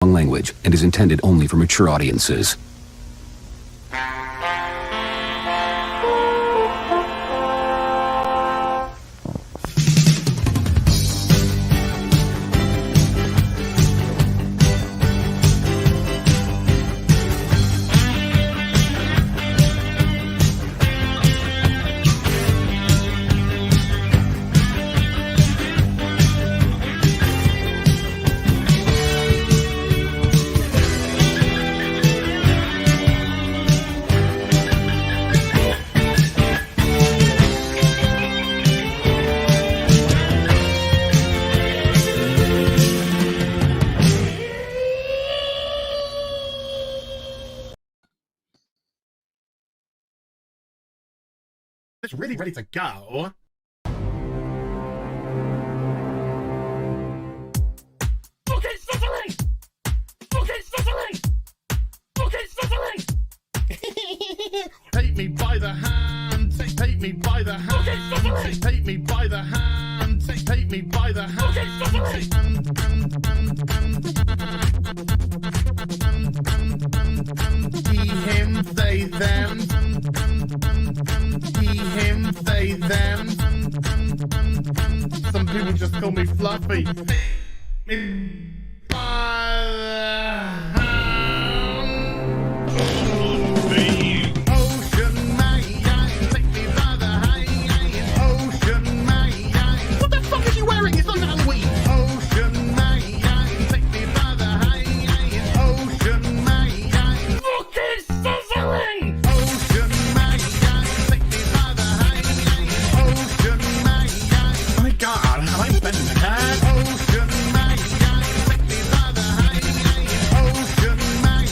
language and is intended only for mature audiences. It's really ready to go. Okay, Cicely! Okay, Cicely! Okay, Cicely! Take me by the hand, take me by the hand. Okay, Cicely! Take me by the hand, take me by the hand. Okay, Cicely! He, him, they, them. He, him, they, them. Some people just call me Fluffy. Me by the hand. Ocean man, take me by the hand. Ocean man. What the fuck is he wearing? It's not Halloween. Ocean man, take me by the hand. Ocean man. Look, it's sizzling. Ocean man, take me by the hand. Ocean man. Oh my God, have I been mad? Ocean man, take me by the hand. Ocean man.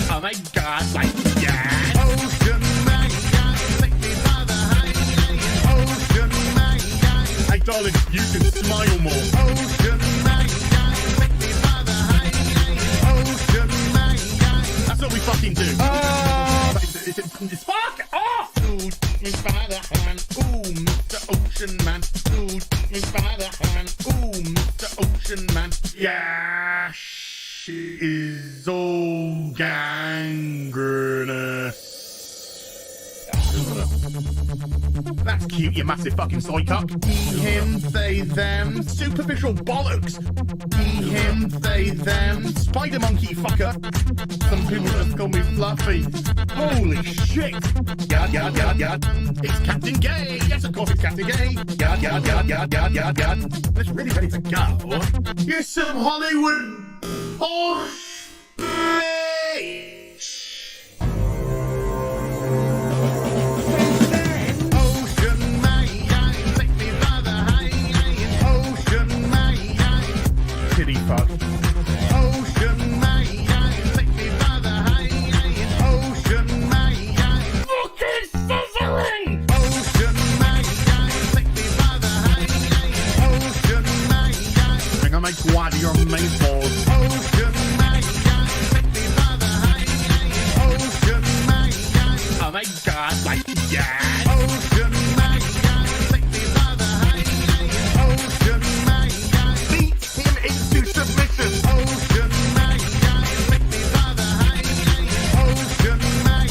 Oh my God, like that. Ocean man, take me by the hand. Ocean man. Hey darling, you can smile more. Ocean man, take me by the hand. Ocean man. That's what we fucking do. Fuck off! Ooh, take me by the hand. Ooh, Mr. Ocean Man. Ooh, take me by the hand. Ooh, Mr. Ocean Man. Yeah, she is all gangrenous. That's cute, you massive fucking soy cock. He, him, they, them. Superficial bollocks. He, him, they, them. Spider monkey fucker. Some people just call me Fluffy. Holy shit. Yard, yard, yard, yard. It's Captain Gay. Yes, of course it's Captain Gay. Yard, yard, yard, yard, yard, yard, yard. It's really ready to go. Here's some Hollywood horse bitch. Ocean man, take me by the hand. Ocean man, kitty fuck. Ocean man, take me by the hand. Ocean man, look, it's sizzling. Ocean man, take me by the hand. Ocean man, I'm gonna make one of your main balls. Ocean man, take me by the hand. Ocean man, oh my God, like that. Ocean man, take me by the hand. Ocean man, beat him into submission. Ocean man, take me by the hand. Ocean man,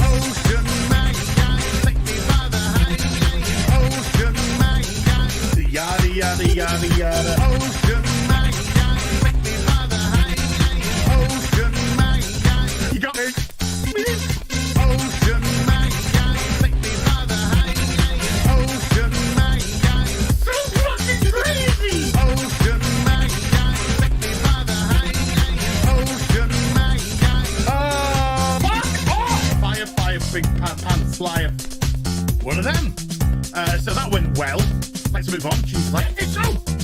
Ocean man, take me by the hand. Ocean man, yada yada yada yada. Ocean man, take me by the hand. Ocean man, you got me. Ocean man, take me by the hand. Ocean man, so fucking crazy. Ocean man, take me by the hand. Ocean man, fuck off. Fire, fire, big pants flyer. One of them. So that went well. Let's move on. She's like, it's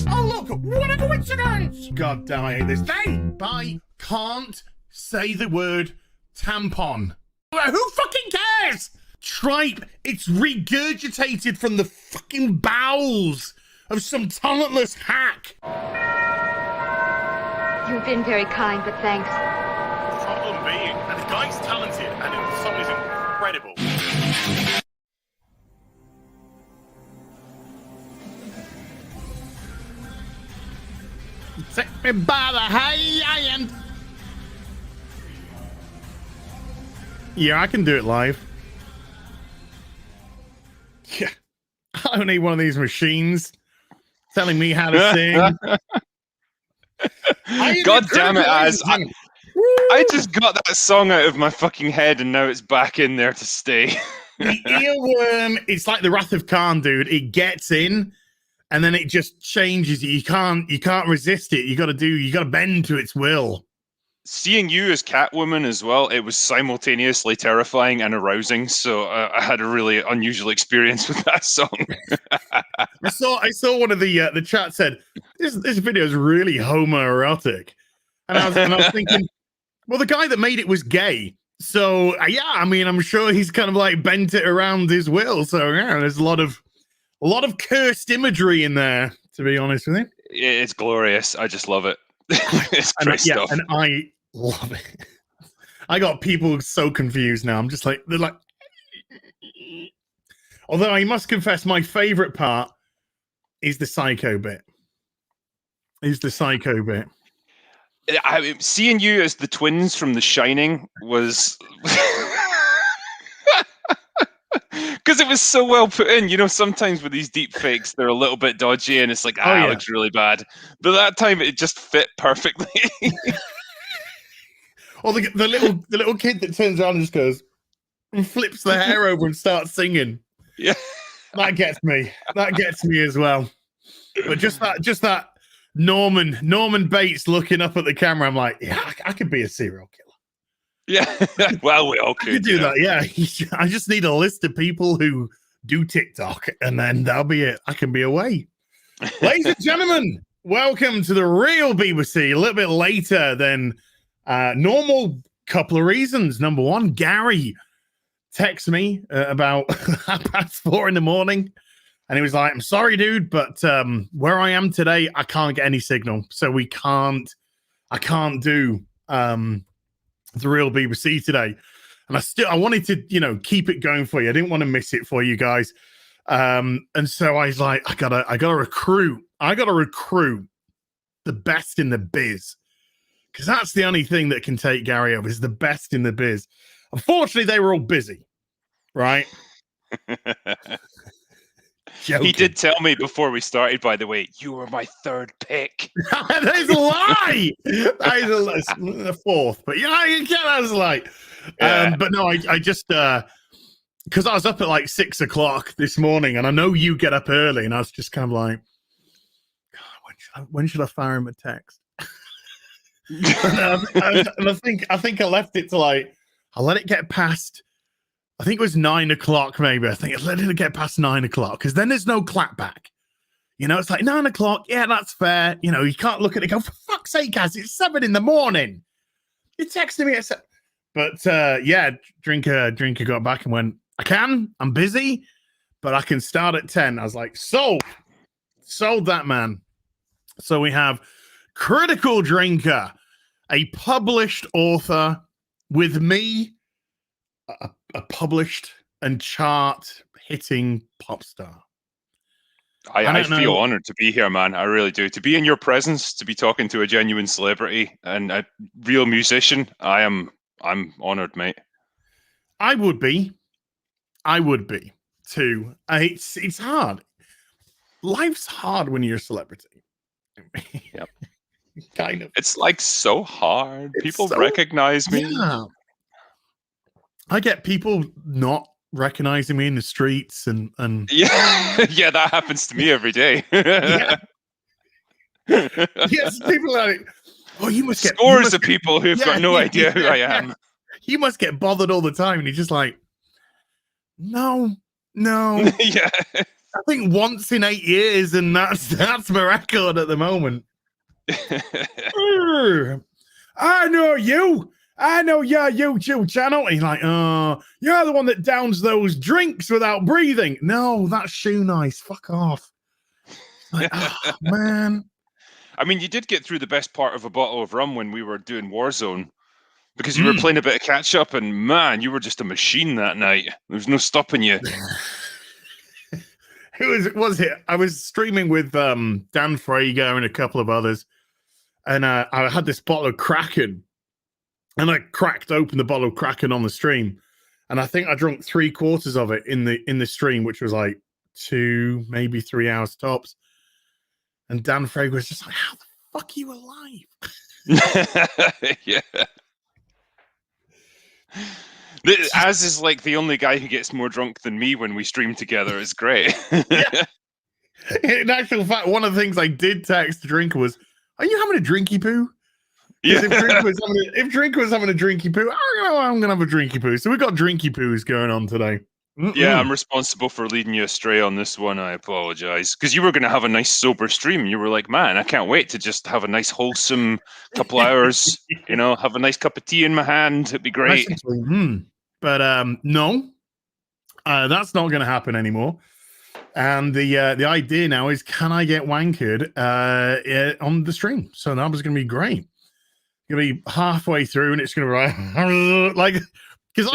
oh look, what a coincidence. God damn, I hate this thing. I can't say the word tampon. Who fucking cares? Tripe, it's regurgitated from the fucking bowels of some talentless hack. You've been very kind, but thanks. Problem being, and the guy's talented, and the song is incredible. me by the hand. Yeah, I can do it live. Yeah. I don't need one of these machines telling me how to sing. God damn it, Az. I just got that song out of my fucking head and now it's back in there to stay. The earworm, it's like the Wrath of Khan, dude. It gets in and then it just changes you. You can't resist it. You gotta bend to its will. Seeing you as Catwoman as well, it was simultaneously terrifying and arousing. So I had a really unusual experience with that song. I saw one of the chat said this video is really homoerotic, and I was thinking, well, the guy that made it was gay, so yeah, I mean, I'm sure he's kind of like bent it around his will. So yeah, there's a lot of cursed imagery in there. To be honest with you, It's glorious. I just love it. It's great stuff. And I love it. I got people so confused now. I'm just like, they're like. Although I must confess, my favorite part is the psycho bit. Seeing you as the twins from The Shining was because it was so well put in. You know, sometimes with these deep fakes, they're a little bit dodgy and it's like, it looks really bad. But that time it just fit perfectly. Or the little kid that turns around and just goes and flips the hair over and starts singing. Yeah. That gets me. That gets me as well. But just that Norman Bates looking up at the camera, I'm like, yeah, I could be a serial killer. Yeah. Well, we all could do that. Yeah. I just need a list of people who do TikTok, and then that'll be it. I can be away. Ladies and gentlemen, welcome to the real BBC. A little bit later than normal. Couple of reasons. Number one, Gary texted me about 4:30 in the morning, and he was like, I'm sorry, dude, but where I am today, I can't get any signal, so I can't do the real BBC today. And I wanted to keep it going for you. I didn't want to miss it for you guys, and so I was like, I gotta recruit the best in the biz, because that's the only thing that can take Gary over, is the best in the biz. Unfortunately, they were all busy, right? He did tell me before we started, by the way, you were my third pick. That is a lie. That is the fourth, but yeah, that was a lie. But no, I just because I was up at like 6 o'clock this morning, and I know you get up early, and I was just kind of like, when should I fire him a text? and I think I left it to like, I let it get past, I think it was 9 o'clock maybe. I think I let it get past 9 o'clock, because then there's no clapback. It's like 9 o'clock. Yeah, that's fair. You can't look at it and go, for fuck's sake, guys, it's 7 in the morning. You're texting me at 7. But yeah, Drinker got back and went, I'm busy, but I can start at 10. I was like, sold that, man. So we have Critical Drinker, a published author, with me, a published and chart-hitting pop star. I feel honored to be here, man. I really do. To be in your presence, to be talking to a genuine celebrity and a real musician, I'm honored, mate. I would be too. It's hard. Life's hard when you're a celebrity. Yep. Kind of. It's like so hard. People recognize me. Yeah. I get people not recognizing me in the streets and yeah, that happens to me every day. Yeah. Yes, people are like, oh, you must get scores of people who've got no idea who I am. You must get bothered all the time, and you're just like, no. Yeah. I think once in 8 years, and that's my record at the moment. I know you. I know your YouTube channel. And he's like, you're the one that downs those drinks without breathing. No, that's shoe nice. Fuck off. Like, man. I mean, you did get through the best part of a bottle of rum when we were doing Warzone, because you were playing a bit of catch up, and man, you were just a machine that night. There was no stopping you. Who was it? I was streaming with Dan Frager and a couple of others. and I had this bottle of Kraken, and I cracked open the bottle of Kraken on the stream, and I think I drank 3/4 of it in the stream, which was like 2, maybe 3 hours tops. And Dan Frager was just like, "How the fuck are you alive?" Yeah. Az is like the only guy who gets more drunk than me when we stream together. It's great. Yeah. In actual fact, one of the things I did text Drinker was, "Are you having a drinky poo?" Yeah. If Drinker was having a drinky poo, I'm gonna have a drinky poo. So we've got drinky poos going on today. Yeah, I'm responsible for leading you astray on this one. I apologize, because you were going to have a nice sober stream. You were like, "Man, I can't wait to just have a nice wholesome couple hours. You know, have a nice cup of tea in my hand. It'd be great." But no, that's not going to happen anymore. And the idea now is, can I get wankered on the stream? So that was going to be great. Going to be halfway through, and it's going to be like, because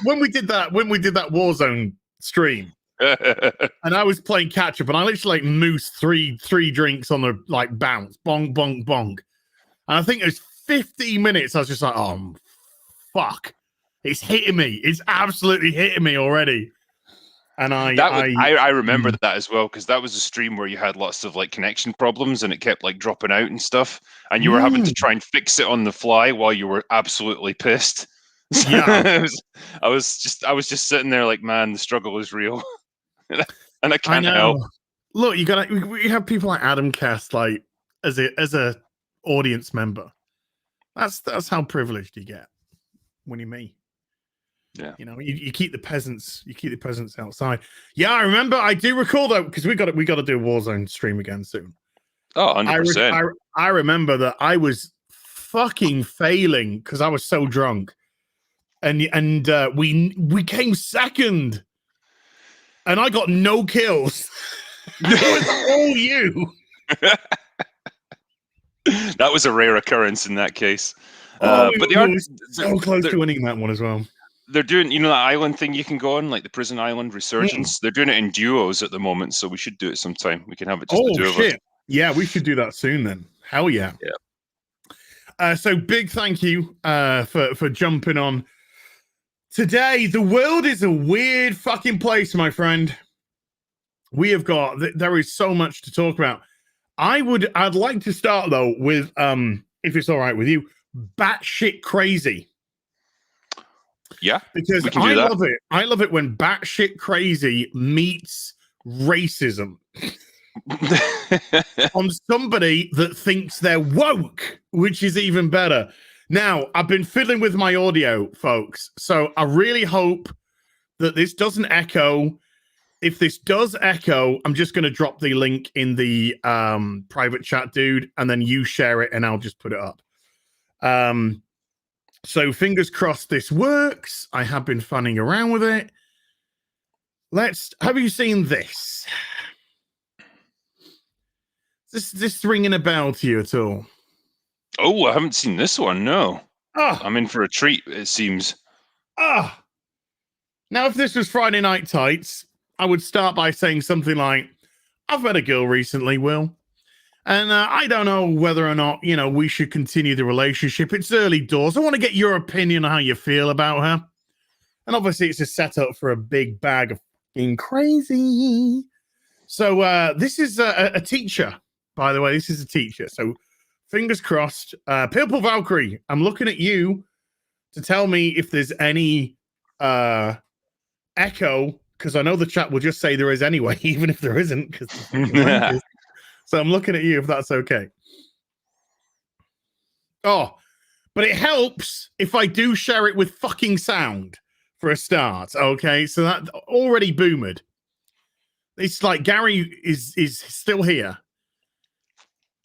when we did that Warzone stream, and I was playing catch up, and I literally like moosed three drinks on the like bounce, bong bong bong, and I think it was 15 minutes. I was just like, "Oh fuck, it's hitting me! It's absolutely hitting me already." And I remember that as well, because that was a stream where you had lots of like connection problems and it kept like dropping out and stuff, and you were having to try and fix it on the fly while you were absolutely pissed. Yeah, I was just sitting there like, man, the struggle is real, and I can't help. Look, we have people like Adam Cast, like as a audience member. That's how privileged you get when you're me. Yeah, you know, you keep the peasants, outside. Yeah, I remember. I do recall though, because we got to do a Warzone stream again soon. Oh, 100%. I remember that I was fucking failing because I was so drunk, and we came second, and I got no kills. It was all you. That was a rare occurrence in that case. But they are so close to winning that one as well. They're doing, you know, that island thing you can go on, like the prison island resurgence. They're doing it in duos at the moment, so we should do it sometime. We can have it just the two of us. Yeah, we should do that soon then. Hell yeah. Yeah. So big thank you for jumping on today. The world is a weird fucking place, my friend. There is so much to talk about. I'd like to start though with if it's all right with you, batshit crazy. Yeah, because I love it. I love it when batshit crazy meets racism on somebody that thinks they're woke, which is even better. Now, I've been fiddling with my audio, folks, so I really hope that this doesn't echo. If this does echo, I'm just going to drop the link in the private chat, dude, and then you share it, and I'll just put it up. So fingers crossed this works. I have been funning around with it. Have you seen this? This ringing a bell to you at all? Oh, I haven't seen this one, no. Oh. I'm in for a treat, it seems. Now, if this was Friday Night Tights, I would start by saying something like, I've met a girl recently, Will. And I don't know whether or not, you know, we should continue the relationship. It's early doors. I want to get your opinion on how you feel about her. And obviously, it's a setup for a big bag of fucking crazy. So this is a teacher, by the way. This is a teacher. So fingers crossed. Purple Valkyrie, I'm looking at you to tell me if there's any echo, because I know the chat will just say there is anyway, even if there isn't. So I'm looking at you if that's okay. Oh, but it helps if I do share it with fucking sound for a start. Okay, so that already boomed. It's like Gary is still here.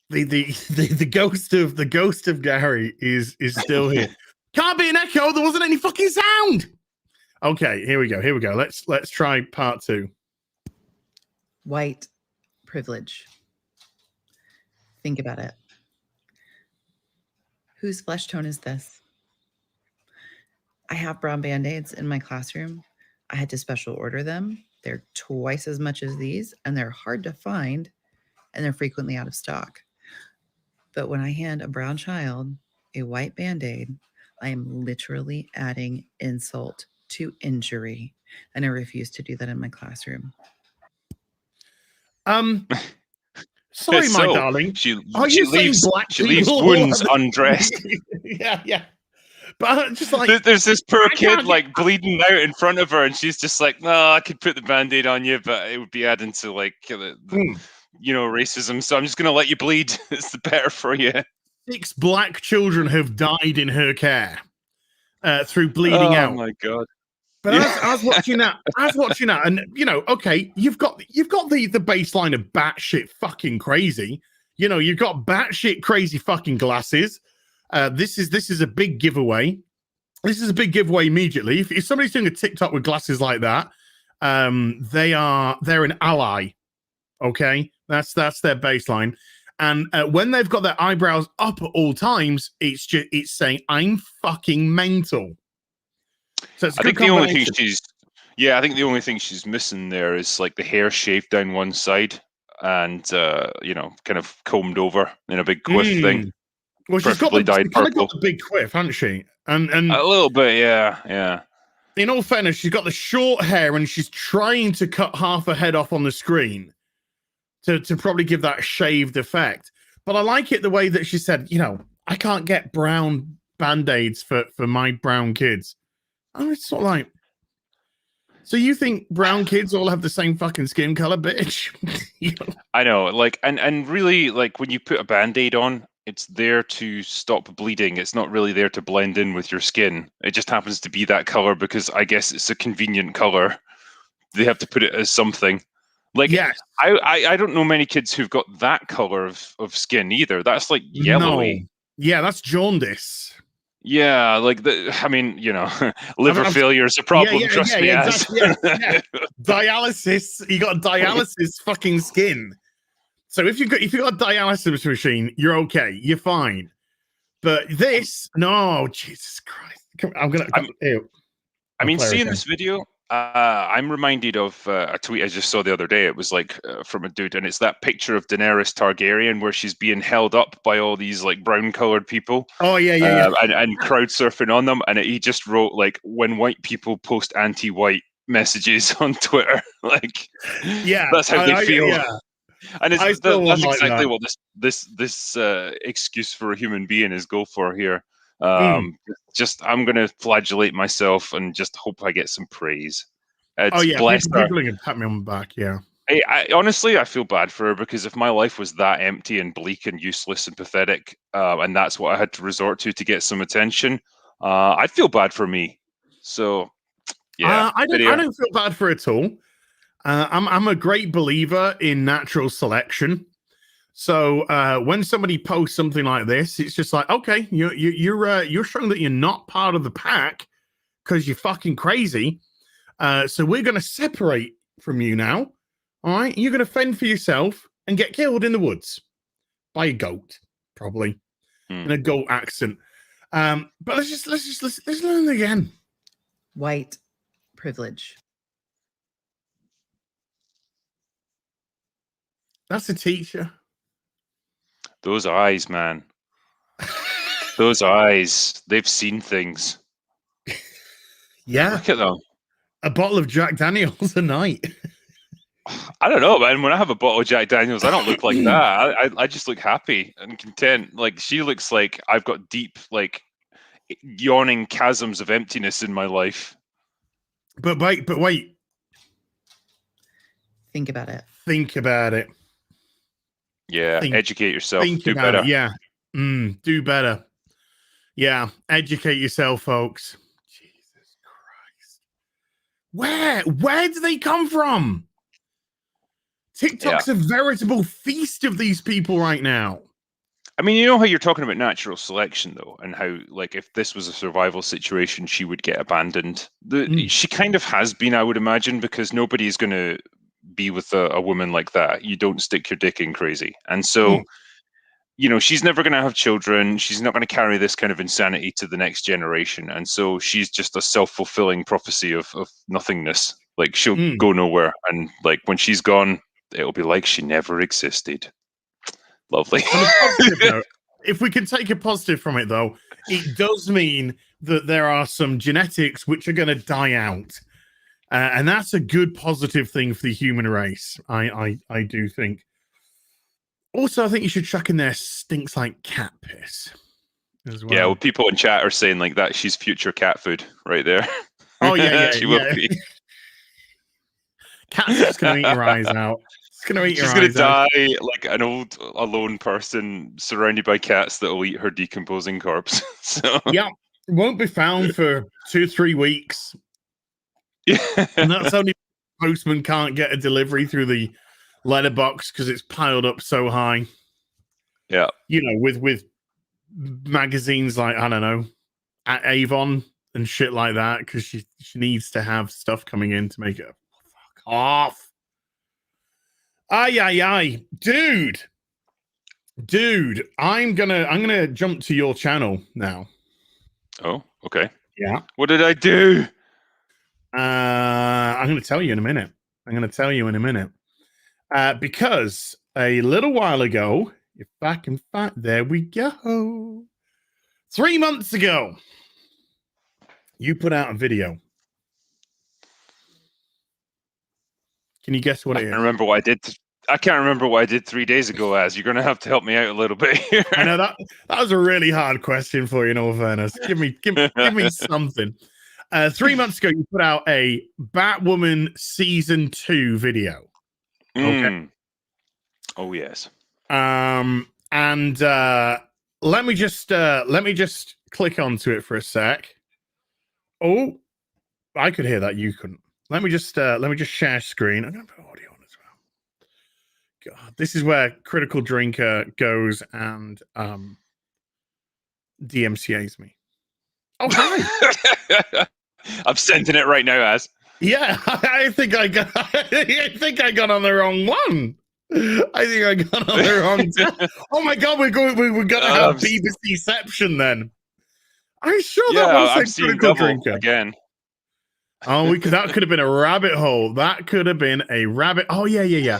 The ghost of Gary is still here. Can't be an echo. There wasn't any fucking sound. Okay, here we go. Let's try part 2. White privilege. Think about it. Whose flesh tone is this? I have brown Band-Aids in my classroom. I had to special order them. They're twice as much as these, and they're hard to find, and they're frequently out of stock. But when I hand a brown child a white Band-Aid, I am literally adding insult to injury. And I refuse to do that in my classroom. Sorry, my So darling. she Are she you saying leaves black she leaves people? wounds undressed. Yeah. But just like, There's this poor I kid can't like bleeding out in front of her, and she's just like, "No, I could put the Band-Aid on you, but it would be adding to like racism. So I'm just gonna let you bleed. It's the better for you." 6 black children have died in her care through bleeding Oh out. my god! But I was watching that, and okay, you've got the baseline of batshit fucking crazy. You've got batshit crazy fucking glasses. This is a big giveaway. This is a big giveaway immediately. If somebody's doing a TikTok with glasses like that, they're an ally. Okay, that's their baseline. And when they've got their eyebrows up at all times, it's saying I'm fucking mental. So it's a I good think the only thing she's missing there is like the hair shaved down one side and kind of combed over in a big quiff thing. Well, she's Preferably dyed kind of got purple. the big quiff, hasn't she? And A little bit, yeah. in all fairness, she's got the short hair and she's trying to cut half her head off on the screen to probably give that shaved effect. But I like it the way that she said, I can't get brown Band-Aids for my brown kids. And it's sort of like, so you think brown kids all have the same fucking skin color, bitch? I know, like, and really, like, when you put a Band-Aid on, it's there to stop bleeding. It's not really there to blend in with your skin. It just happens to be that color because I guess it's a convenient color. They have to put it as something. Like, yes. I don't know many kids who've got that color of skin either. That's like yellowy. No. Yeah, that's jaundice. Yeah, like liver failure is a problem. Trust me, exactly, yeah. Dialysis. You got dialysis fucking skin. So if you got a dialysis machine, you're okay. You're fine. But this, no, Jesus Christ! Seeing this video, I'm reminded of a tweet I just saw the other day. It was like from a dude, and it's that picture of Daenerys Targaryen where she's being held up by all these like brown-colored people. Oh yeah. And crowd surfing on them, and he just wrote like, "When white people post anti-white messages on Twitter, like, that's how they feel." Yeah. And that's exactly what this excuse for a human being is go for here. Just I'm gonna flagellate myself and just hope I get some praise. People are gonna pat me on the back. Yeah. I honestly, I feel bad for her because if my life was that empty and bleak and useless and pathetic, and that's what I had to resort to get some attention, I'd feel bad for me. So, yeah, I don't feel bad for it at all. I'm a great believer in natural selection. So when somebody posts something like this, it's just like, okay, you're showing that you're not part of the pack because you're fucking crazy. So we're going to separate from you now. All right, you're going to fend for yourself and get killed in the woods by a goat, probably in a goat accent. But let's learn again. White privilege. That's a teacher. Those eyes, man. Those eyes. They've seen things. Yeah. Look at them. A bottle of Jack Daniels a night. I don't know, man. When I have a bottle of Jack Daniels, I don't look like that. I just look happy and content. Like, she looks like I've got deep, like, yawning chasms of emptiness in my life. But wait. Think about it. Yeah, educate yourself. Do better. Yeah. Do better. Yeah, educate yourself, folks. Jesus Christ. Where do they come from? TikTok's a veritable feast of these people right now. I mean, you know how you're talking about natural selection, though, and how, like, if this was a survival situation, she would get abandoned. She kind of has been, I would imagine, because nobody's going to be with a woman like that. You don't stick your dick in crazy. And so, she's never going to have children. She's not going to carry this kind of insanity to the next generation. And so she's just a self-fulfilling prophecy of nothingness. Like, she'll go nowhere. And, like, when she's gone, it'll be like she never existed. Lovely. if we can take a positive from it, though, it does mean that there are some genetics which are going to die out. And that's a good positive thing for the human race. I do think. Also, I think you should chuck in there stinks like cat piss as well. Yeah, well, people in chat are saying like that she's future cat food right there. Oh, yeah. She will be. Cat's just going to eat your eyes out. It's going to eat your She's going eyes to out. die like an old alone person surrounded by cats that will eat her decomposing corpse. So Yeah, won't be found for 2-3 weeks. yeah. And that's only postman can't get a delivery through the letterbox because it's piled up so high. Yeah. You know, with magazines like, I don't know, at Avon and shit like that, because she needs to have stuff coming in to make it. Fuck off. Ay. Dude, I'm gonna jump to your channel now. Oh, okay. Yeah. What did I do? I'm gonna tell you in a minute. Because a little while ago, if I can find, there we go. 3 months ago, you put out a video. Can you guess what it is? I can't remember what I did 3 days ago. As you're going to have to help me out a little bit here. I know that was a really hard question for you, in all fairness. Give me something. 3 months ago, you put out a Batwoman season 2 video. Okay. Oh yes. And let me just click onto it for a sec. Oh, I could hear that. You couldn't. Let me just share screen. I'm gonna put audio on as well. God, this is where Critical Drinker goes and DMCA's me. Oh, hi. I'm sending it right now, as. Yeah, I think I got on the wrong one. I think I got on the wrong tab. Oh my god, we're gonna have B.B.C.ception then. I'm sure that was a Critical Drinker again. Oh, that could have been a rabbit hole. That could have been a rabbit. Oh yeah.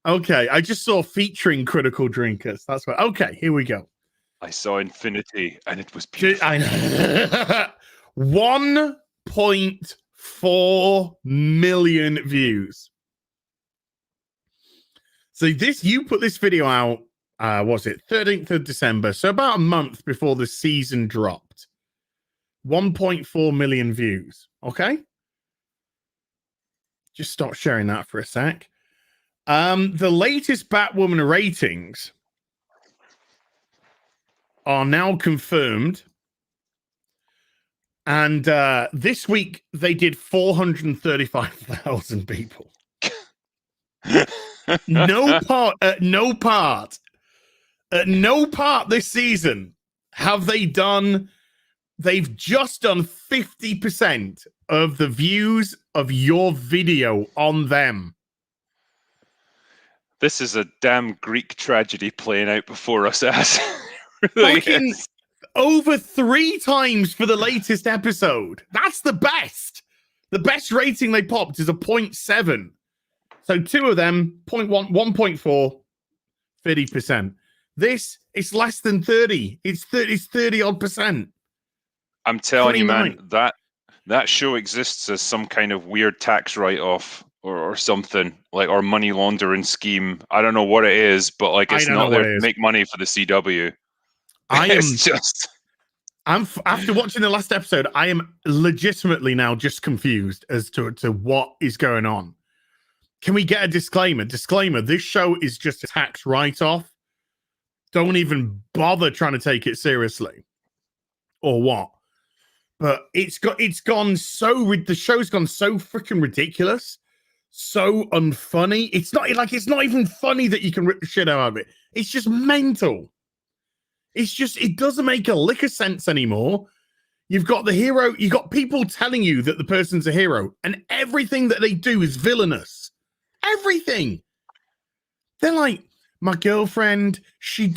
Okay, I just saw featuring Critical Drinkers. That's right. Okay, here we go. I saw Infinity, and it was beautiful. I know. 1.4 million views. So you put this video out, was it 13th of December? So about a month before the season dropped. 1.4 million views. Okay. Just stop sharing that for a sec. The latest Batwoman ratings are now confirmed. And this week they did 435,000 people. At no part this season have they done. They've just done 50% of the views of your video on them. This is a damn Greek tragedy playing out before us, as. Really fucking is. Over 3 times for the latest episode. That's the best. The best rating they popped is a 0.7. So 2 of them, 0.1, 1.4, 50%. This, it's less than 30. It's 30 odd percent. I'm telling 29. you, man, that show exists as some kind of weird tax write-off or something, like, or money laundering scheme. I don't know what it is, but like, it's not there to make money for the CW. After watching the last episode, I am legitimately now just confused as to what is going on. Can we get a disclaimer? Disclaimer, this show is just a tax write-off. Don't even bother trying to take it seriously. Or what? But the show's gone so freaking ridiculous, so unfunny. It's not even funny that you can rip the shit out of it. It's just mental. It doesn't make a lick of sense anymore. You've got the hero, you got people telling you that the person's a hero, and everything that they do is villainous. Everything. They're like, my girlfriend, my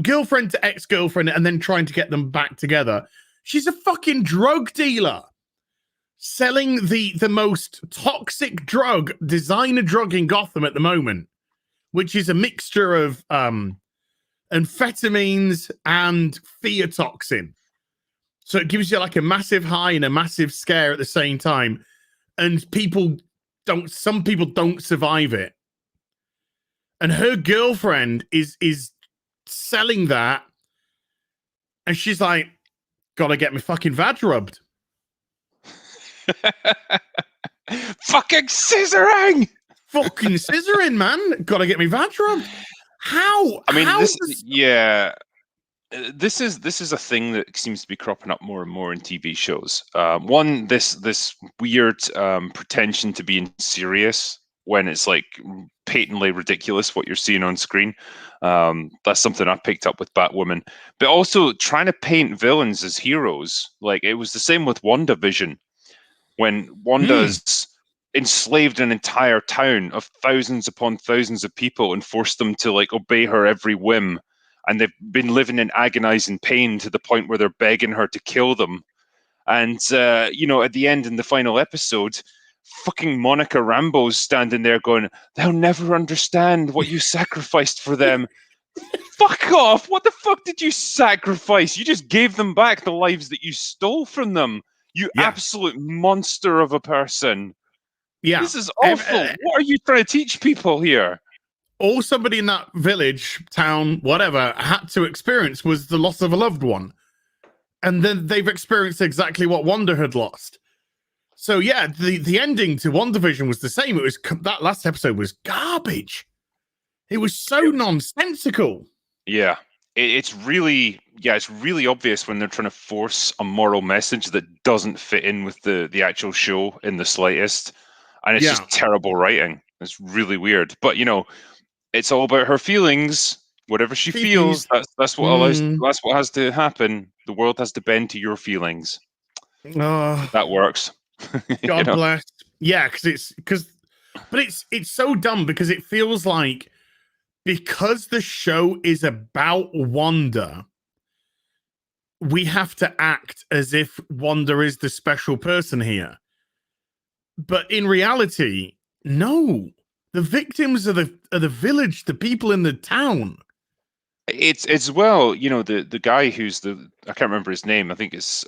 girlfriend to ex-girlfriend, and then trying to get them back together. She's a fucking drug dealer selling the most toxic drug, designer drug in Gotham at the moment, which is a mixture of amphetamines and fear toxin. So it gives you like a massive high and a massive scare at the same time. And some people don't survive it. And her girlfriend is selling that. And she's like, gotta get me fucking vag rubbed. Fucking scissoring! Fucking scissoring, man. Gotta get me vag rubbed. How? I mean, how this is a thing that seems to be cropping up more and more in TV shows. One, this weird pretension to being serious when it's like patently ridiculous what you're seeing on screen. That's something I've picked up with Batwoman. But also trying to paint villains as heroes. Like it was the same with WandaVision, when Wanda's enslaved an entire town of thousands upon thousands of people and forced them to like obey her every whim. And they've been living in agonizing pain to the point where they're begging her to kill them. And, at the end in the final episode, fucking Monica Rambeau's standing there going, they'll never understand what you sacrificed for them. Fuck off. What the fuck did you sacrifice? You just gave them back the lives that you stole from them. You absolute monster of a person. Yeah. This is awful. What are you trying to teach people here? All somebody in that village, town, whatever, had to experience was the loss of a loved one. And then they've experienced exactly what Wanda had lost. So yeah, the ending to WandaVision was the same. It was that last episode was garbage. It was so nonsensical. Yeah. It's really obvious when they're trying to force a moral message that doesn't fit in with the actual show in the slightest. And it's just terrible writing. It's really weird. But it's all about her feelings. Whatever she feels, that's what has to happen. The world has to bend to your feelings. That works. God bless. Yeah, but it's so dumb because it feels like because the show is about Wanda, we have to act as if Wanda is the special person here. But in reality, no. The victims are the village, the people in the town. It's the guy who's I can't remember his name. I think it's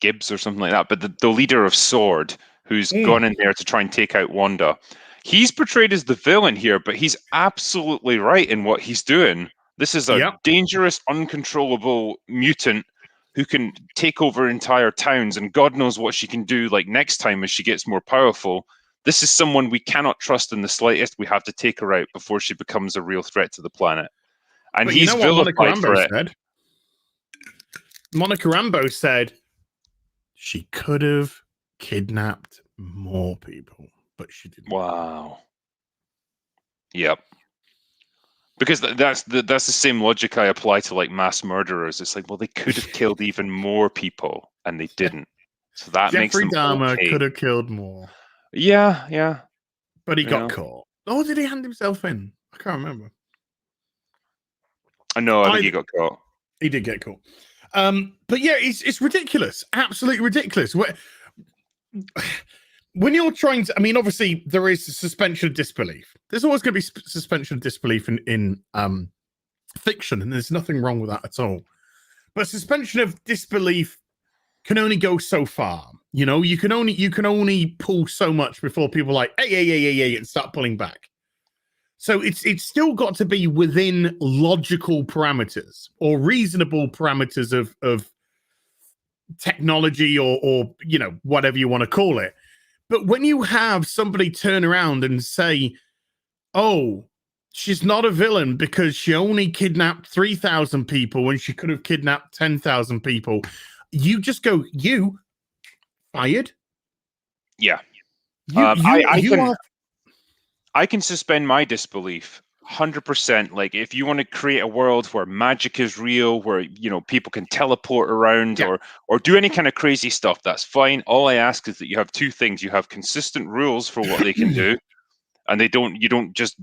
Gibbs or something like that. But the leader of Sword, who's gone in there to try and take out Wanda, he's portrayed as the villain here, but he's absolutely right in what he's doing. This is a dangerous, uncontrollable mutant who can take over entire towns, and God knows what she can do like next time as she gets more powerful. This is someone we cannot trust in the slightest. We have to take her out before she becomes a real threat to the planet. And he's vilified for it. Said? Monica Rambeau said she could have kidnapped more people, but she didn't. Wow. Yep. Because that's the same logic I apply to like mass murderers. It's like, well, they could have killed even more people, and they didn't. So that makes them Dahmer could have killed more. Yeah. But he got caught. Oh, did he hand himself in? I can't remember. No, I think he got caught. He did get caught. But yeah, it's ridiculous. Absolutely ridiculous. When you're trying to, I mean, obviously there is suspension of disbelief. There's always going to be suspension of disbelief in fiction, and there's nothing wrong with that at all. But suspension of disbelief can only go so far. You can only pull so much before people are like, hey, and start pulling back. So it's still got to be within logical parameters or reasonable parameters of technology or whatever you want to call it. But when you have somebody turn around and say, oh, she's not a villain because she only kidnapped 3,000 people when she could have kidnapped 10,000 people, you just go, you fired? Yeah. I can suspend my disbelief 100%. Like, if you want to create a world where magic is real, where people can teleport around or do any kind of crazy stuff, that's fine. All I ask is that you have two things: you have consistent rules for what they can do, and you don't just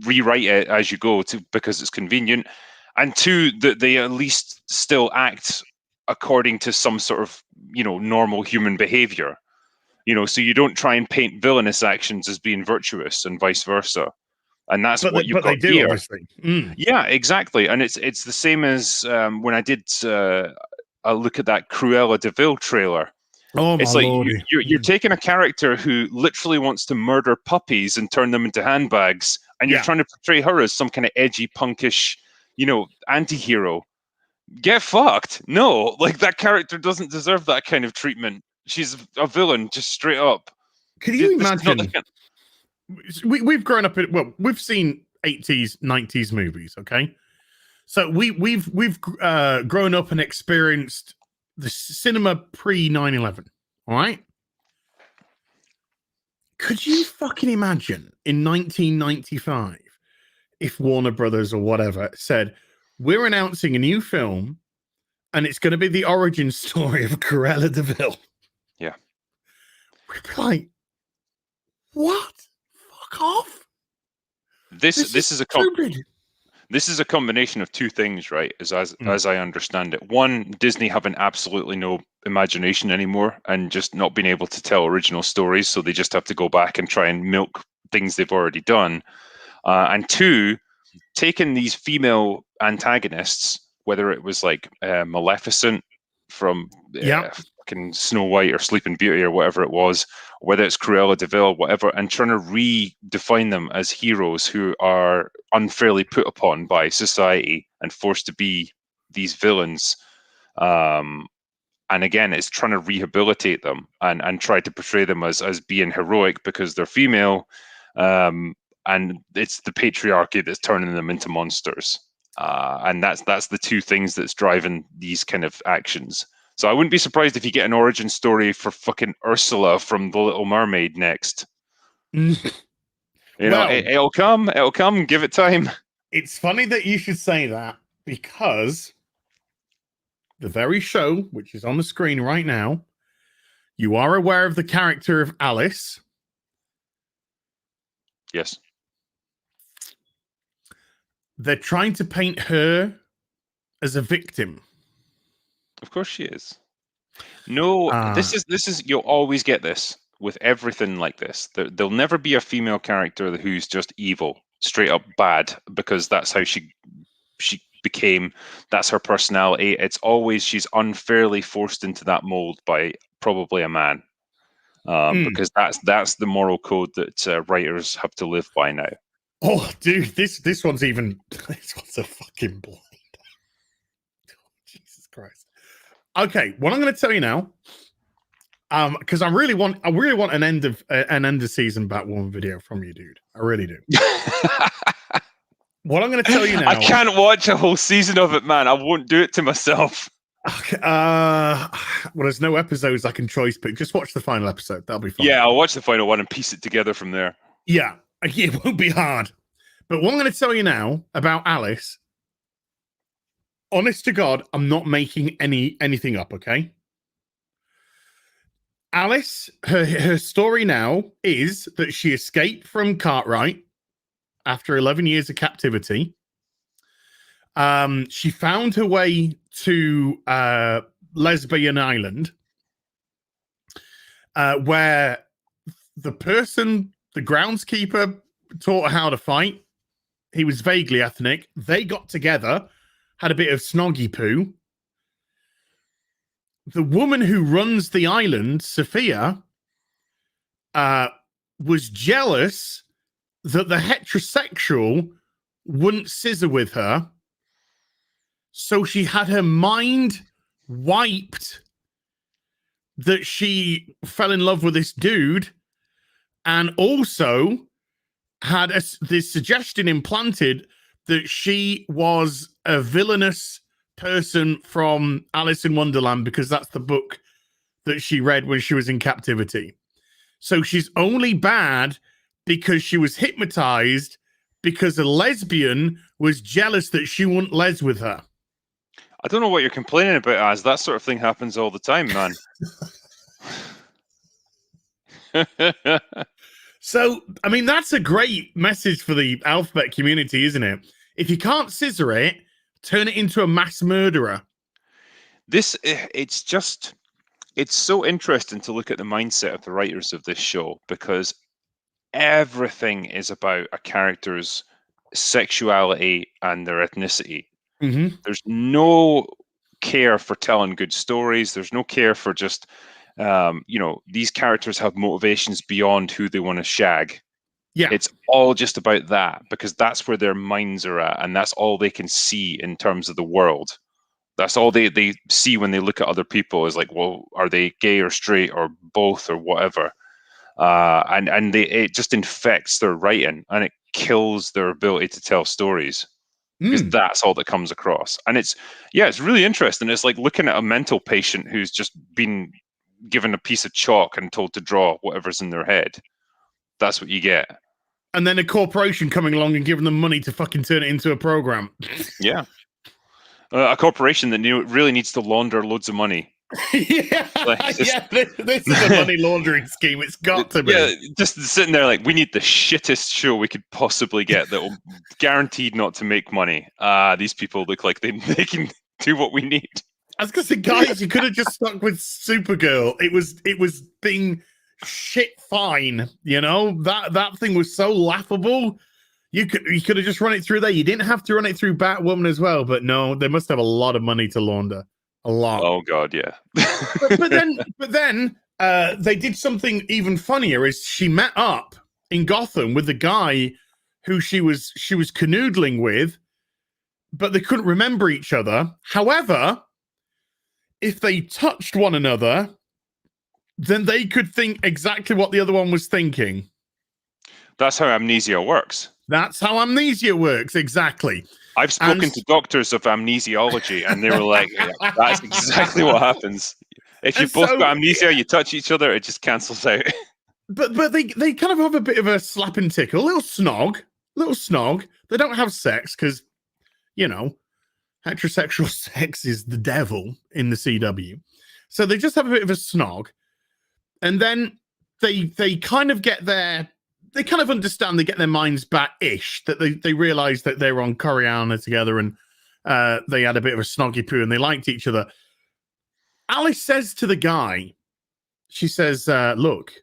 rewrite it as you go because it's convenient, and two, that they at least still act according to some sort of normal human behavior. So you don't try and paint villainous actions as being virtuous and vice versa. and that's But what you've but they got do here. obviously. Mm. Yeah, exactly, and it's the same as when I did a look at that Cruella de Vil trailer. Oh my It's like lordy! you're taking a character who literally wants to murder puppies and turn them into handbags, and you're Yeah. trying to portray her as some kind of edgy, punkish, anti-hero. Get fucked. No, like that character doesn't deserve that kind of treatment. She's a villain, just straight up. Could you This is not the imagine? We've grown up in we've seen 80s, 90s movies. Okay, so we've grown up and experienced the cinema pre 9/11. All right. Could you fucking imagine in 1995 if Warner Brothers or whatever said, we're announcing a new film and it's going to be the origin story of Cruella de Vil? Yeah. We'd be like, what? Fuck off. This is a stupid. This is a combination of two things, right? As I understand it. One, Disney having absolutely no imagination anymore and just not being able to tell original stories, so they just have to go back and try and milk things they've already done. And two, taking these female antagonists, whether it was like Maleficent from fucking Snow White or Sleeping Beauty or whatever it was, or whether it's Cruella de Vil, whatever, and trying to redefine them as heroes who are unfairly put upon by society and forced to be these villains. And again, it's trying to rehabilitate them and try to portray them as being heroic because they're female. And it's the patriarchy that's turning them into monsters. And that's the two things that's driving these kind of actions. So I wouldn't be surprised if you get an origin story for fucking Ursula from The Little Mermaid next. It'll come, give it time. It's funny that you should say that, because the very show, which is on the screen right now, you are aware of the character of Alice. Yes. They're trying to paint her as a victim. Of course she is. No, this is you'll always get this with everything like this. There'll never be a female character who's just evil, straight up bad, because that's how she became. That's her personality. It's always she's unfairly forced into that mold by probably a man, because that's the moral code that writers have to live by now. Oh, dude, this one's even this one's a fucking blind. Oh, Jesus Christ. Okay, what I'm going to tell you now, because I really want an end of season Batwoman video from you, dude. I really do. What I'm going to tell you now, I can't watch a whole season of it, man. I won't do it to myself. Okay, well, there's no episodes I can choice pick. Just watch the final episode. That'll be fine. Yeah, I'll watch the final one and piece it together from there. Yeah, it won't be hard. But what I'm going to tell you now about Alice, honest to God, I'm not making anything up, okay? Alice, her story now is that she escaped from Cartwright after 11 years of captivity. She found her way to Lesbian Island, where the groundskeeper taught her how to fight. He was vaguely ethnic. They got together, had a bit of snoggy poo. The woman who runs the island, Sophia, was jealous that the heterosexual wouldn't scissor with her. So she had her mind wiped that she fell in love with this dude, and also had this suggestion implanted that she was a villainous person from Alice in Wonderland, because that's the book that she read when she was in captivity. So she's only bad because she was hypnotized because a lesbian was jealous that she wouldn't les with her. I don't know what you're complaining about, as that sort of thing happens all the time, man. So, I mean, that's a great message for the alphabet community, isn't it? If you can't scissor it, turn it into a mass murderer. It's so interesting to look at the mindset of the writers of this show, because everything is about a character's sexuality and their ethnicity. Mm-hmm. There's no care for telling good stories. There's no care for just, these characters have motivations beyond who they want to shag. Yeah. It's all just about that, because that's where their minds are at, and that's all they can see in terms of the world. That's all they see when they look at other people, is like, well, are they gay or straight or both or whatever? And it just infects their writing, and it kills their ability to tell stories, because that's all that comes across. And it's really interesting. It's like looking at a mental patient who's just been given a piece of chalk and told to draw whatever's in their head. That's what you get. And then a corporation coming along and giving them money to fucking turn it into a program. Yeah. A corporation that really needs to launder loads of money. Yeah, this is a money laundering scheme. It's got to be. Yeah, just sitting there like, we need the shittest show we could possibly get that will guaranteed not to make money. These people look like they can do what we need. I was gonna say, guys, you could have just stuck with Supergirl. It was being shit fine. You know, that thing was so laughable. You could have just run it through there. You didn't have to run it through Batwoman as well. But no, they must have a lot of money to launder. A lot. Oh God, yeah. but then they did something even funnier. Is she met up in Gotham with the guy who she was canoodling with, but they couldn't remember each other. However, if they touched one another, then they could think exactly what the other one was thinking. That's how amnesia works. That's how amnesia works, exactly. I've spoken to doctors of amnesiology, and they were like, yeah, that's exactly what happens. If you both got amnesia, you touch each other, it just cancels out. But they kind of have a bit of a slap and tickle, a little snog. They don't have sex because, you know, heterosexual sex is the devil in the CW. So they just have a bit of a snog. And then they kind of get their... They kind of understand, they get their minds back-ish, that they realize that they were on Coriana together and they had a bit of a snoggy poo and they liked each other. Alice says to the guy, she says, look,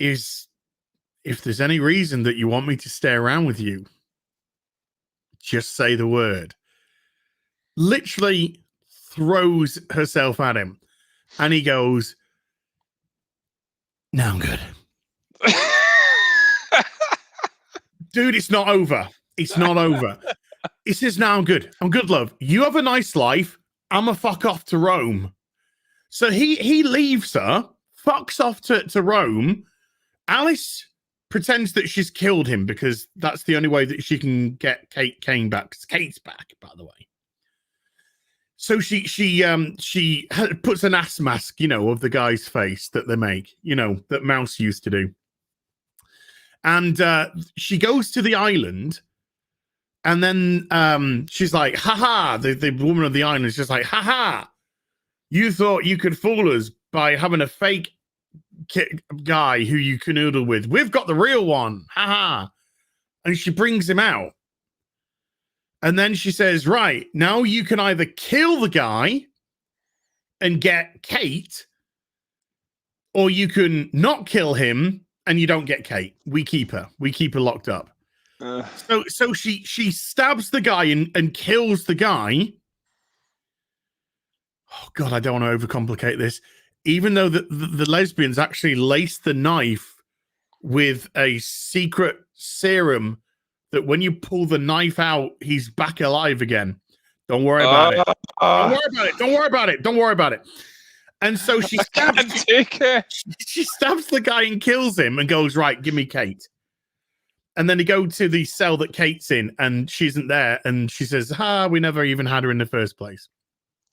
if there's any reason that you want me to stay around with you, just say the word. Literally throws herself at him. And he goes, no, I'm good. Dude, it's not over. It's not over. He says, no, I'm good. I'm good, love. You have a nice life. I'm a fuck off to Rome. So he leaves her, fucks off to Rome. Alice pretends that she's killed him because that's the only way that she can get Kane back. Because Kate's back, by the way. So she puts an ass mask, you know, of the guy's face that they make, you know, that Mouse used to do. And she goes to the island, and then she's like, haha, the woman of the island is just like, haha, you thought you could fool us by having a fake guy who you canoodle with. We've got the real one, haha. And she brings him out. And then she says, right, now you can either kill the guy and get Kate, or you can not kill him and you don't get Kate. We keep her. We keep her locked up. So she stabs the guy and kills the guy. Oh, God, I don't want to overcomplicate this. Even though the lesbians actually laced the knife with a secret serum that when you pull the knife out, he's back alive again. Don't worry about it. Don't worry about it. Don't worry about it. Don't worry about it. And so she stabs, she stabs the guy and kills him and goes, right, give me Kate. And then they go to the cell that Kate's in and she isn't there. And she says, we never even had her in the first place.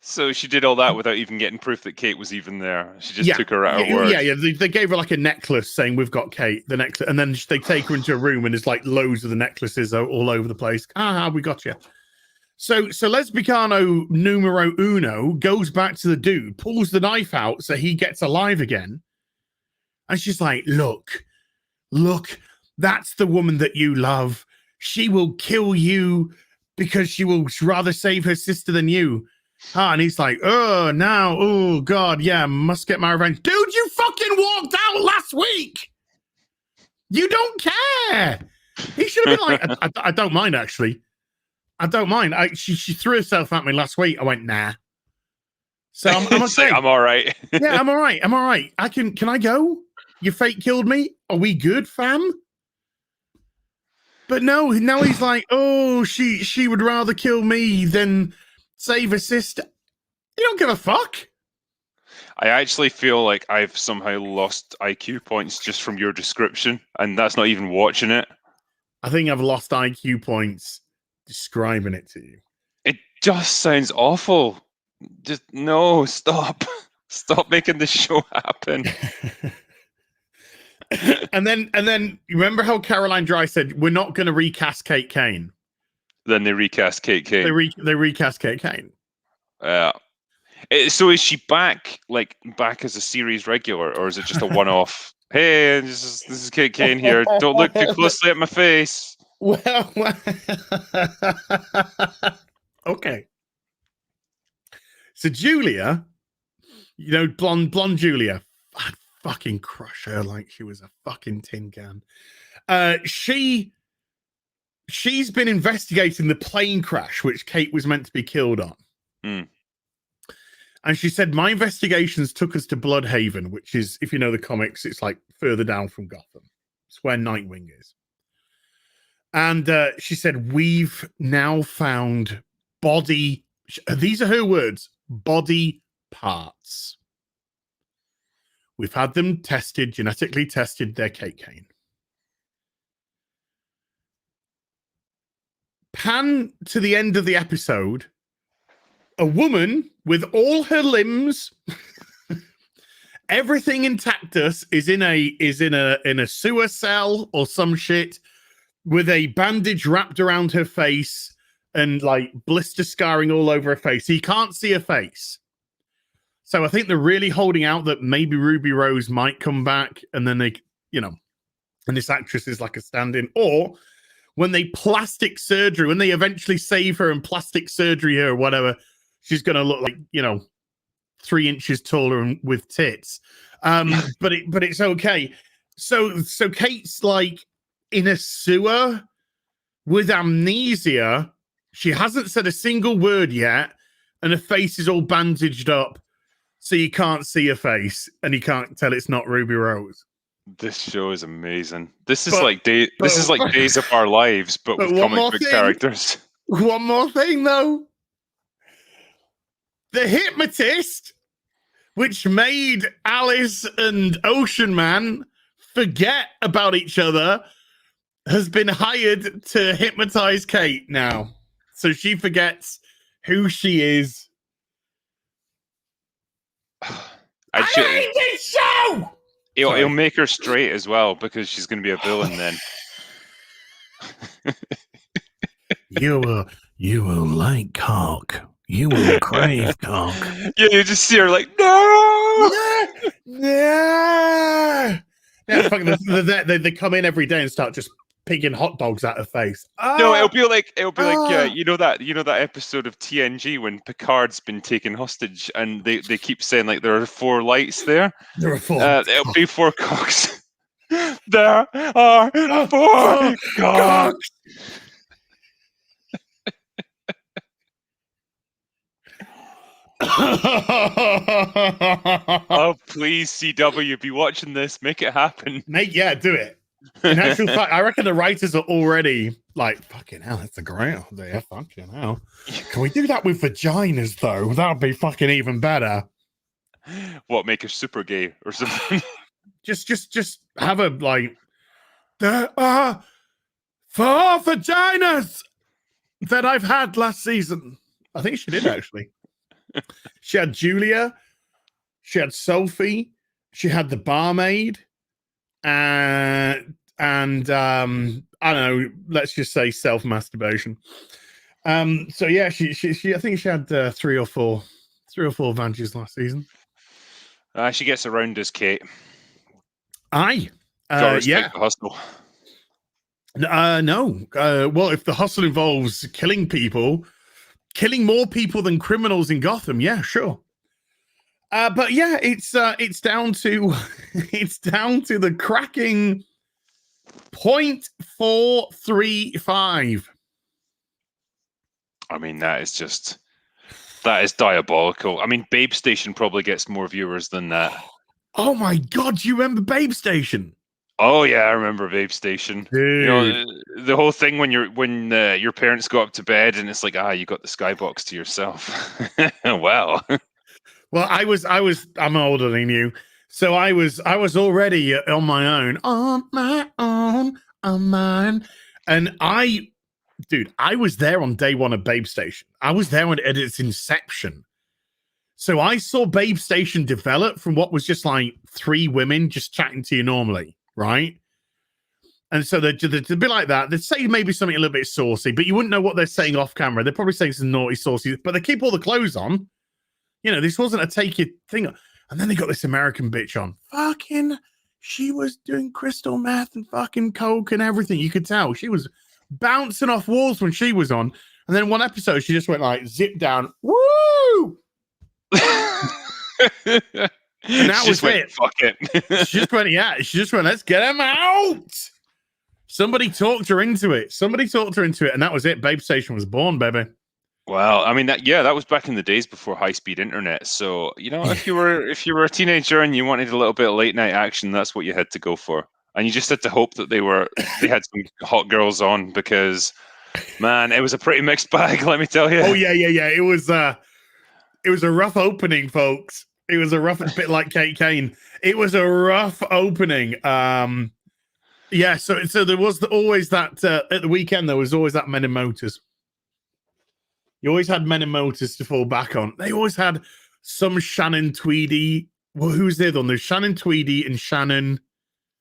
So she did all that without even getting proof that Kate was even there. She just took her at her word. Yeah. They gave her like a necklace saying, we've got Kate, the necklace. And then they take her into a room and there's like loads of the necklaces all over the place. We got you. So Lesbicano numero uno goes back to the dude, pulls the knife out so he gets alive again. And she's like, look, that's the woman that you love. She will kill you because she will rather save her sister than you. And he's like, oh, God, yeah, must get my revenge. Dude, you fucking walked out last week. You don't care. He should have been like, I don't mind, actually. I don't mind. She threw herself at me last week. I went, nah. So I'm It's like, okay. I'm all right. Yeah, I'm all right. I'm all right. Can I go? You fake killed me? Are we good, fam? But no, now he's like, oh, she would rather kill me than save her sister. You don't give a fuck. I actually feel like I've somehow lost IQ points just from your description, and that's not even watching it. I think I've lost IQ points describing it to you. It just sounds awful. Just no, stop. Stop making this show happen. and then you remember how Caroline Dry said we're not going to recast Kate Kane. Then they recast Kate Kane. They recast Kate Kane. So is she back as a series regular, or is it just a one-off? Hey, this is Kate Kane here. Don't look too closely at my face. Well okay. So Julia, you know, blonde Julia, I'd fucking crush her like she was a fucking tin can. She's been investigating the plane crash which Kate was meant to be killed on. And she said, my investigations took us to Bloodhaven, which is, if you know the comics, it's like further down from Gotham. It's where Nightwing is. And she said, we've now found these are her words, body parts. We've had them tested, genetically tested, they're Kate Kane. Pan to the end of the episode, a woman with all her limbs, everything intactus, is in a sewer cell or some shit with a bandage wrapped around her face and like blister scarring all over her face. You can't see her face. So I think they're really holding out that maybe Ruby Rose might come back, and then they, you know, and this actress is like a stand-in, or when they plastic surgery, when they eventually save her and plastic surgery her or whatever, she's going to look like, you know, 3 inches taller and with tits. But it's okay. So Kate's like in a sewer with amnesia. She hasn't said a single word yet, and her face is all bandaged up, so you can't see her face, and you can't tell it's not Ruby Rose. This show is amazing. This is like Days of Our Lives, but with comic book characters. One more thing, though. The hypnotist, which made Alice and Ocean Man forget about each other, has been hired to hypnotize Kate now. So she forgets who she is. I hate this show! It'll make her straight as well, because she's going to be a villain then. You will like cock. You will crave cock. Yeah, you just see her like, no! Yeah. They come in every day and start just pigging hot dogs at her face. No, it'll be like you know that episode of TNG when Picard's been taken hostage, and they keep saying like there are 4 lights there. There are 4. It'll be 4 cocks. There are 4 cocks. Oh, please, CW, be watching this. Make it happen. Do it. In actual fact, I reckon the writers are already like, fucking hell, that's a great idea. Fucking hell. Can we do that with vaginas, though? That would be fucking even better. What, make her super gay or something? Just have a, like, there are 4 vaginas that I've had last season. I think she did, actually. She had Julia, she had Sophie, she had the barmaid, and I don't know, let's just say self-masturbation. So yeah, she I think she had 3 or 4 advantages last season. She gets around us, Kate. Aye. Yeah. The hustle. No. Well, if the hustle involves killing more people than criminals in Gotham, yeah, sure. But yeah, it's down to the cracking .435. I mean, that is diabolical. I mean, Babe Station probably gets more viewers than that. Oh my God, do you remember Babe Station? Oh yeah, I remember Babe Station. Dude. You know, the whole thing when your parents go up to bed and it's like, you got the skybox to yourself. Wow. Well, I'm older than you. So I was already on my own, on my own. And I was there on day one of Babe Station. I was there at its inception. So I saw Babe Station develop from what was just like 3 women just chatting to you normally, right? And so they'd be like that. They'd say maybe something a little bit saucy, but you wouldn't know what they're saying off camera. They're probably saying some naughty, saucy, but they keep all the clothes on. You know, this wasn't a take your thing. And then they got this American bitch on. Fucking, she was doing crystal meth and fucking coke and everything. You could tell. She was bouncing off walls when she was on. And then one episode, she just went like, zip down. Woo! And that was it. Fuck it. She just went, let's get him out. Somebody talked her into it. And that was it. Babe Station was born, baby. Well, I mean that was back in the days before high-speed internet. So, you know, if you were a teenager and you wanted a little bit of late night action, that's what you had to go for. And you just had to hope that they had some hot girls on, because man, it was a pretty mixed bag, let me tell you. Oh yeah. It was a rough opening, folks. It was a rough bit like Kate Kane. It was a rough opening. Yeah, so there was always that at the weekend. There was always that Men in Motors. You always had Men in Motors to fall back on. They always had some Shannon Tweedy. Well, who's the other one? There's Shannon Tweedy and Shannon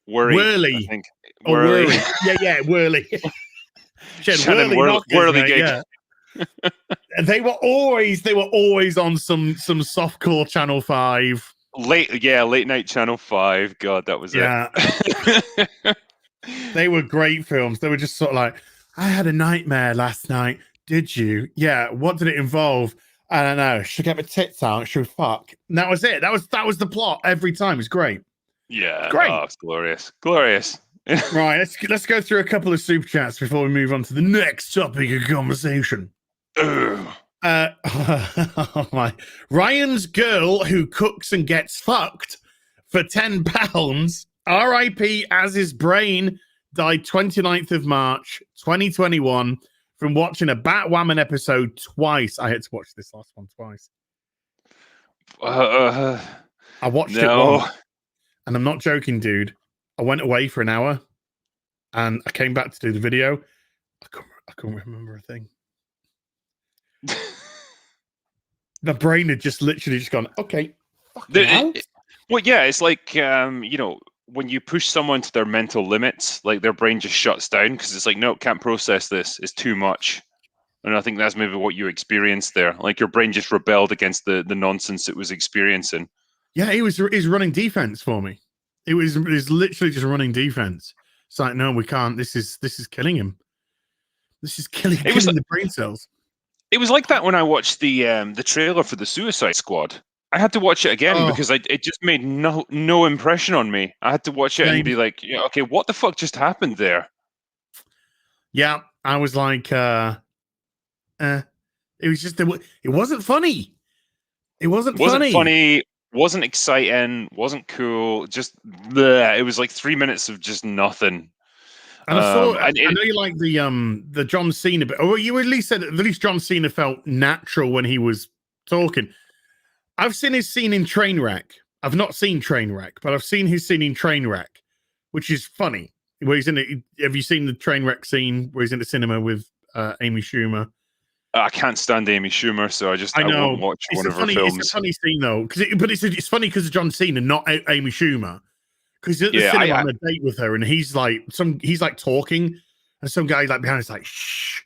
Worley. I think. Worley. Yeah, Worley. Shannon Worley gig. yeah. And they were always on some softcore Channel 5. Late night Channel 5. God, that was it. They were great films. They were just sort of like, I had a nightmare last night. Did you? Yeah. What did it involve? I don't know. She get my tits out. She would fuck. And that was it. That was the plot every time. It was great. Yeah. Great. Oh, it's glorious. Glorious. Right. Let's go through a couple of super chats before we move on to the next topic of conversation. Oh my. Ryan's girl who cooks and gets fucked for £10. R.I.P. as his brain died 29th of March 2021 from watching a Batwoman episode twice. I had to watch this last one twice. I watched it once, and I'm not joking, dude. I went away for an hour and I came back to do the video. I couldn't remember a thing. The brain had just literally just gone, okay. Well, yeah, it's like, you know, when you push someone to their mental limits, like their brain just shuts down because it's like, no, can't process this. It's too much. And I think that's maybe what you experienced there. Like your brain just rebelled against the nonsense it was experiencing. Yeah, he's running defense for me. It was literally just running defense. It's like, no, we can't. This is killing him. This is killing the brain cells. It was like that when I watched the trailer for the Suicide Squad. I had to watch it again because it just made no impression on me. I had to watch it and be like, yeah, okay, what the fuck just happened there? Yeah, I was like, it was just, it wasn't funny. It wasn't funny. Wasn't exciting. Wasn't cool. Just bleh. It was like 3 minutes of just nothing. And I know you like the John Cena bit. Or you at least said John Cena felt natural when he was talking. I've seen his scene in Trainwreck. I've not seen Trainwreck, but I've seen his scene in Trainwreck, which is funny. Where he's in it. Have you seen the Trainwreck scene where he's in the cinema with Amy Schumer? I can't stand Amy Schumer, so I won't watch one of her films. It's a funny scene though, but it's funny because of John Cena, not Amy Schumer. Because at the cinema on a date with her, and he's like talking, and some guy like behind is like shh.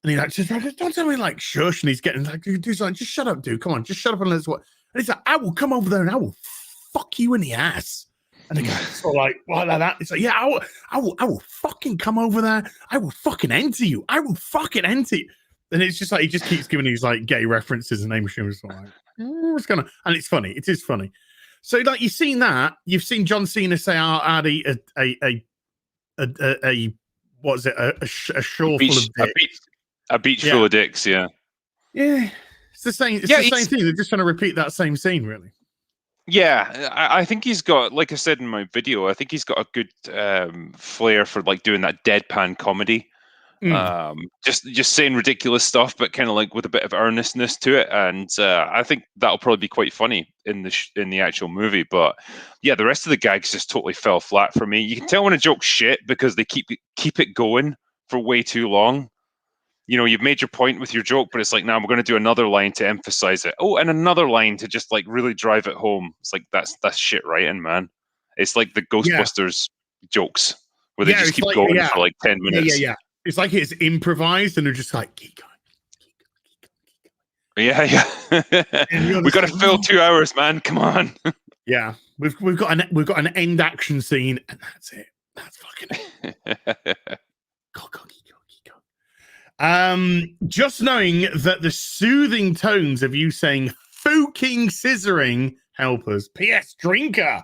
And he's like, just don't tell me like shush. And he's getting like, dude's like, just shut up, dude. Come on, just shut up and let's what. And he's like, I will come over there and I will fuck you in the ass. And the guy's sort of like, what like that? It's like, yeah, I will fucking come over there. I will fucking enter you. I will fucking enter you. And it's just like he just keeps giving these like gay references and Amy Schumer's like, what's going on? And it's funny. It is funny. So like you've seen that. You've seen John Cena say, I'd eat a a what is it? A shore full of dicks. A beach Yeah. full of dicks. Yeah. Yeah, it's the same. It's Yeah, the same thing. They're just trying to repeat that same scene, really. Yeah, I think he's got, like I said in my video, I think he's got a good flair for like doing that deadpan comedy. Just saying ridiculous stuff, but kind of like with a bit of earnestness to it, and I think that'll probably be quite funny in the actual movie. But yeah, the rest of the gags just totally fell flat for me. You can tell when a joke's shit because they keep it going for way too long. You know, you've made your point with your joke, but it's like, now we're going to do another line to emphasize it. Oh, and another line to just like really drive it home. It's like that's shit writing, man. It's like the Ghostbusters jokes where they just keep going for like 10 minutes. Yeah. It's like it's improvised, and they're just like, keep going. Yeah. We got to fill 2 hours, man. Come on. Yeah, we've got an end action scene, and that's it. That's fucking it. Go. Just knowing that the soothing tones of you saying "fucking scissoring" help us. P.S. Drinker.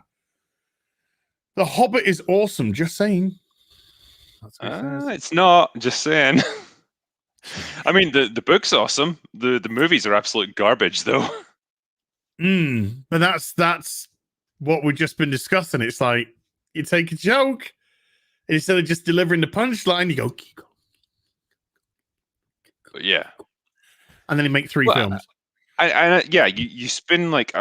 The Hobbit is awesome. Just saying. That's what it says. It's not. Just saying. I mean, the book's awesome. The movies are absolute garbage, though. But that's what we've just been discussing. It's like you take a joke, and instead of just delivering the punchline, you go. Yeah. And then you make three films. You spin like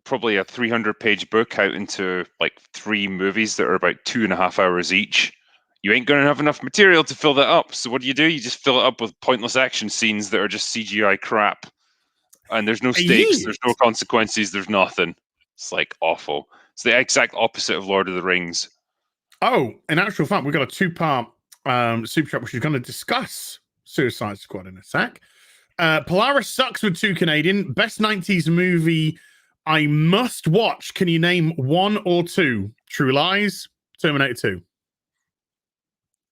probably a 300-page book out into like 3 movies that are about 2.5 hours each. You ain't going to have enough material to fill that up. So what do? You just fill it up with pointless action scenes that are just CGI crap. And there's no stakes, there's no consequences, there's nothing. It's like awful. It's the exact opposite of Lord of the Rings. Oh, in actual fact, we've got a 2-part super chat, which is going to discuss Suicide Squad in a sec. Polaris sucks with 2 Canadian. Best 90s movie I must watch. Can you name 1 or 2? True Lies, Terminator 2.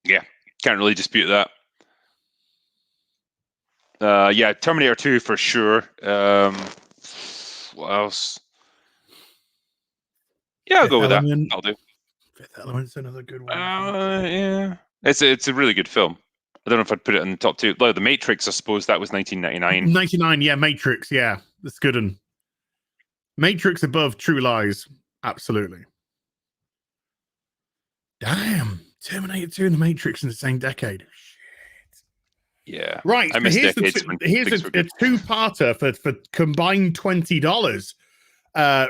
Yeah, can't really dispute that. Yeah, Terminator 2 for sure. What else? Yeah, I'll go with that. I'll do. Fifth Element's another good one. Yeah. It's a really good film. I don't know if I'd put it in the top 2. Well, The Matrix, I suppose that was 1999. 99, yeah, Matrix, yeah. That's good one. Matrix above True Lies. Absolutely. Damn. Terminator 2 and The Matrix in the same decade. Shit. Yeah. Right. I missed decades. Here's a 2-parter for combined $20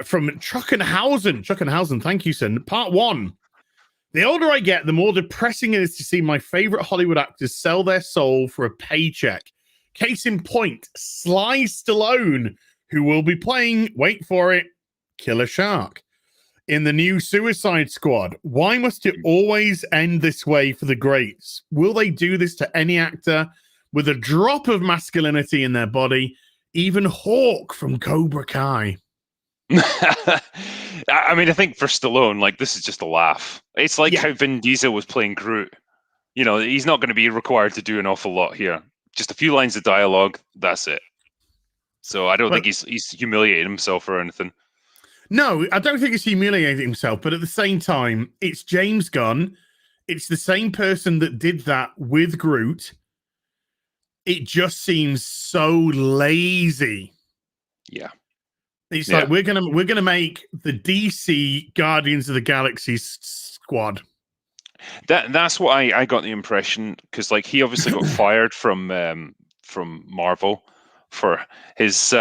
from Chuckenhausen. Thank you, sir. Part 1. The older I get, the more depressing it is to see my favorite Hollywood actors sell their soul for a paycheck. Case in point, Sly Stallone, who will be playing, wait for it, Killer Shark in the new Suicide Squad. Why must it always end this way for the greats? Will they do this to any actor with a drop of masculinity in their body? Even Hawk from Cobra Kai. I mean, I think for Stallone, like, this is just a laugh. It's like how Vin Diesel was playing Groot. You know, he's not going to be required to do an awful lot here. Just a few lines of dialogue. That's it. So I don't think he's humiliated himself or anything. No, I don't think he's humiliating himself. But at the same time, it's James Gunn. It's the same person that did that with Groot. It just seems so lazy. Yeah. It's like we're gonna make the DC Guardians of the Galaxy squad. That's what I got the impression, because like he obviously got fired from Marvel for his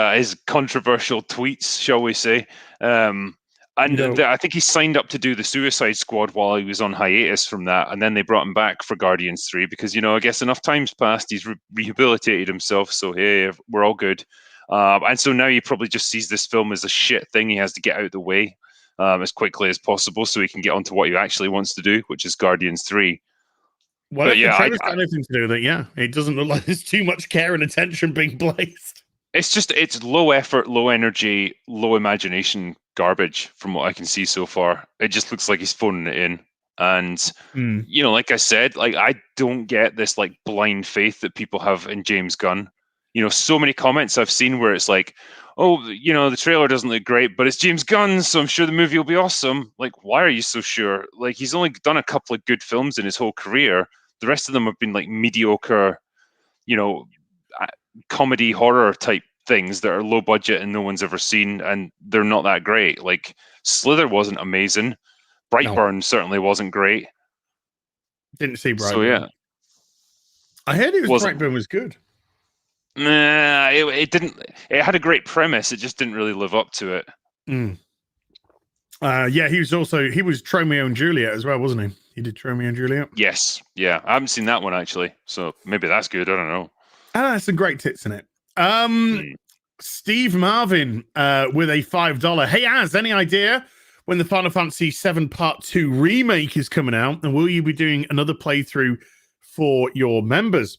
controversial tweets, shall we say? I think he signed up to do the Suicide Squad while he was on hiatus from that, and then they brought him back for Guardians 3 because, I guess enough time's passed, he's rehabilitated himself, so hey, we're all good. And so now he probably just sees this film as a shit thing he has to get out of the way as quickly as possible so he can get onto what he actually wants to do, which is Guardians 3. Well, if the trailer's got anything to do with it, it doesn't look like there's too much care and attention being placed. It's low effort, low energy, low imagination garbage from what I can see so far. It just looks like he's phoning it in. And, like I said, like I don't get this like blind faith that people have in James Gunn. So many comments I've seen where it's like, oh, the trailer doesn't look great, but it's James Gunn, so I'm sure the movie will be awesome. Like, why are you so sure? Like, he's only done a couple of good films in his whole career. The rest of them have been like mediocre, comedy horror type things that are low budget and no one's ever seen, and they're not that great. Like, Slither wasn't amazing. Brightburn certainly wasn't great. Didn't see Brightburn. So yeah, I heard Brightburn was good. Nah, it didn't. It had a great premise. It just didn't really live up to it. Yeah, he was Romeo and Juliet as well, wasn't he? He did Romeo and Juliet. Yes, yeah. I haven't seen that one actually, so maybe that's good. I don't know. Some great tits in it. Steve Marvin with a $5. Hey, Az, any idea when the Final Fantasy VII Part 2 remake is coming out? And will you be doing another playthrough for your members?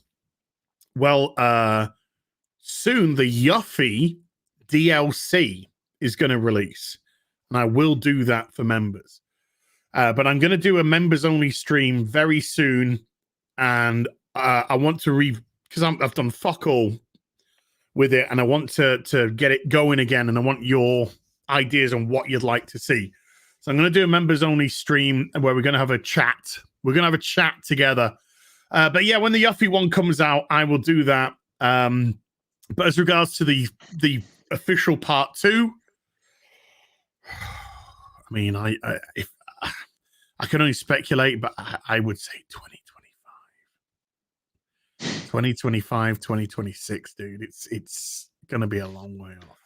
Well, soon the Yuffie DLC is going to release. And I will do that for members. But I'm going to do a members-only stream very soon. And I want to because I've done fuck all with it, and I want to get it going again, and I want your ideas on what you'd like to see. So I'm going to do a members-only stream where we're going to have a chat. We're going to have a chat together. But yeah, when the Yuffie one comes out, I will do that. But as regards to the official part 2, I mean, I can only speculate, but I would say 2025, 2026, dude. It's gonna be a long way off.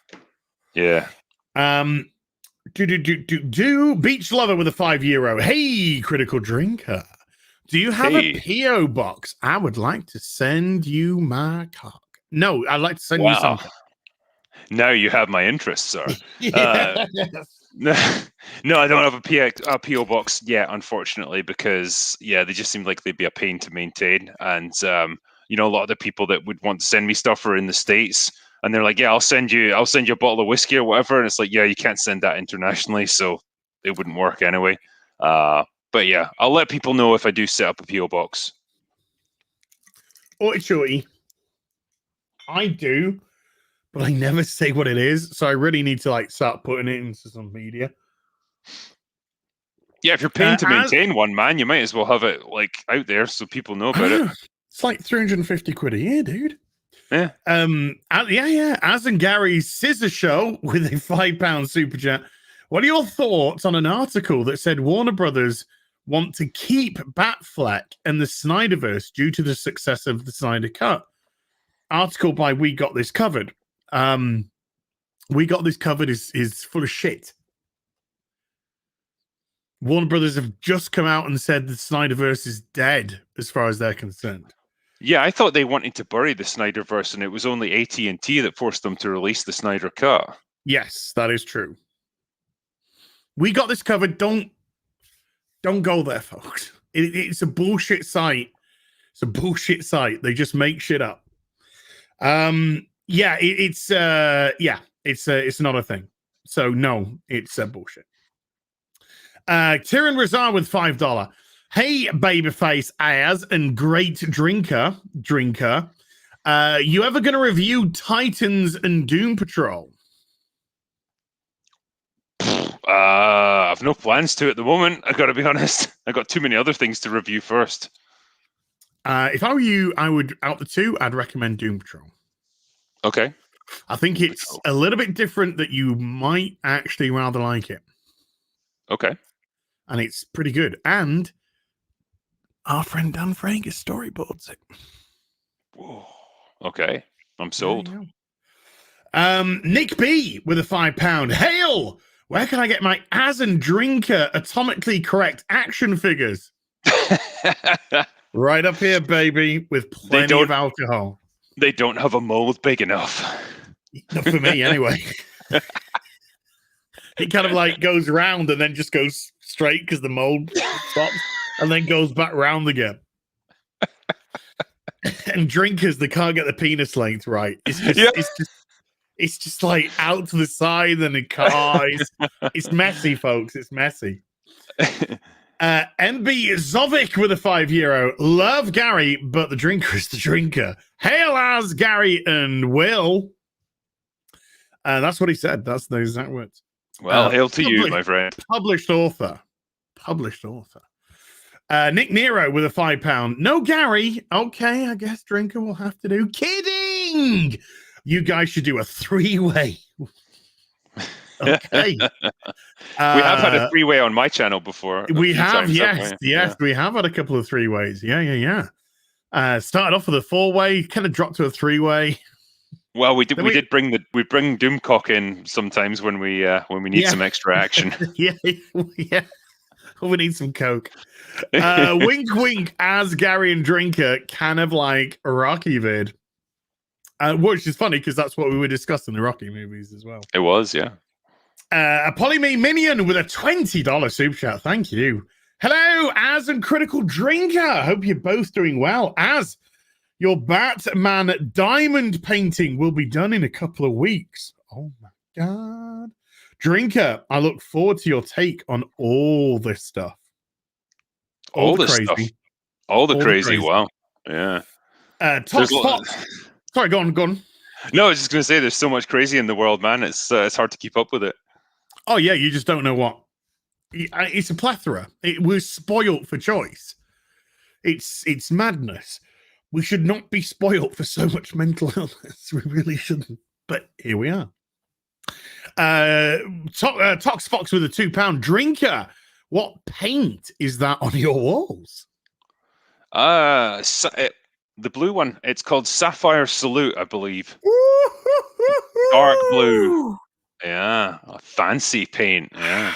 Yeah. Beach Lover with a €5. Hey, Critical Drinker. Do you have a P.O. box? I would like to send you my cock. No, I'd like to send you something. Now you have my interest, sir. No, I don't have a PO box yet, unfortunately, because they just seem like they'd be a pain to maintain. And a lot of the people that would want to send me stuff are in the States, and they're like, "Yeah, I'll send you a bottle of whiskey or whatever." And it's like, "Yeah, you can't send that internationally, so it wouldn't work anyway." But yeah, I'll let people know if I do set up a PO box. Oh, shorty, I do. But I never say what it is, so I really need to start putting it into some media. Yeah, if you're paying to maintain one, man, you might as well have it out there so people know about it. It's like 350 quid a year, dude. Yeah. Az and Gary's Scissor Show with a £5 super chat. What are your thoughts on an article that said Warner Brothers want to keep Batfleck and the Snyderverse due to the success of the Snyder Cut? Article by We Got This Covered. We Got This Covered is full of shit. Warner Brothers have just come out and said the Snyderverse is dead as far as they're concerned. Yeah, I thought they wanted to bury the Snyderverse, and it was only AT&T that forced them to release the Snyder Cut. Yes, that is true. We Got This Covered. Don't go there, folks. It's a bullshit site. It's a bullshit site. They just make shit up. Yeah, it's not a thing. So no, it's bullshit. Tyrion Razar with $5. Hey, babyface Az and great drinker. You ever gonna review Titans and Doom Patrol? I've no plans to at the moment. I gotta be honest. I got too many other things to review first. If I were you, I would out the two. I'd recommend Doom Patrol. Okay. I think it's a little bit different that you might actually rather like it. Okay. And it's pretty good. And our friend Dan Frager storyboards it. Whoa. Okay. I'm sold. Nick B with a £5. Hail! Where can I get my Az and Drinker atomically correct action figures? Right up here, baby, with plenty of alcohol. They don't have a mold big enough. Not for me, anyway. It kind of goes round and then just goes straight because the mold stops and then goes back round again. And drinkers, they can't get the penis length right. It's just out to the side and it's messy, folks. It's messy. MB Zovic with a €5. Love Gary, but the drinker is the drinker. Hail Az, Gary and Will. That's what he said. That's the exact words. Well, hail to you, my friend. Published author. Nick Nero with a £5. No, Gary. Okay, I guess Drinker will have to do. Kidding. You guys should do a 3-way. Okay. We have had a 3-way on my channel before. We have, times, yes. Yeah. We have had a couple of 3-ways. Yeah. Started off with a 4-way, kind of dropped to a 3-way. Well, we did bring Doomcock in sometimes when we need some extra action. yeah. We need some coke. Wink, wink. As Gary and Drinker, kind of like a Rocky vid, which is funny because that's what we were discussing the Rocky movies as well. It was, yeah. A Polyme Minion with a $20 super chat. Thank you. Hello, Az and Critical Drinker. Hope you're both doing well. Az, your Batman diamond painting will be done in a couple of weeks. Oh my God. Drinker, I look forward to your take on all this stuff. All the crazy stuff. All the crazy. Wow. Yeah. Sorry, go on. No, I was just going to say there's so much crazy in the world, man. It's hard to keep up with it. Oh, yeah. You just don't know what. It's a plethora. We're spoiled for choice. It's madness. We should not be spoiled for so much mental illness. We really shouldn't. But here we are. Tox Fox with a £2 Drinker. What paint is that on your walls? The blue one. It's called Sapphire Salute, I believe. Dark blue. Yeah, a fancy paint. Yeah.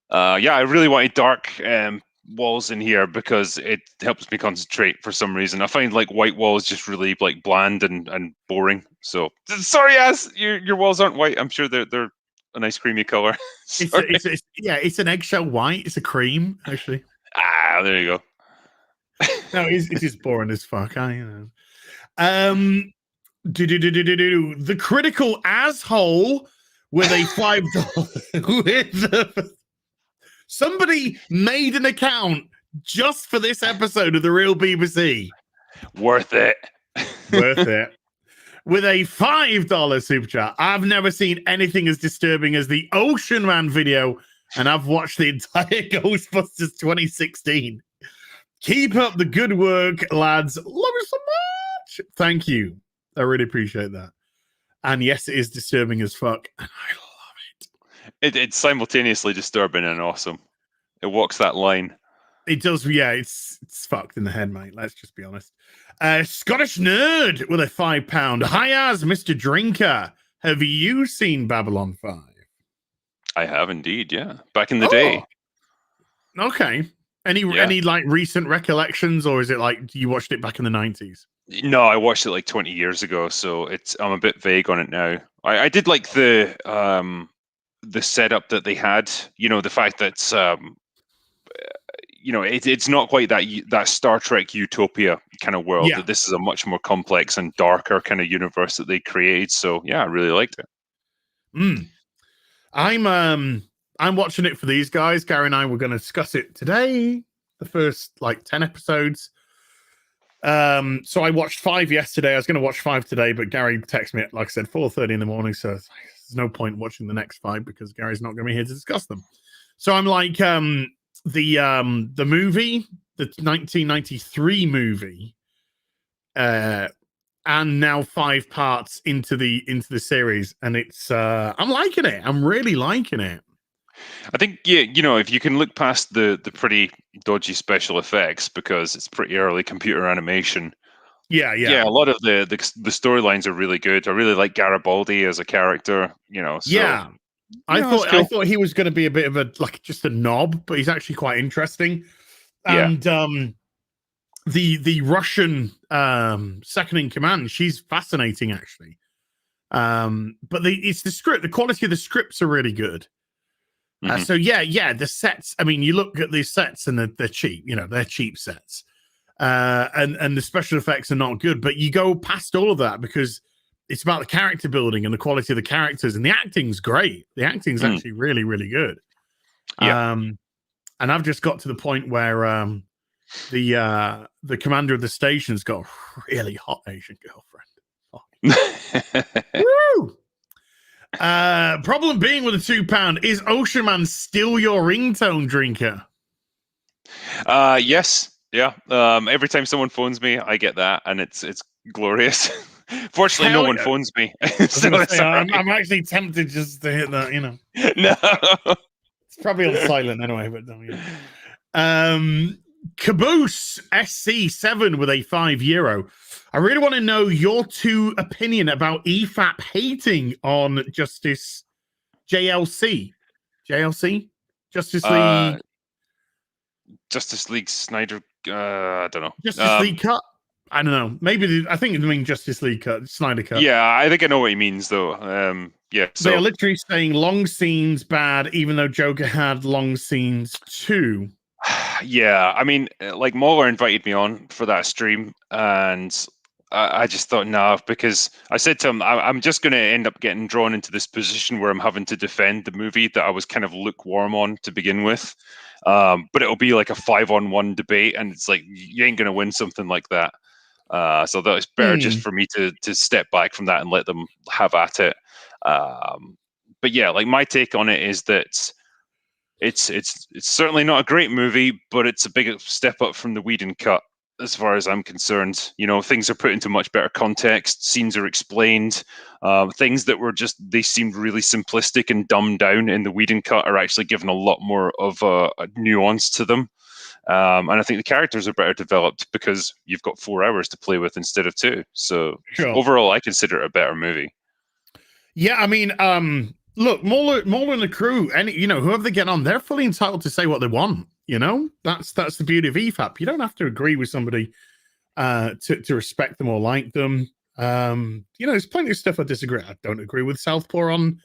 I really wanted dark walls in here because it helps me concentrate for some reason. I find like white walls just really like bland and boring. So sorry, Az, your walls aren't white. I'm sure they're a nice creamy color. It's an eggshell white. It's a cream, actually. There you go. No, it is boring as fuck. The critical asshole with a $5 somebody made an account just for this episode of The Real BBC. Worth it. With a $5 super chat. I've never seen anything as disturbing as the Ocean Man video, and I've watched the entire Ghostbusters 2016. Keep up the good work, lads. Love you so much. Thank you. I really appreciate that. And yes, it is disturbing as fuck, and I love it. It's simultaneously disturbing and awesome. It walks that line. It does, yeah. It's fucked in the head, mate. Let's just be honest. Scottish Nerd with a £5. Hi, Az, Mr. Drinker. Have you seen Babylon 5? I have indeed, yeah. Back in the day. Okay. Any like recent recollections, or is it like you watched it back in the 90s? No, I watched it like 20 years ago, so I'm a bit vague on it now. I did like the setup that they had. You know, the fact that it's not quite that Star Trek utopia kind of world. Yeah. That this is a much more complex and darker kind of universe that they create. So yeah, I really liked it. I'm watching it for these guys. Gary and I were going to discuss it today. The first like 10 episodes. So I watched 5 yesterday. I was going to watch 5 today, but Gary texted me at, like I said, 4:30 in the morning. So there's no point watching the next 5 because Gary's not going to be here to discuss them. So I'm like, the movie, the 1993 movie, and now 5 parts into the series, and it's I'm liking it. I'm really liking it. I think if you can look past the pretty dodgy special effects because it's pretty early computer animation. Yeah. A lot of the storylines are really good. I really like Garibaldi as a character. I thought he was going to be a bit of just a knob, but he's actually quite interesting. And the Russian second in command, she's fascinating actually. But it's the script. The quality of the scripts are really good. So the sets. I mean, you look at these sets and they're cheap. They're cheap sets, and the special effects are not good. But you go past all of that because it's about the character building and the quality of the characters, and the acting's great. The acting's actually really, really good. Yeah. And I've just got to the point where the commander of the station's got a really hot Asian girlfriend. Woo! Problem being with the £2 is Ocean Man still your ringtone drinker? Yes, yeah. Every time someone phones me, I get that, and it's glorious. Fortunately, no Hell one yeah. phones me, I was so gonna it's say, all right. I'm actually tempted just to hit that. No. It's probably on silent anyway. But Caboose SC7 with a €5. I really want to know your two opinion about EFAP hating on Justice Justice League. Justice League Snyder. I don't know. Justice League cut. I don't know. Maybe I think it mean Justice League cut, Snyder cut. Yeah, I think I know what he means, though. Yeah. So They are literally saying long scenes bad, even though Joker had long scenes too. yeah, I mean, like Mauler invited me on for that stream, and I just thought, no, because I said to him, I'm just going to end up getting drawn into this position where I'm having to defend the movie that I was kind of lukewarm on to begin with. But it'll be like a 5-on-1 debate, and it's like you ain't going to win something like that. So that it's better just for me to step back from that and let them have at it. But yeah, like my take on it is that it's certainly not a great movie, but it's a big step up from the Whedon cut as far as I'm concerned. You know, things are put into much better context, scenes are explained, things that were just, they seemed really simplistic and dumbed down in the Whedon cut are actually given a lot more of a nuance to them. And I think the characters are better developed because you've got 4 hours to play with instead of 2. So overall, I consider it a better movie. Yeah, I mean, look, Mauler and the crew, and whoever they get on, they're fully entitled to say what they want. That's the beauty of EFAP. You don't have to agree with somebody to respect them or like them. There's plenty of stuff I disagree. I don't agree with Southpaw on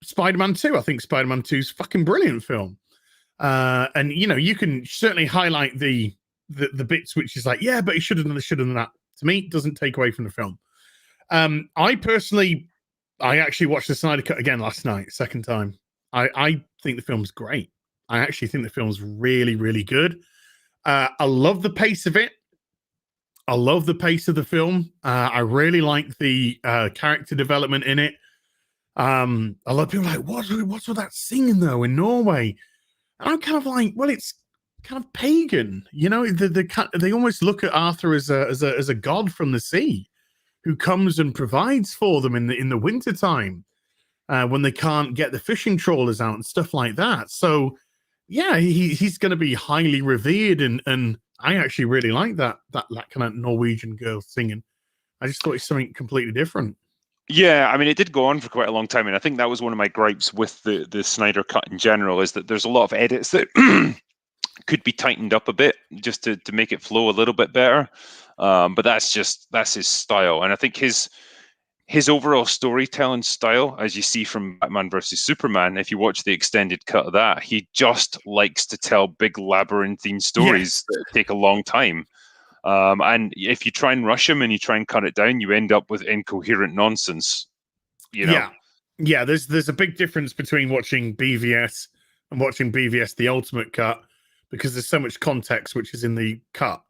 Spider-Man 2. I think Spider-Man 2 is a fucking brilliant film. And you can certainly highlight the bits which is like, yeah, but he should have done this, should have done that. To me, it doesn't take away from the film. I actually watched the Snyder Cut again last night, second time. I think the film's great. I actually think the film's really, really good. I love the pace of it. I love the pace of the film. I really like the character development in it. A lot of people are like, what's with that singing though in Norway? And I'm kind of like, well, it's kind of pagan, they almost look at Arthur as a god from the sea who comes and provides for them in the wintertime when they can't get the fishing trawlers out and stuff like that. So yeah, he's going to be highly revered, and I actually really like that kind of Norwegian girl singing. I just thought it's something completely different. Yeah, I mean, it did go on for quite a long time, and I think that was one of my gripes with the Snyder Cut in general, is that there's a lot of edits that could be tightened up a bit just to make it flow a little bit better. But that's his style, and I think his overall storytelling style, as you see from Batman versus Superman, if you watch the extended cut of that, he just likes to tell big labyrinthine stories that take a long time. And if you try and rush him and you try and cut it down, you end up with incoherent nonsense. Yeah. There's a big difference between watching BVS and watching BVS the Ultimate Cut, because there's so much context which is in the cut,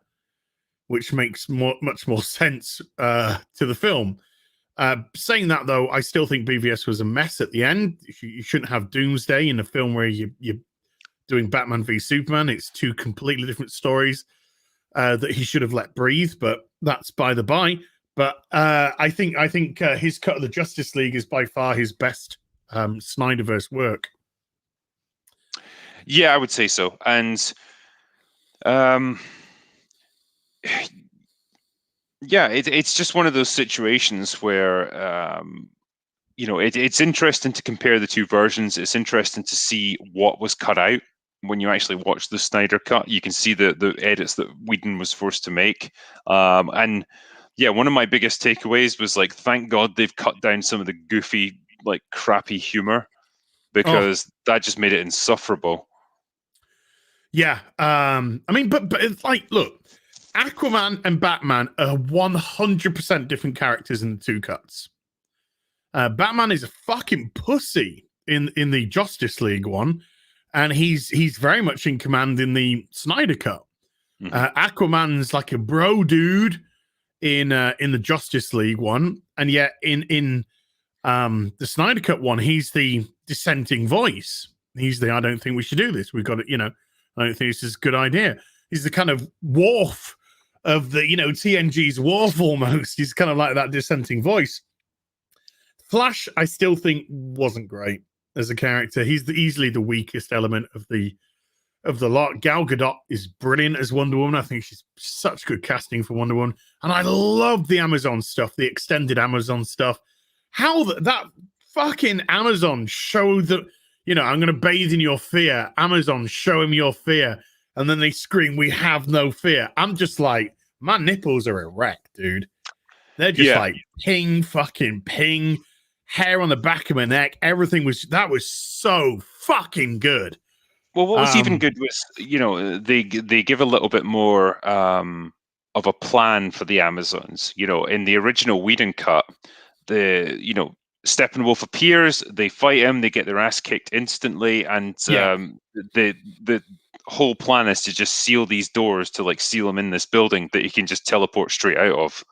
which makes much more sense to the film. Saying that though, I still think BVS was a mess at the end. You shouldn't have Doomsday in a film where you're doing Batman v Superman. It's two completely different stories. That he should have let breathe, but that's by the by. But I think his cut of the Justice League is by far his best Snyderverse work. Yeah, I would say so. And yeah, it's just one of those situations where it's interesting to compare the two versions. It's interesting to see what was cut out. When you actually watch the Snyder Cut, you can see the edits that Whedon was forced to make. And yeah, one of my biggest takeaways was like, thank God they've cut down some of the goofy, like crappy humor, because that just made it insufferable. Yeah. I mean, but it's like, look, Aquaman and Batman are 100% different characters in the two cuts. Batman is a fucking pussy in the Justice League one. And he's very much in command in the Snyder Cut. Mm-hmm. Aquaman's like a bro dude in the Justice League one, and yet in The Snyder Cut one, he's the dissenting voice. He's the I don't think we should do this. We've got to, I don't think this is a good idea. He's the kind of Worf of the, TNG's Worf almost. He's kind of like that dissenting voice. Flash, I still think wasn't great as a character. He's easily the weakest element of the lot. Gal Gadot is brilliant as Wonder Woman. I think she's such good casting for Wonder Woman. And I love the Amazon stuff, the extended Amazon stuff. How that fucking Amazon show that, I'm going to bathe in your fear. Amazon, show him your fear. And then they scream, we have no fear. I'm just like, my nipples are erect, dude. They're just like fucking ping, hair on the back of my neck. Everything that was so fucking good. Well, what was even good was, they give a little bit more of a plan for the Amazons. In the original Whedon cut, Steppenwolf appears, they fight him, they get their ass kicked instantly, and the whole plan is to just seal these doors to seal him in this building that he can just teleport straight out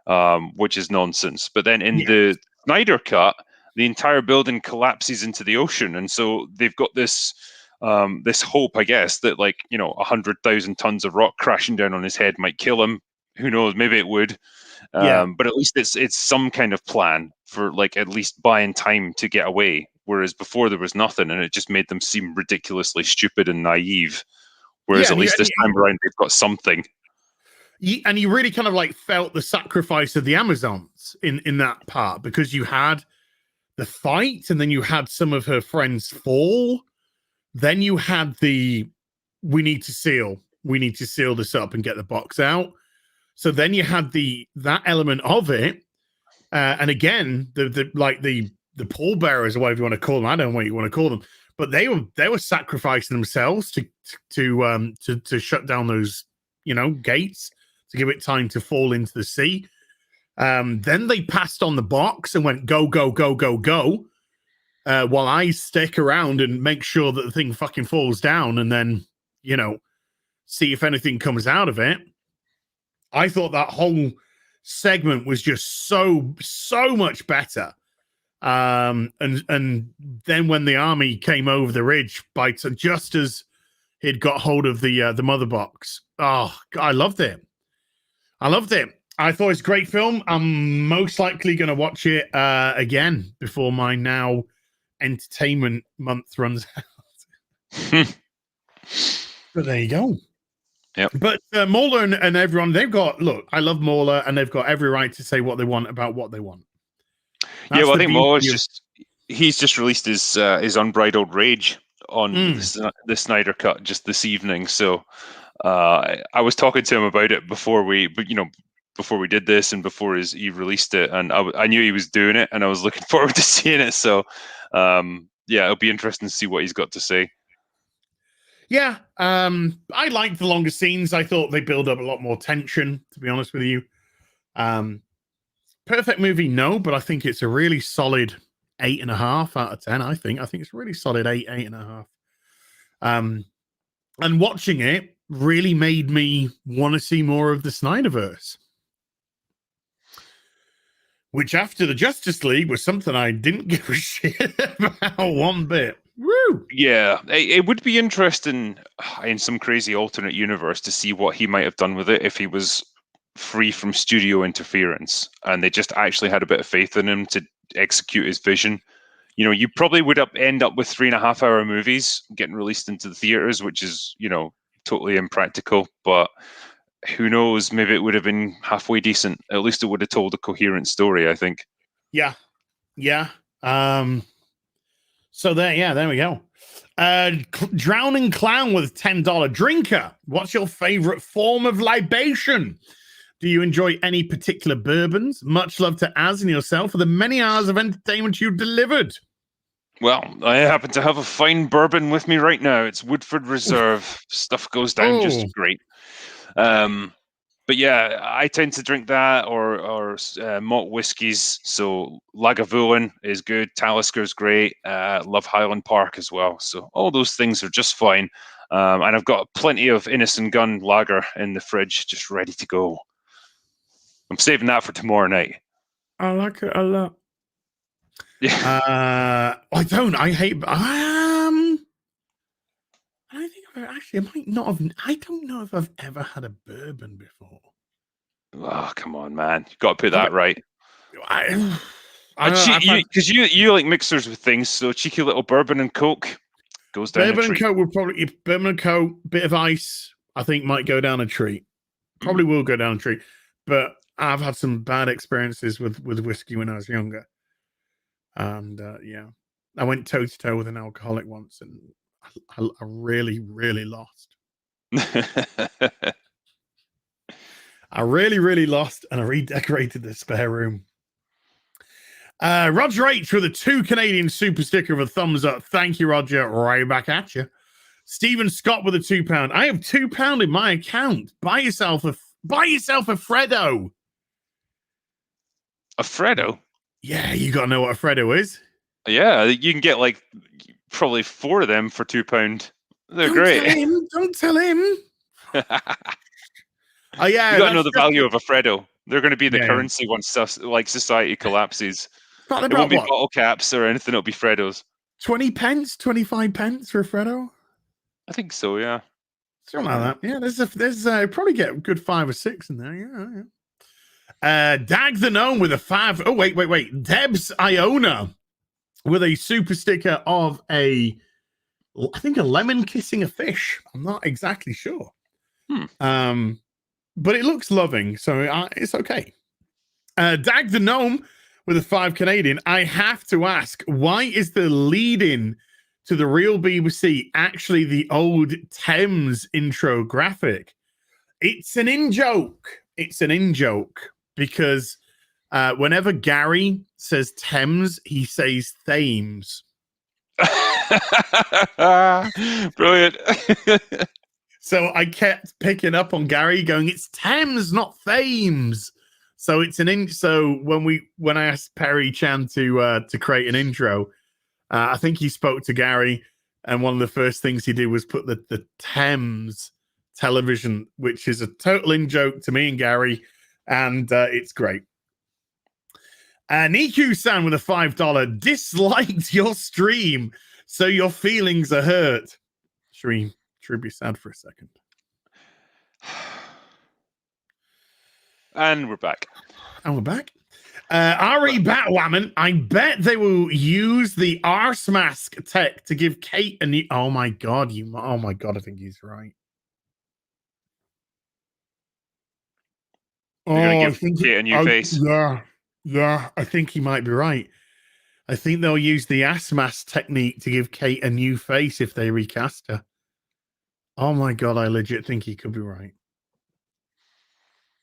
of, which is nonsense. But then in the Snyder cut, the entire building collapses into the ocean, and so they've got this hope, I guess, that 100,000 tons of rock crashing down on his head might kill him. Who knows? Maybe it would. But at least it's some kind of plan for at least buying time to get away. Whereas before there was nothing, and it just made them seem ridiculously stupid and naive. Whereas at least this time around they've got something. And you really kind of felt the sacrifice of the Amazons in that part, because you had the fight, and then you had some of her friends fall. Then you had we need to seal this up and get the box out. So then you had that element of it, and again the pallbearers, or whatever you want to call them. I don't know what you want to call them, but they were sacrificing themselves to shut down those gates, to give it time to fall into the sea. Then they passed on the box and went go go go go go, while I stick around and make sure that the thing fucking falls down, and then see if anything comes out of it. I thought that whole segment was just so much better. And then when the army came over the ridge, just as he'd got hold of the mother box, I loved it. I thought it's a great film. I'm most likely going to watch it again before my now entertainment month runs out. But there you go. Yeah, but Mauler and everyone, I love Mauler, and they've got every right to say what they want about what they want. That's I think Mauler's he's just released his unbridled rage on the Snyder Cut just this evening. So I was talking to him about it before we did this and before he released it, and I knew he was doing it, and I was looking forward to seeing it. So it'll be interesting to see what he's got to say. Yeah, I liked the longer scenes. I thought they build up a lot more tension, to be honest with you. Perfect movie, no, but I think it's a really solid 8.5 out of 10. I think it's a really solid 8.5. And watching it really made me want to see more of the Snyderverse, which after the Justice League was something I didn't give a shit about one bit. Woo! Yeah, it would be interesting in some crazy alternate universe to see what he might have done with it if he was free from studio interference and they just actually had a bit of faith in him to execute his vision. You probably would end up with 3.5-hour movies getting released into the theaters, which is, totally impractical. But who knows? Maybe it would have been halfway decent. At least it would have told a coherent story, I think. Yeah. So there we go. Drowning Clown with $10 drinker. What's your favorite form of libation? Do you enjoy any particular bourbons? Much love to Az and yourself for the many hours of entertainment you delivered. Well, I happen to have a fine bourbon with me right now. It's Woodford Reserve. Stuff goes down just great. But yeah, I tend to drink that or malt whiskies. So Lagavulin is good. Talisker's great. Love Highland Park as well. So all those things are just fine. And I've got plenty of Innocent Gun lager in the fridge, just ready to go. I'm saving that for tomorrow night. I like it a lot. I don't. I hate. I don't think I might not have. I don't know if I've ever had a bourbon before. Oh, come on, man! You got to put that right. I Because you like mixers with things, so cheeky little bourbon and Coke goes down bourbon a and treat. Coke would probably bourbon and Coke, bit of ice. I think might go down a treat. Probably will go down a treat. But I've had some bad experiences with whiskey when I was younger, and yeah, I went toe to toe with an alcoholic once, and I really, really lost. I really, really lost, and I redecorated the spare room. Roger H with a 2 Canadian super sticker of a thumbs up. Thank you, Roger. Right back at you. Stephen Scott with a £2. I have £2 in my account. Buy yourself a Freddo. A Freddo? Yeah, you gotta know what a Freddo is. Yeah, you can get like probably 4 of them for £2. They're great. Don't tell him. Oh yeah, you gotta know the value of a Freddo. They're going to be the currency once society collapses. It won't be bottle caps or anything. It'll be Freddos. 20 pence, 25 pence for a Freddo. I think so. Yeah, something like that. Yeah, there's probably get a good 5 or 6 in there. Yeah. Dag the Gnome with a 5. Oh wait. Debs Iona with a super sticker of I think a lemon kissing a fish. I'm not exactly sure. But it looks loving, so it's okay. Dag the Gnome with a 5 Canadian. I have to ask, why is the lead-in to the real BBC actually the old Thames intro graphic? It's an in-joke. Because whenever Gary says Thames, he says Thames. Brilliant. So I kept picking up on Gary going, it's Thames, not Thames. So it's so when I asked Perry Chan to create an intro, I think he spoke to Gary, and one of the first things he did was put the Thames television, which is a total in-joke to me and Gary, and it's great. Niku-san with a $5 disliked your stream, so your feelings are hurt. Should be sad for a second. And we're back. Ari Batwoman, I bet they will use the arse mask tech to give Kate a new. Oh my god, I think he's right. You're gonna give Kate a new face. Yeah, I think he might be right. I think they'll use the ass mask technique to give Kate a new face if they recast her. Oh my god, I legit think he could be right.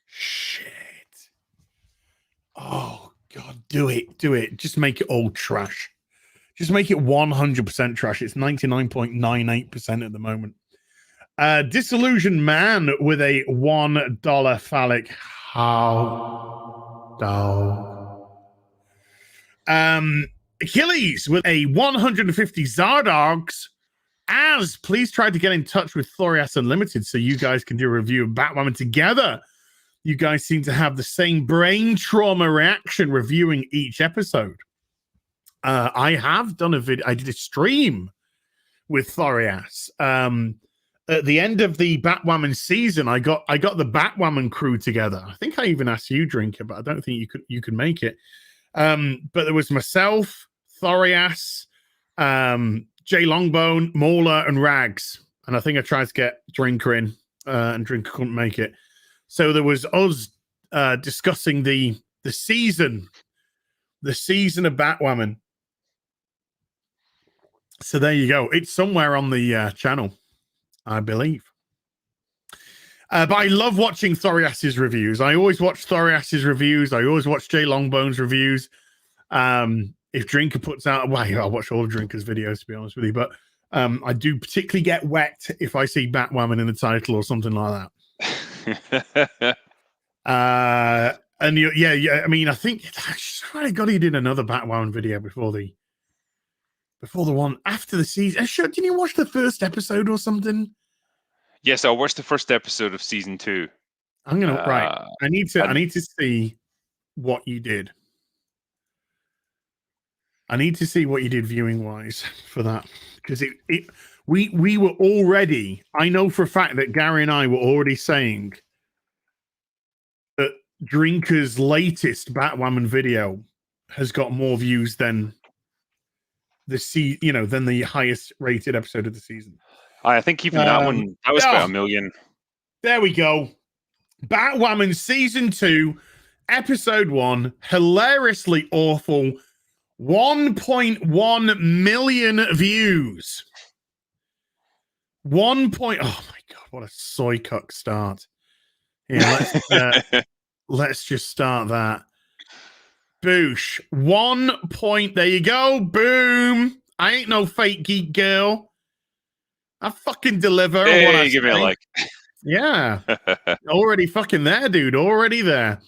Shit. Oh god, do it. Just make it all trash. Just make it 100% trash. It's 99.98% at the moment. Disillusioned Man with a $1 phallic. How dog. Achilles with a 150 Zardogs. As please try to get in touch with Thorias Unlimited so you guys can do a review of Batwoman together. You guys seem to have the same brain trauma reaction reviewing each episode. I have done a video. I did a stream with Thorias. At the end of the Batwoman season, I got the Batwoman crew together. I think I even asked you, Drinker, but I don't think you could make it. But there was myself, Thorias, Jay Longbone, Mauler, and Rags. And I think I tried to get Drinker in, and Drinker couldn't make it. So there was us discussing the season of Batwoman. So there you go. It's somewhere on the channel, I believe. But I love watching Thorias's reviews. I always watch Thorias's reviews. I always watch Jay Longbone's reviews. If Drinker puts out, well, I watch all of Drinker's videos, to be honest with you. But I do particularly get wet if I see Batwoman in the title or something like that. And I mean, I think I got he did another Batwoman video before the one after the season. Didn't you watch the first episode or something? Yes, I watched the first episode of season 2. I'm gonna right. I need to see what you did. I need to see what you did viewing wise for that, because we were already. I know for a fact that Gary and I were already saying that Drinker's latest Batwoman video has got more views than than the highest rated episode of the season. I think even that one, that was about 1 million. There we go. Batwoman season 2, episode 1, hilariously awful, 1.1 million views. Oh my god, what a soy cuck start. Yeah, let's just start that. Boosh. 1 point. There you go. Boom. I ain't no fake geek girl. I fucking deliver. Hey, what I give me a say. like. Yeah. Already fucking there, dude. Already there.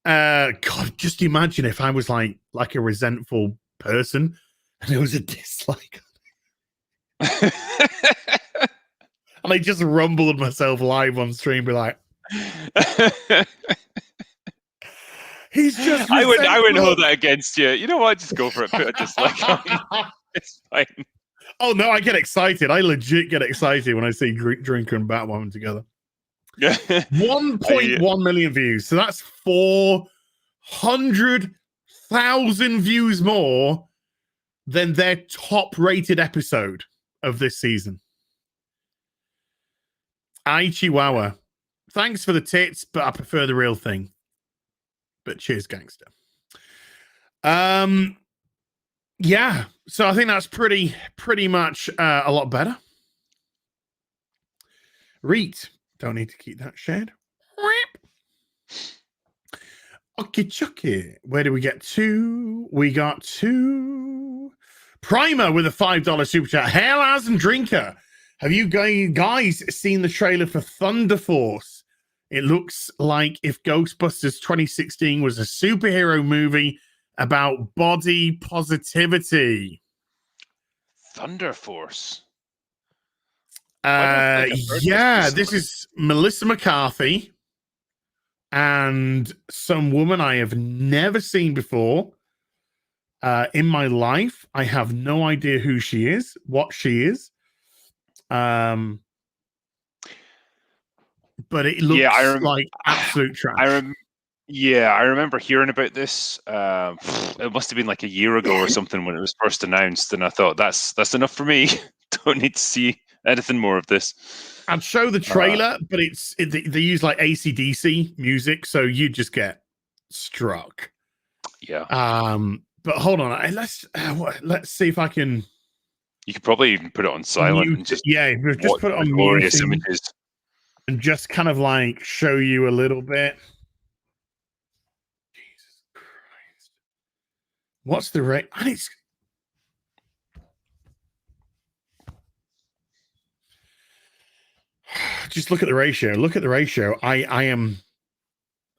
God, just imagine if I was like a resentful person and there was a dislike. And I just rumbled myself live on stream, be like, he's just I wouldn't resentful. hold that against you. You know what? Just go for it. Put a dislike on. It's fine. Oh no, I get excited. I legit get excited when I see Drinker and Batwoman together. 1.1 million views. So that's 400,000 views more than their top rated episode of this season. Ay Chihuahua. Thanks for the tits, but I prefer the real thing. But cheers, gangster. Yeah. So I think that's pretty much a lot better. Reet. Don't need to keep that shared. Okay, Chucky. Where do we get to? We got to Primer with a $5 super chat. Hail as and Drinker. Have you guys seen the trailer for Thunder Force? It looks like if Ghostbusters 2016 was a superhero movie about body positivity. Thunder Force. Yeah, this is Melissa McCarthy and some woman I have never seen before in my life. I have no idea who she is, what she is. But it looks like absolute trash. I remember hearing about this. It must have been like a year ago or something when it was first announced, and I thought that's enough for me. Don't need to see anything more of this. I'd show the trailer, but they use like AC/DC music, so you just get struck. Yeah. But hold on, let's see if I can. You could probably even put it on silent and just put it on glorious muting images and just kind of like show you a little bit. Jesus Christ! What's the rate? And it's. Just look at the ratio. Look at the ratio. I'm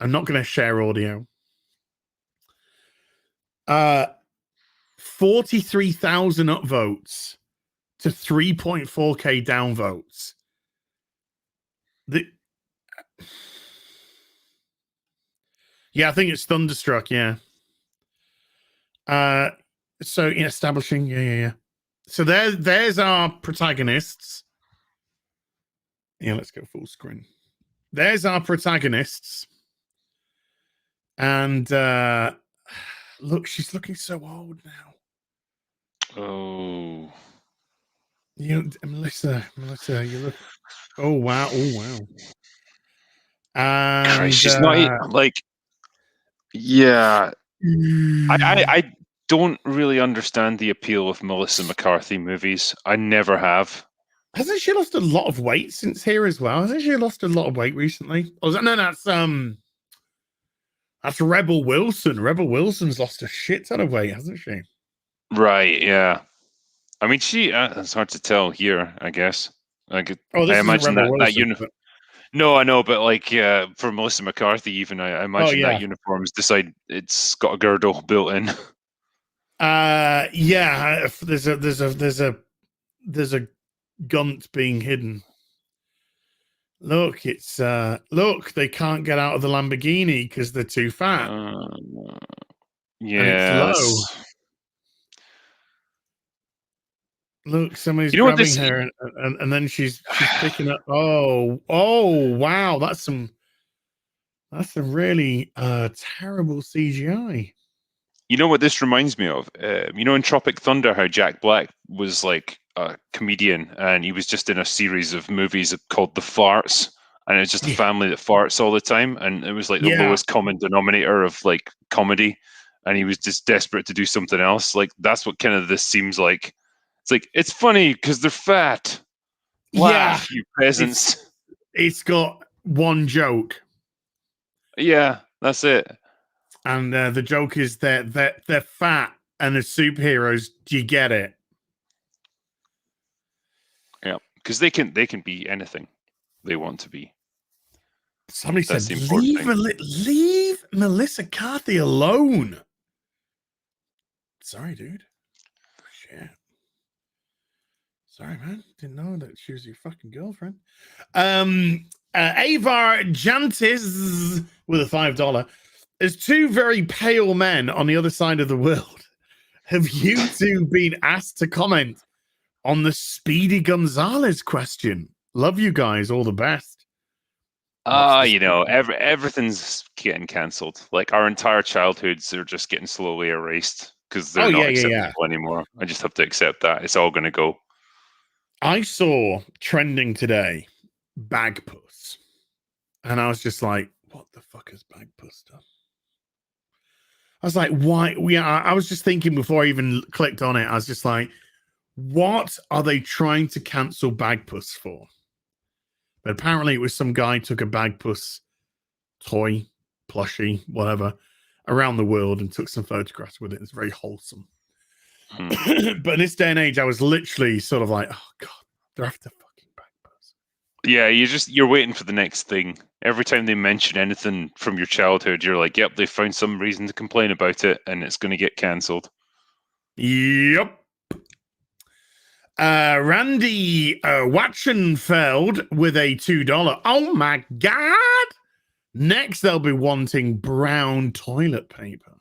not going to share audio. 43,000 upvotes to 3.4K downvotes. Yeah, I think it's Thunderstruck. Yeah. So in establishing, yeah. So there's our protagonists. Yeah, let's go full screen. There's our protagonists. And look, she's looking so old now. Oh. Melissa, you look. Oh wow. And Christ, she's not like. Yeah. I don't really understand the appeal of Melissa McCarthy movies. I never have. Hasn't she lost a lot of weight since here as well? Hasn't she lost a lot of weight recently? Oh, that's Rebel Wilson. Rebel Wilson's lost a shit ton of weight, hasn't she? Right. Yeah. I mean, it's hard to tell here, I guess. I imagine that uniform. No, I know, but like for Melissa McCarthy, even I imagine that uniform's it's got a girdle built in. Yeah. There's a gunt being hidden. Look, it's look, they can't get out of the Lamborghini because they're too fat. Yeah. Look, somebody's You know what grabbing this? her, and then she's picking up. Oh, wow, that's some really terrible CGI. You know what this reminds me of? You know, in Tropic Thunder, how Jack Black was like a comedian, and he was just in a series of movies called The Farts, and it's just a Yeah. family that farts all the time, and it was like the Yeah. lowest common denominator of like comedy, and he was just desperate to do something else. Like that's what kind of this seems like. It's like it's funny because they're fat. Laugh, you peasants. It's got one joke, Yeah, that's it. and the joke is that they're fat and they're superheroes. Do you get it? Yeah, because they can be anything they want to be. Somebody That's said, the important thing. leave Melissa Carthy alone. Sorry, dude. Shit. Sorry, man. Didn't know that she was your fucking girlfriend. Avar Jantis with a $5. There's two very pale men on the other side of the world. Have you two been asked to comment on the Speedy Gonzalez question? Love you guys. All the best. You know, everything's getting cancelled. Like our entire childhoods are just getting slowly erased because they're not acceptable anymore. I just have to accept that. It's all going to go. I saw trending today Bagpuss, and I was just like, what the fuck has Bagpuss done? I was like, why? I was just thinking before I even clicked on it, I was just like, what are they trying to cancel Bagpuss for? But apparently it was some guy took a Bagpuss toy, plushie, whatever, around the world and took some photographs with it. It's very wholesome. But in this day and age, I was literally sort of like, oh God, they're after fucking Bagpuss. Yeah, you're waiting for the next thing. Every time they mention anything from your childhood, you're like, yep, they found some reason to complain about it and it's going to get cancelled. Yep. Randy Watchenfeld with a $2. Oh my God. Next, they'll be wanting brown toilet paper.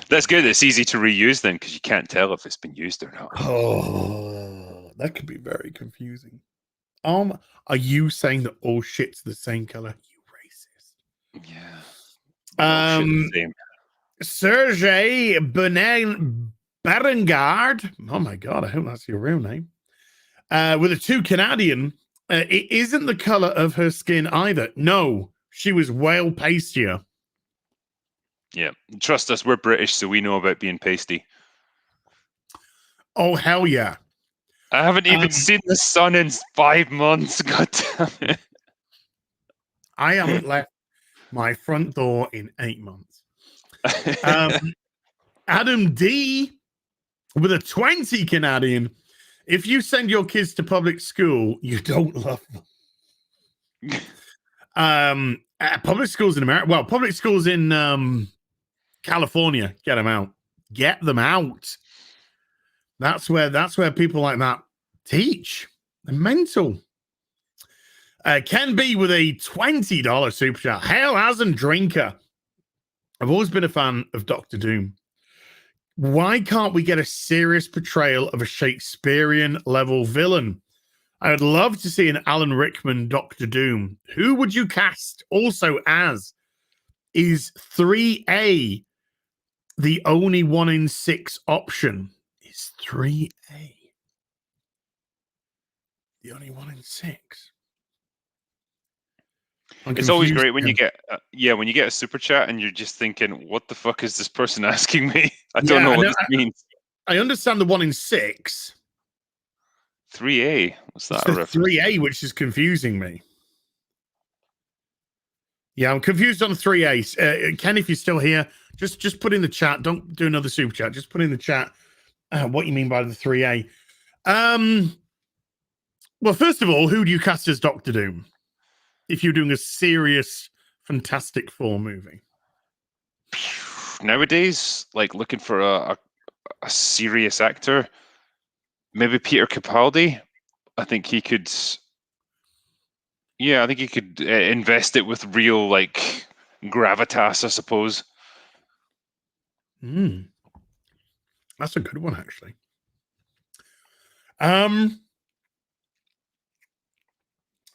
That's good. It's easy to reuse then because you can't tell if it's been used or not. Oh, that could be very confusing. Are you saying that all shit's the same color? You racist. Yeah. Same. Sergey Berengard. Oh my God, I hope that's your real name. With a 2 Canadian. It isn't the color of her skin either. No, she was whale pastier. Yeah. Trust us, we're British, so we know about being pasty. Oh, hell yeah. I haven't even seen the sun in 5 months. God damn it. I haven't left my front door in 8 months. Adam D with a 20 Canadian. If you send your kids to public school, you don't love them. Public schools in America, well, public schools in California, get them out. Get them out. That's where people like that teach. They're mental. Ken B with a $20 super chat. Hail as and drinker. I've always been a fan of Doctor Doom. Why can't we get a serious portrayal of a Shakespearean level villain? I would love to see an Alan Rickman Doctor Doom. Who would you cast also as? Is 3A the only 1 in 6 option? Is 3A the only 1 in 6? It's always great when you get when you get a super chat and you're just thinking, what the fuck is this person asking me? I don't know what this means. I understand the 1 in 6. 3A. What's that? It's the 3A, which is confusing me. Yeah, I'm confused on the 3A. Ken, if you're still here, just put in the chat. Don't do another super chat. Just put in the chat what you mean by the 3A. Well, first of all, who do you cast as Doctor Doom? If you're doing a serious Fantastic Four movie. Nowadays, like looking for a serious actor, maybe Peter Capaldi. I think he could. Yeah, I think he could invest it with real like gravitas, I suppose. That's a good one, actually.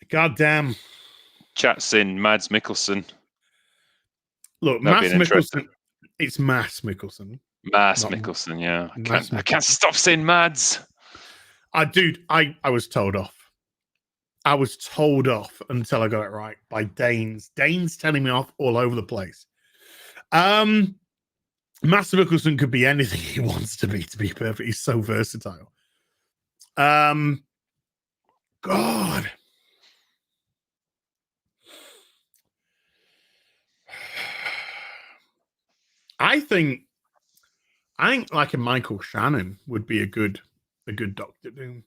Goddamn. Chat saying Mads Mikkelsen. Look, That'd be Mads an interesting. Mikkelsen. It's Mads Mikkelsen. Mads Not Mikkelsen, yeah. Mads I can't Mikkelsen. stop saying Mads. Dude, I was told off. I was told off until I got it right by Danes. Danes telling me off all over the place. Mads Mikkelsen could be anything he wants to be perfect. He's so versatile. God. I think like a Michael Shannon would be a good Doctor Doom.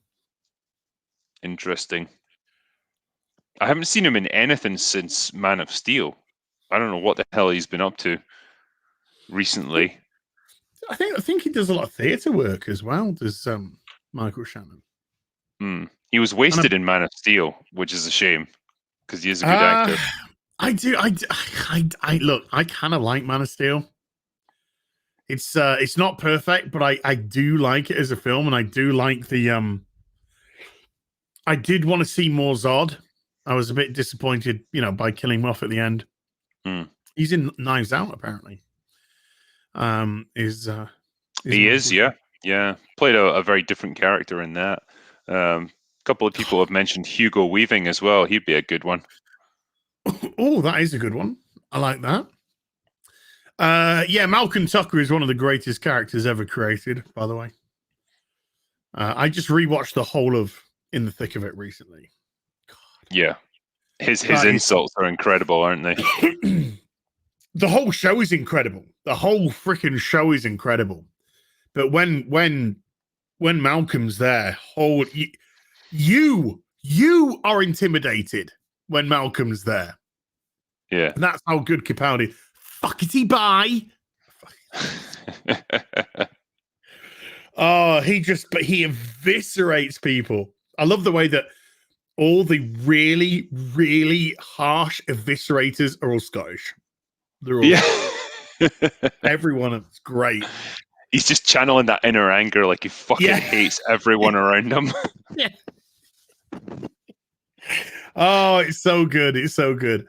Interesting. I haven't seen him in anything since Man of Steel. I don't know what the hell he's been up to recently. I think he does a lot of theatre work as well. Does Michael Shannon? He was wasted in Man of Steel, which is a shame because he is a good actor. I look. I kind of like Man of Steel. It's not perfect, but I do like it as a film, and I do like the I did want to see more Zod. I was a bit disappointed, by killing him off at the end. He's in Knives Out, apparently. He is, yeah. Played a very different character in that. A couple of people have mentioned Hugo Weaving as well. He'd be a good one. Oh, that is a good one. I like that. Yeah, Malcolm Tucker is one of the greatest characters ever created, by the way. I just rewatched the whole of In the Thick of It recently. God. Yeah. His insults are incredible, aren't they? The whole show is incredible. The whole freaking show is incredible. But when Malcolm's there, you are intimidated when Malcolm's there. Yeah. And that's how good Capaldi. Fuckity bye. Oh, he eviscerates people. I love the way that all the really, really harsh eviscerators are all Scottish. They're all everyone. It's great. He's just channeling that inner anger, like he fucking hates everyone around him. Yeah. Oh, it's so good. It's so good.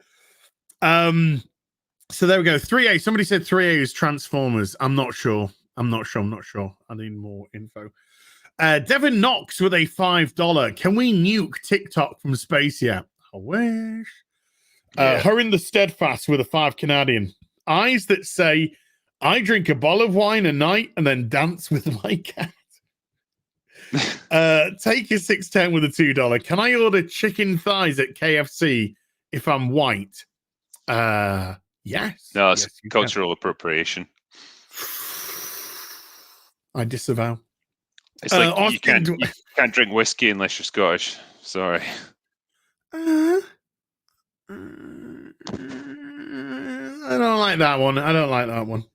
So there we go. 3A. Somebody said 3A is Transformers. I'm not sure. I need more info. Devin Knox with a $5. Can we nuke TikTok from space yet? I wish. Her in the Steadfast with a 5 Canadian. Eyes that say, I drink a bottle of wine a night and then dance with my cat. Take a 610 with a $2. Can I order chicken thighs at KFC if I'm white? Yes. No, it's yes, cultural appropriation. I disavow. It's like you can't drink whiskey unless you're Scottish. Sorry. I don't like that one.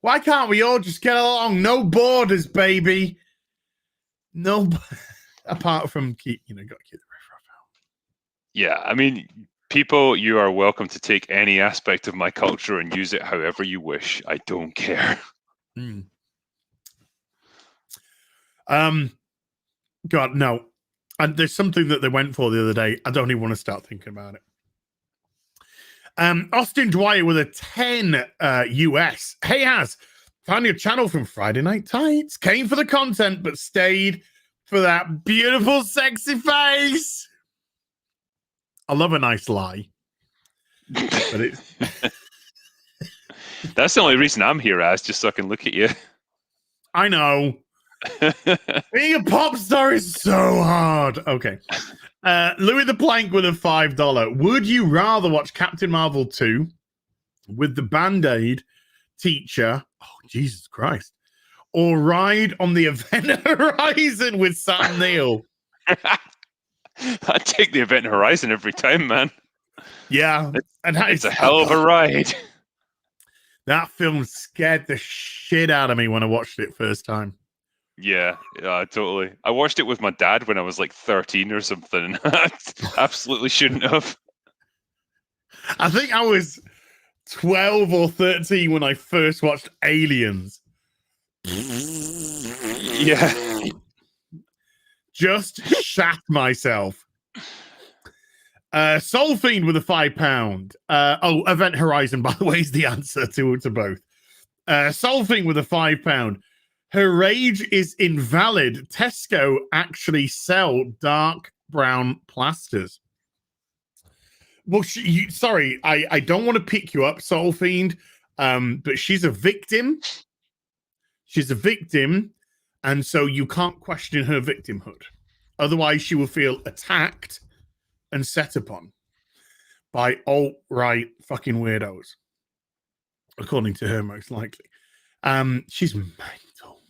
Why can't we all just get along? No borders, baby. No, apart from got to keep the riff out. Yeah, I mean, people, you are welcome to take any aspect of my culture and use it however you wish. I don't care. God, no. And there's something that they went for the other day. I don't even want to start thinking about it. Austin Dwyer with a 10 US. Hey, found your channel from Friday Night Tights. Came for the content, but stayed for that beautiful, sexy face. I love a nice lie. But it's... That's the only reason I'm here, just so I can look at you. I know. Being a pop star is so hard. Okay. Louis the Plank with a $5. Would you rather watch Captain Marvel 2 with the Band-Aid teacher? Oh, Jesus Christ. Or ride on the Event Horizon with Sam Neill? I'd take the Event Horizon every time, man. Yeah. It's a hell of a ride. That film scared the shit out of me when I watched it first time. Yeah, totally. I watched it with my dad when I was like 13 or something. Absolutely shouldn't have. I think I was 12 or 13 when I first watched Aliens. Yeah. Just shat myself. Soul Fiend with a £5. Event Horizon, by the way, is the answer to both. Soul Fiend with a £5. Her rage is invalid. Tesco actually sell dark brown plasters. Well, sorry, I don't want to pick you up, Soul Fiend, but she's a victim. She's a victim, and so you can't question her victimhood. Otherwise, she will feel attacked and set upon by alt-right fucking weirdos, according to her, most likely. She's mental.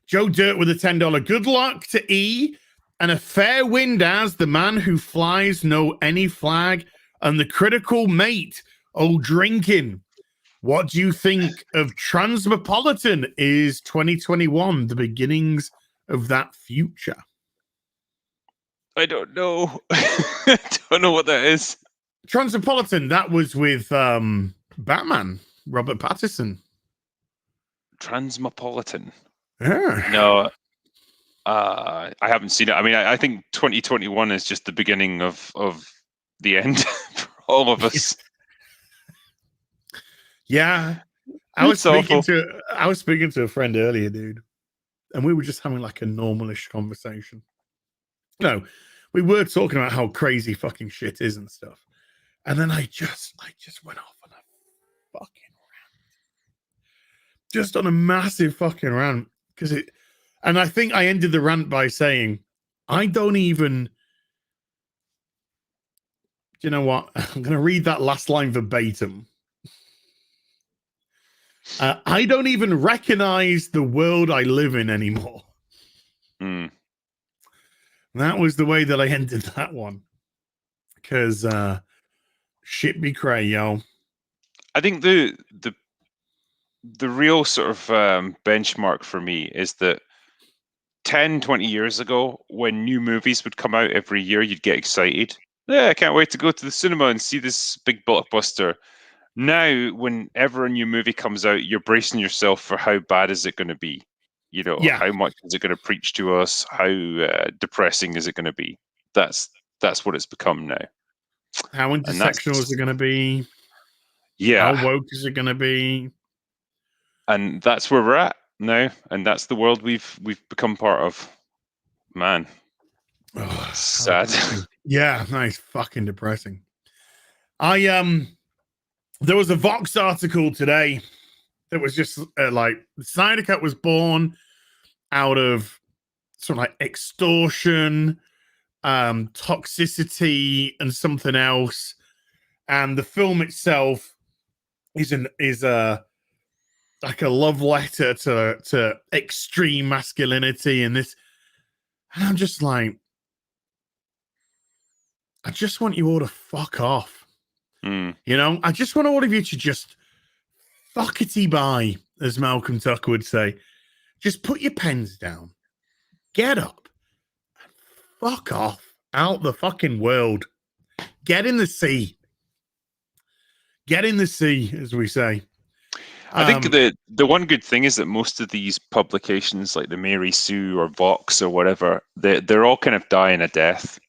Joe Dirt with a $10. Good luck to E, and a fair wind as the man who flies no any flag, and the critical mate, drinking. What do you think of Transmetropolitan? Is 2021 the beginnings of that future? I don't know. I don't know what that is. Transmetropolitan, that was with Batman, Robert Pattinson. Transmetropolitan. Yeah. No, I haven't seen it. I mean, I think 2021 is just the beginning of the end for all of us. Yeah. I was It's speaking to a friend earlier, dude, and we were just having like a normalish conversation. No, we were talking about how crazy fucking shit is and stuff. And then I just went off on a fucking rant. Just on a massive fucking rant. And I think I ended the rant by saying, I don't even, you know what? I'm going to read that last line verbatim. I don't even recognize the world I live in anymore. Mm. That was the way that I ended that one. Because shit be cray, yo. I think the real sort of benchmark for me is that 10, 20 years ago, when new movies would come out every year, you'd get excited. Yeah, I can't wait to go to the cinema and see this big blockbuster. Now, whenever a new movie comes out, you're bracing yourself for how bad is it going to be? You know, how much is it going to preach to us? How depressing is it going to be? That's what it's become now. How intersectional is it going to be? Yeah. How woke is it going to be? And that's where we're at now, and that's the world we've become part of. Man, sad. Yeah, nice, fucking depressing. There was a Vox article today that was just like the Snyder Cut was born out of sort of like extortion, toxicity, and something else, and the film itself is like a love letter to extreme masculinity and this. And I'm just like, I just want you all to fuck off. You know, I just want all of you to just fuckity by, as Malcolm Tucker would say. Just put your pens down, get up, and fuck off out the fucking world. Get in the sea. Get in the sea, as we say. I think the one good thing is that most of these publications, like the Mary Sue or Vox or whatever, they're all kind of dying a death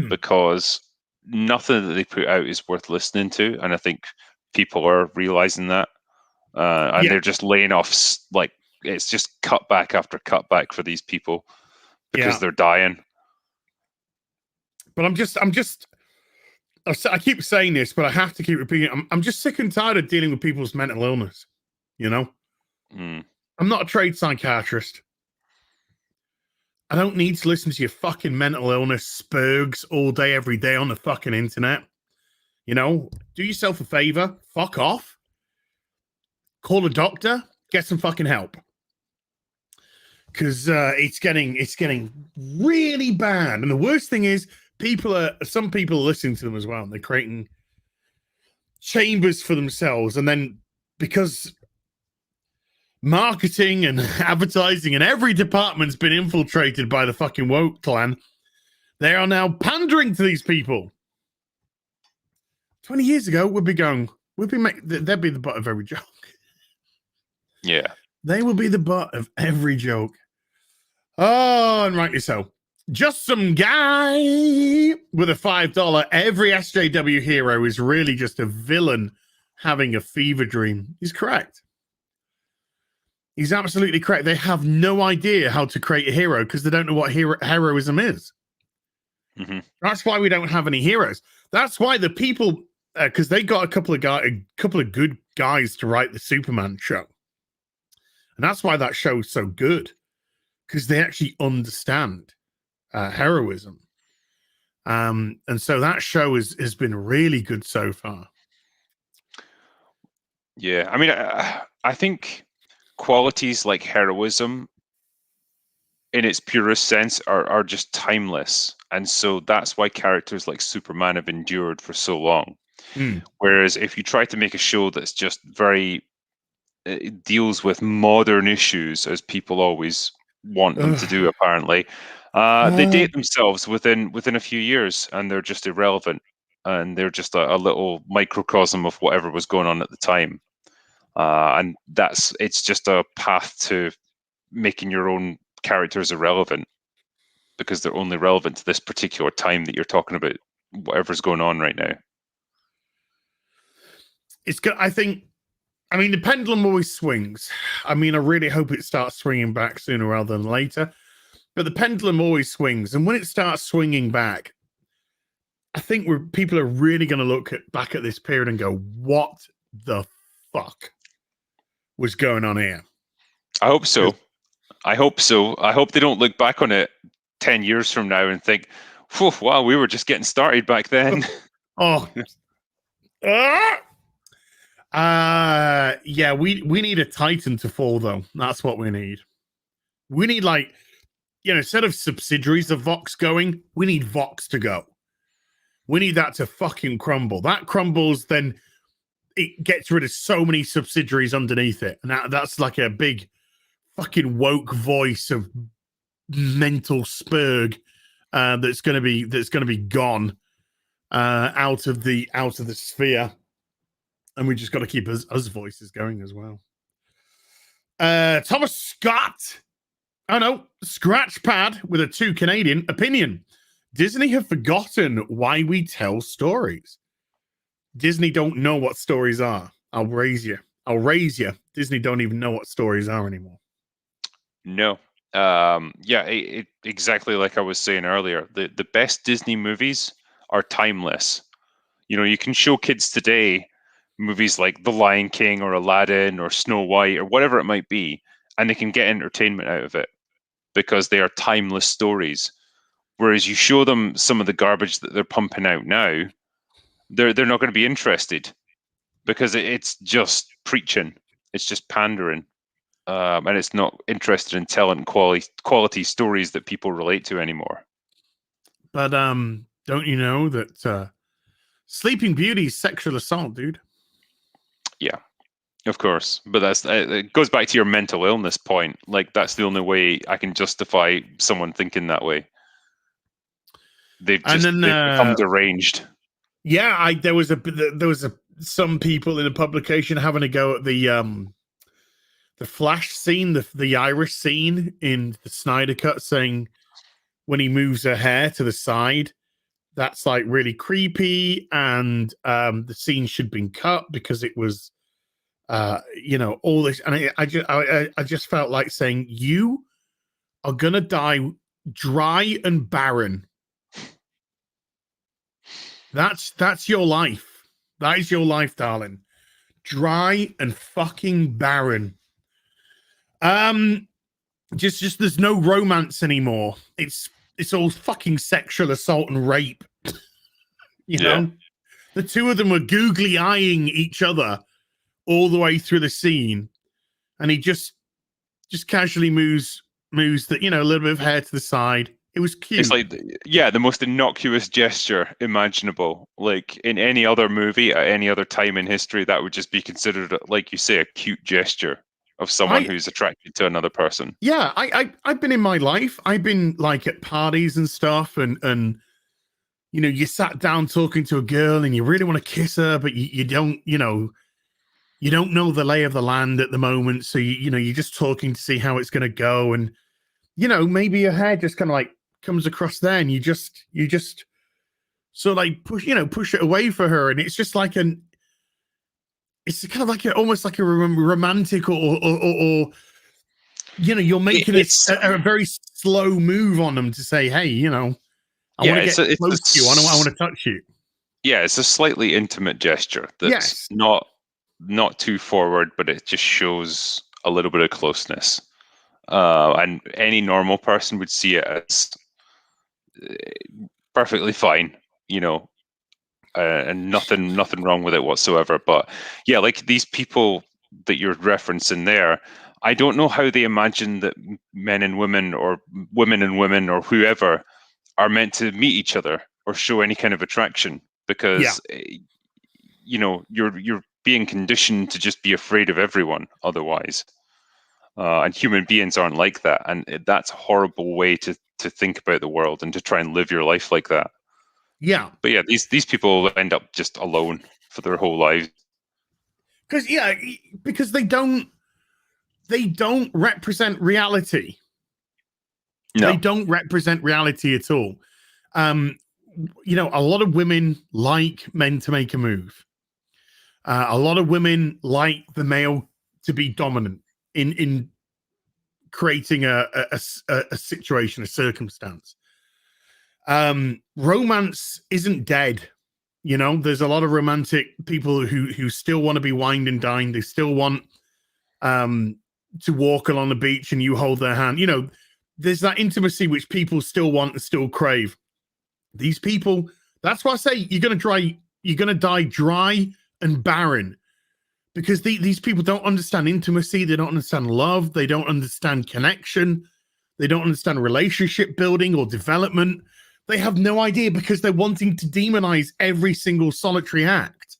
because nothing that they put out is worth listening to, and I think people are realizing that, and they're just laying off. Like, it's just cutback after cutback for these people because they're dying. But I keep saying this, but I have to keep repeating it. I'm just sick and tired of dealing with people's mental illness. You know, I'm not a trained psychiatrist. I don't need to listen to your fucking mental illness spurgs all day, every day on the fucking internet. You know, do yourself a favor. Fuck off. Call a doctor. Get some fucking help. Because it's getting really bad. And the worst thing is, some people are listening to them as well. And they're creating chambers for themselves. And then because marketing and advertising and every department's been infiltrated by the fucking woke clan, they are now pandering to these people. 20 years ago, they'd be the butt of every joke. Yeah. They will be the butt of every joke. Oh, and rightly so. Just some guy with a $5. Every SJW hero is really just a villain having a fever dream. He's correct. He's absolutely correct. They have no idea how to create a hero because they don't know what heroism is. Mm-hmm. That's why we don't have any heroes. That's why the people, because they got a couple of good guys to write the Superman show, and that's why that show's so good, because they actually understand heroism. And so that show has been really good so far. Yeah, I mean, I think qualities like heroism, in its purest sense, are just timeless, and so that's why characters like Superman have endured for so long. Whereas if you try to make a show that's just very deals with modern issues, as people always want them to do, apparently, they date themselves within a few years, and they're just irrelevant, and they're just a little microcosm of whatever was going on at the time. And it's just a path to making your own characters irrelevant because they're only relevant to this particular time that you're talking about, whatever's going on right now. It's good. I mean, the pendulum always swings. I mean, I really hope it starts swinging back sooner rather than later. But the pendulum always swings. And when it starts swinging back, I think people are really going to look back at this period and go, what the fuck was going on here? I hope so. I hope so. I hope they don't look back on it 10 years from now and think, wow, we were just getting started back then. Yeah, we need a Titan to fall, though. That's what we need. We need, like, instead of subsidiaries of Vox going, we need Vox to go. We need that to fucking crumble. That crumbles, then it gets rid of so many subsidiaries underneath it. And that's like a big fucking woke voice of mental spurg that's gonna be gone out of the sphere. And we just got to keep us voices going as well. Thomas Scott. Oh no, Scratchpad with a 2 Canadian opinion. Disney have forgotten why we tell stories. Disney don't know what stories are. I'll raise you. Disney don't even know what stories are anymore. No. Exactly like I was saying earlier. The best Disney movies are timeless. You can show kids today movies like The Lion King or Aladdin or Snow White or whatever it might be, and they can get entertainment out of it because they are timeless stories. Whereas you show them some of the garbage that they're pumping out now, they're not going to be interested because it's just preaching, it's just pandering, and it's not interested in telling quality stories that people relate to anymore. But don't you know that Sleeping Beauty is sexual assault, dude? Yeah, of course. But it goes back to your mental illness point. Like, that's the only way I can justify someone thinking that way. They've become deranged. Yeah, there was some people in a publication having a go at the Flash scene, the Irish scene in the Snyder Cut, saying when he moves her hair to the side, that's like really creepy, and the scene should have been cut because it was, all this. And I just felt like saying, you are gonna die dry and barren. That's your life. That is your life, darling. Dry and fucking barren. Just there's no romance anymore. It's all fucking sexual assault and rape. You know? The two of them were googly eyeing each other all the way through the scene, and he just casually moves the, a little bit of hair to the side. It was cute. It's like, the most innocuous gesture imaginable. Like, in any other movie at any other time in history, that would just be considered, like you say, a cute gesture of someone who's attracted to another person. Yeah, I've been in my life. I've been like at parties and stuff, and you sat down talking to a girl and you really want to kiss her, but you don't, you don't know the lay of the land at the moment, so you're just talking to see how it's going to go, and maybe your hair just kind of like comes across there, and you just so like push it away for her, and it's just like it's kind of like almost like a romantic or you're making a very slow move on them to say, hey, I want to get close to you, I want to touch you. Yeah, it's a slightly intimate gesture that's not too forward, but it just shows a little bit of closeness. And any normal person would see it as perfectly fine, and nothing wrong with it whatsoever. But yeah, like these people that you're referencing there, I don't know how they imagine that men and women or women and women or whoever are meant to meet each other or show any kind of attraction, because you're being conditioned to just be afraid of everyone otherwise. And human beings aren't like that, and that's a horrible way to think about the world and to try and live your life like that. Yeah, but yeah, these people end up just alone for their whole lives. Because they don't represent reality. No. They don't represent reality at all. A lot of women like men to make a move. A lot of women like the male to be dominant in creating a situation, a circumstance. Romance isn't dead. There's a lot of romantic people who still want to be wined and dined. They still want to walk along the beach and you hold their hand. There's that intimacy which people still want and still crave. These people, that's why I say you're gonna die dry and barren, because these people don't understand intimacy, they don't understand love, they don't understand connection, they don't understand relationship building or development. They have no idea, because they're wanting to demonize every single solitary act.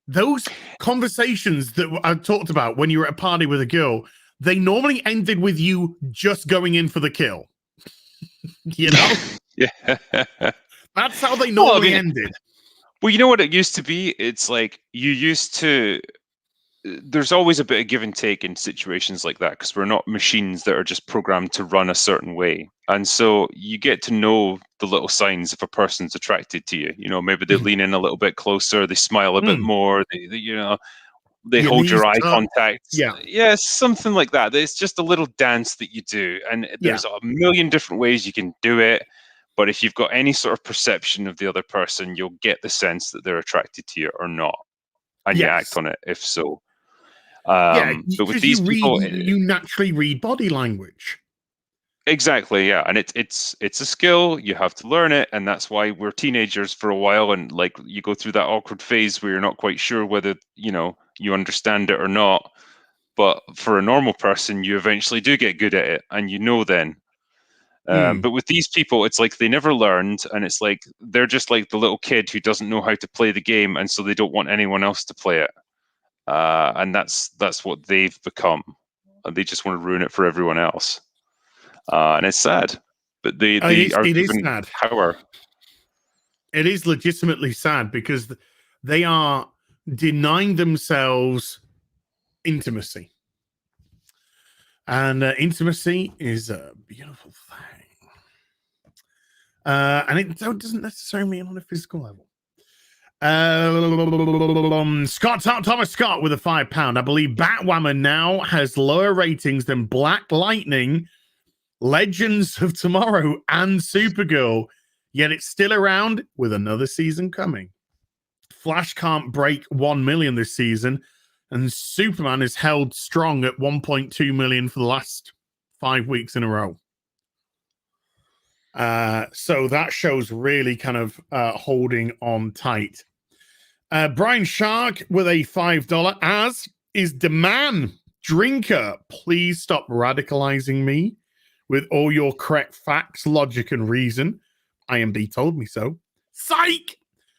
Those conversations that I talked about when you were at a party with a girl, they normally ended with you just going in for the kill. Yeah. That's how they normally ended. Well, you know what it used to be? It's like there's always a bit of give and take in situations like that, because we're not machines that are just programmed to run a certain way. And so you get to know the little signs if a person's attracted to you. Maybe they lean in a little bit closer, they smile a bit more, they hold your eye contact. Yeah, something like that. It's just a little dance that you do, and there's a million different ways you can do it. But if you've got any sort of perception of the other person, you'll get the sense that they're attracted to you or not, and you act on it if so. But with these people, you naturally read body language. Exactly, yeah, and it's a skill. You have to learn it, and that's why we're teenagers for a while, and like you go through that awkward phase where you're not quite sure whether you understand it or not. But for a normal person, you eventually do get good at it, and then. But with these people, it's like they never learned, and it's like they're just like the little kid who doesn't know how to play the game, and so they don't want anyone else to play it. And that's what they've become. They just want to ruin it for everyone else. And it's sad, but they are given power. It is legitimately sad, because they are denying themselves intimacy. And intimacy is a beautiful thing. And it doesn't necessarily mean on a physical level. Thomas Scott with a £5. I believe Batwoman now has lower ratings than Black Lightning, Legends of Tomorrow, and Supergirl, yet it's still around with another season coming. Flash can't break 1 million this season, and Superman is held strong at 1.2 million for the last 5 weeks in a row. So that show's really kind of holding on tight. Brian Shark with a $5, as is the man Drinker. Please stop radicalizing me with all your correct facts, logic, and reason. IMD told me so. Psych!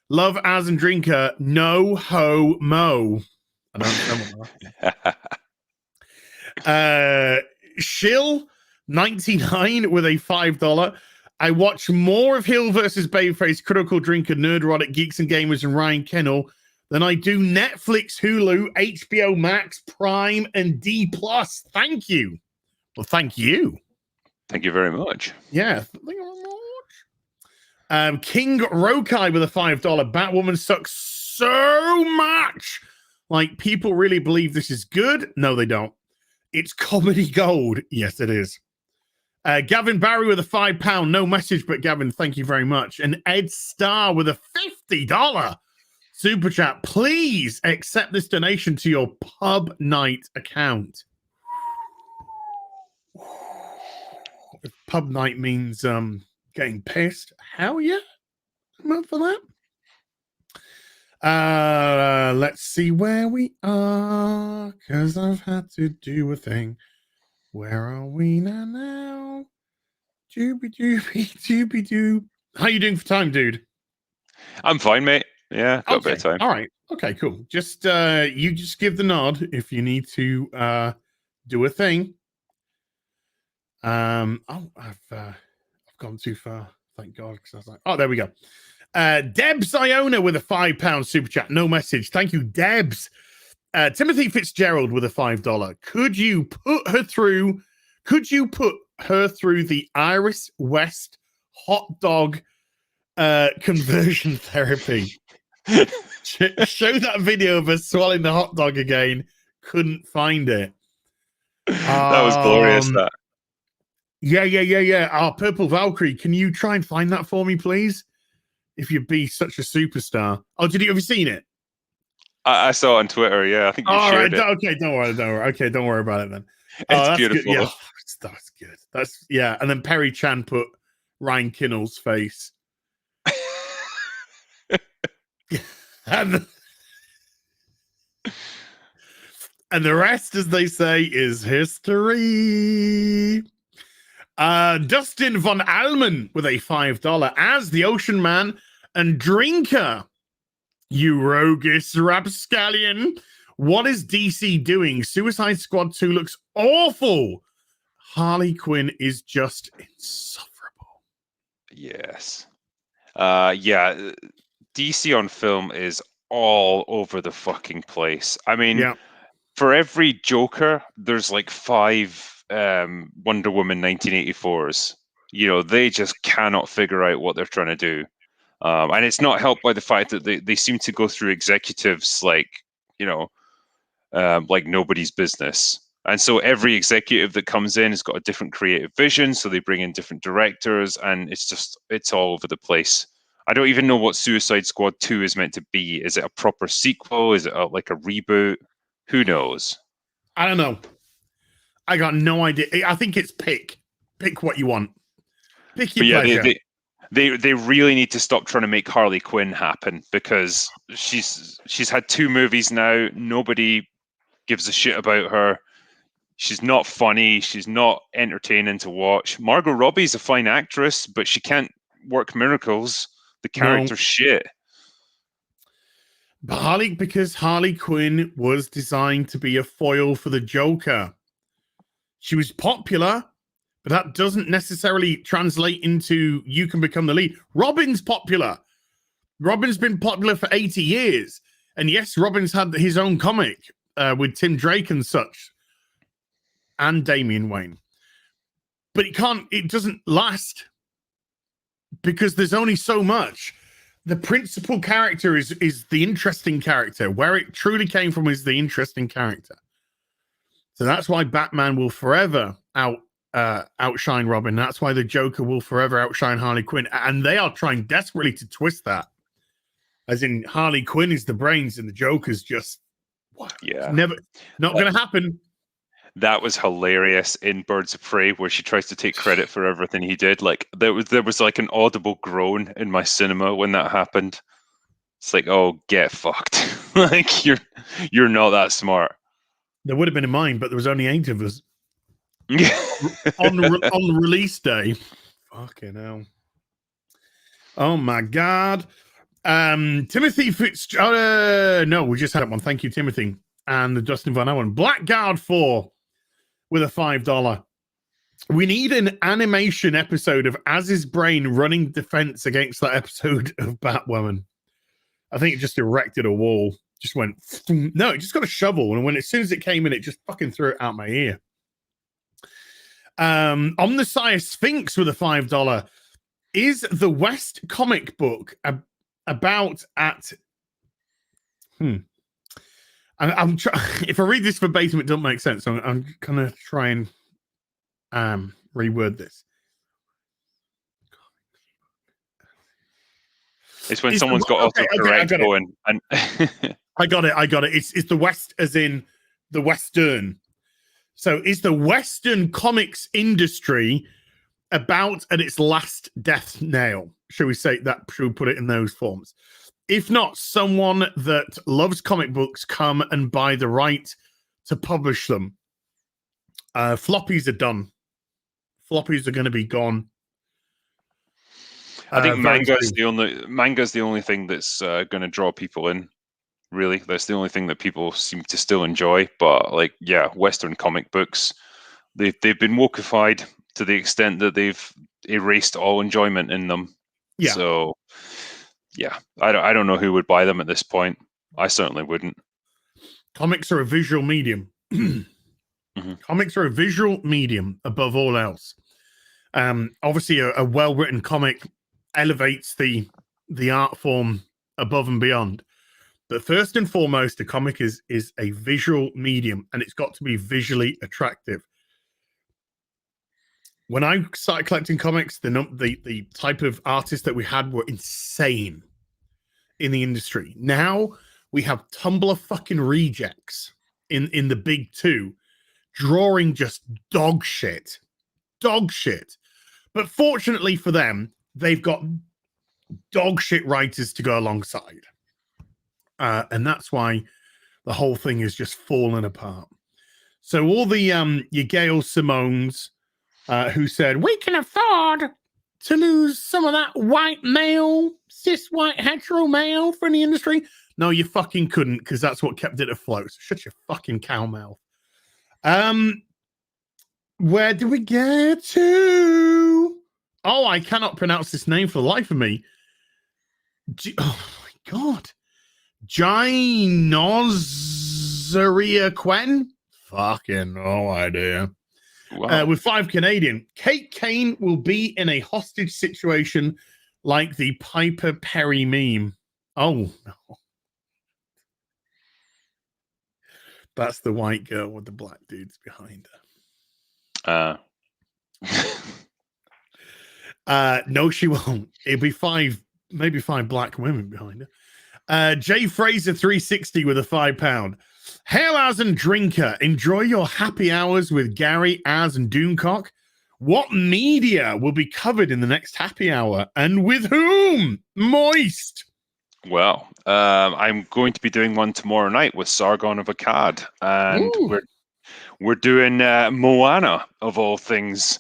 Love as and Drinker, no ho mo. I don't know what that. Shill 99 with a $5. I watch more of Hill versus Babyface, Critical Drinker, Nerd Erotic, Geeks and Gamers, and Ryan Kennel Then I do Netflix, Hulu, HBO Max, Prime, and D+. Thank you. Well, thank you. Thank you very much. Yeah, thank you very much. King Rokai with a $5. Batwoman sucks so much. Like, people really believe this is good? No, they don't. It's comedy gold. Yes, it is. Gavin Barry with a £5. No message, but Gavin, thank you very much. And Ed Starr with a $50 super chat. Please accept this donation to your pub night account. If pub night means getting pissed, hell yeah. I'm up for that. Let's see where we are, because I've had to do a thing. Where are we now? Doobie-doobie-doobie-doo. How you doing for time, dude? I'm fine, mate. Yeah, got a bit of time. All right. Okay, cool. Just you just give the nod if you need to do a thing. I've gone too far. Thank God, because I was like, oh, there we go. Debs Iona with a £5 super chat. No message. Thank you, Debs. Timothy Fitzgerald with a $5. Could you put her through the Iris West hot dog conversion therapy? Show that video of her swallowing the hot dog again. Couldn't find it. That was glorious, that. Yeah. Purple Valkyrie, can you try and find that for me, please? If you'd be such a superstar. Oh, have you seen it? I saw it on Twitter, yeah. I think you shared it. Okay, don't worry. Okay, don't worry about it then. It's beautiful. Good. Yeah, that's good. Yeah. And then Perry Chan put Ryan Kinnell's face. and the rest, as they say, is history. Dustin von Alman with a $5 as the Ocean Man and Drinker. You roguish rapscallion. What is DC doing? Suicide Squad 2 looks awful. Harley Quinn is just insufferable. Yes. Yeah. DC on film is all over the fucking place. I mean, for every Joker, there's like 5 Wonder Woman 1984s. You know, they just cannot figure out what they're trying to do. And it's not helped by the fact that they seem to go through executives like, like nobody's business. And so every executive that comes in has got a different creative vision. So they bring in different directors, and it's all over the place. I don't even know what Suicide Squad 2 is meant to be. Is it a proper sequel? Is it like a reboot? Who knows? I don't know. I got no idea. I think it's pick what you want. Pick your pleasure. They really need to stop trying to make Harley Quinn happen, because she's had 2 movies now. Nobody gives a shit about her. She's not funny. She's not entertaining to watch. Margot Robbie's a fine actress, but she can't work miracles. The character's shit. But because Harley Quinn was designed to be a foil for the Joker. She was popular, but that doesn't necessarily translate into you can become the lead. Robin's popular. Robin's been popular for 80 years. And yes, Robin's had his own comic with Tim Drake and such. And Damian Wayne. But it doesn't last. Because there's only so much. The principal character is the interesting character. Where it truly came from is the interesting character. So that's why Batman will forever outshine Robin. That's why the Joker will forever outshine Harley Quinn. And they are trying desperately to twist that. As in, Harley Quinn is the brains and the Joker's just not going to happen. That was hilarious in Birds of Prey, where she tries to take credit for everything he did. Like there was like an audible groan in my cinema when that happened. It's like, oh, get fucked. Like you're not that smart. There would have been in mine, but there was only 8 of us. on release day. Fucking hell. Oh my God. Timothy Fitzgerald. No, we just had one. Thank you, Timothy. And the Justin Van Allen. Blackguard 4 with a $5. We need an animation episode of Az's brain running defense against that episode of Batwoman. I think it just erected a wall. Just went, no, it just got a shovel. And as soon as it came in, it just fucking threw it out my ear. Omnissiah Sphinx with a $5. Is the West comic book about at... I'm if I read this verbatim, it doesn't make sense. So I'm gonna try and reword this. It's when someone's got autocorrect going. And I got it. It's the West, as in the Western. So is the Western comics industry about at its last death nail? Shall we say that? Should we put it in those forms? If not, someone that loves comic books come and buy the right to publish them. Floppies are done. Floppies are going to be gone. I think manga's the only thing that's going to draw people in. Really, that's the only thing that people seem to still enjoy. But like, yeah, Western comic books, they've been wokeified to the extent that they've erased all enjoyment in them. Yeah. So, yeah, I don't know who would buy them at this point. I certainly wouldn't. Comics are a visual medium. Comics are a visual medium above all else. Obviously, a well-written comic elevates the art form above and beyond. But first and foremost, a comic is a visual medium, and it's got to be visually attractive. When I started collecting comics, the type of artists that we had were insane in the industry. Now we have Tumblr fucking rejects in the big two, drawing just dog shit. But fortunately for them, they've got dog shit writers to go alongside. And that's why the whole thing is just falling apart. So all the your Gail Simones who said, we can afford to lose some of that white male, cis white hetero male from the industry. No, you fucking couldn't, because that's what kept it afloat. So shut your fucking cow mouth. Where do we get to? Oh, I cannot pronounce this name for the life of me. Oh my god. Ginozaria Quen? Fucking no idea. Wow. With 5 Canadian, Kate Kane will be in a hostage situation like the Piper Perry meme. Oh no. That's the white girl with the black dudes behind her. No, she won't. It'll be maybe five black women behind her. Jay Fraser 360 with a £5. Hail as and drinker, enjoy your happy hours with Gary, Az, and Doomcock. What media will be covered in the next happy hour, and with whom? Moist. Well, I'm going to be doing one tomorrow night with Sargon of Akkad, and we're doing Moana of all things.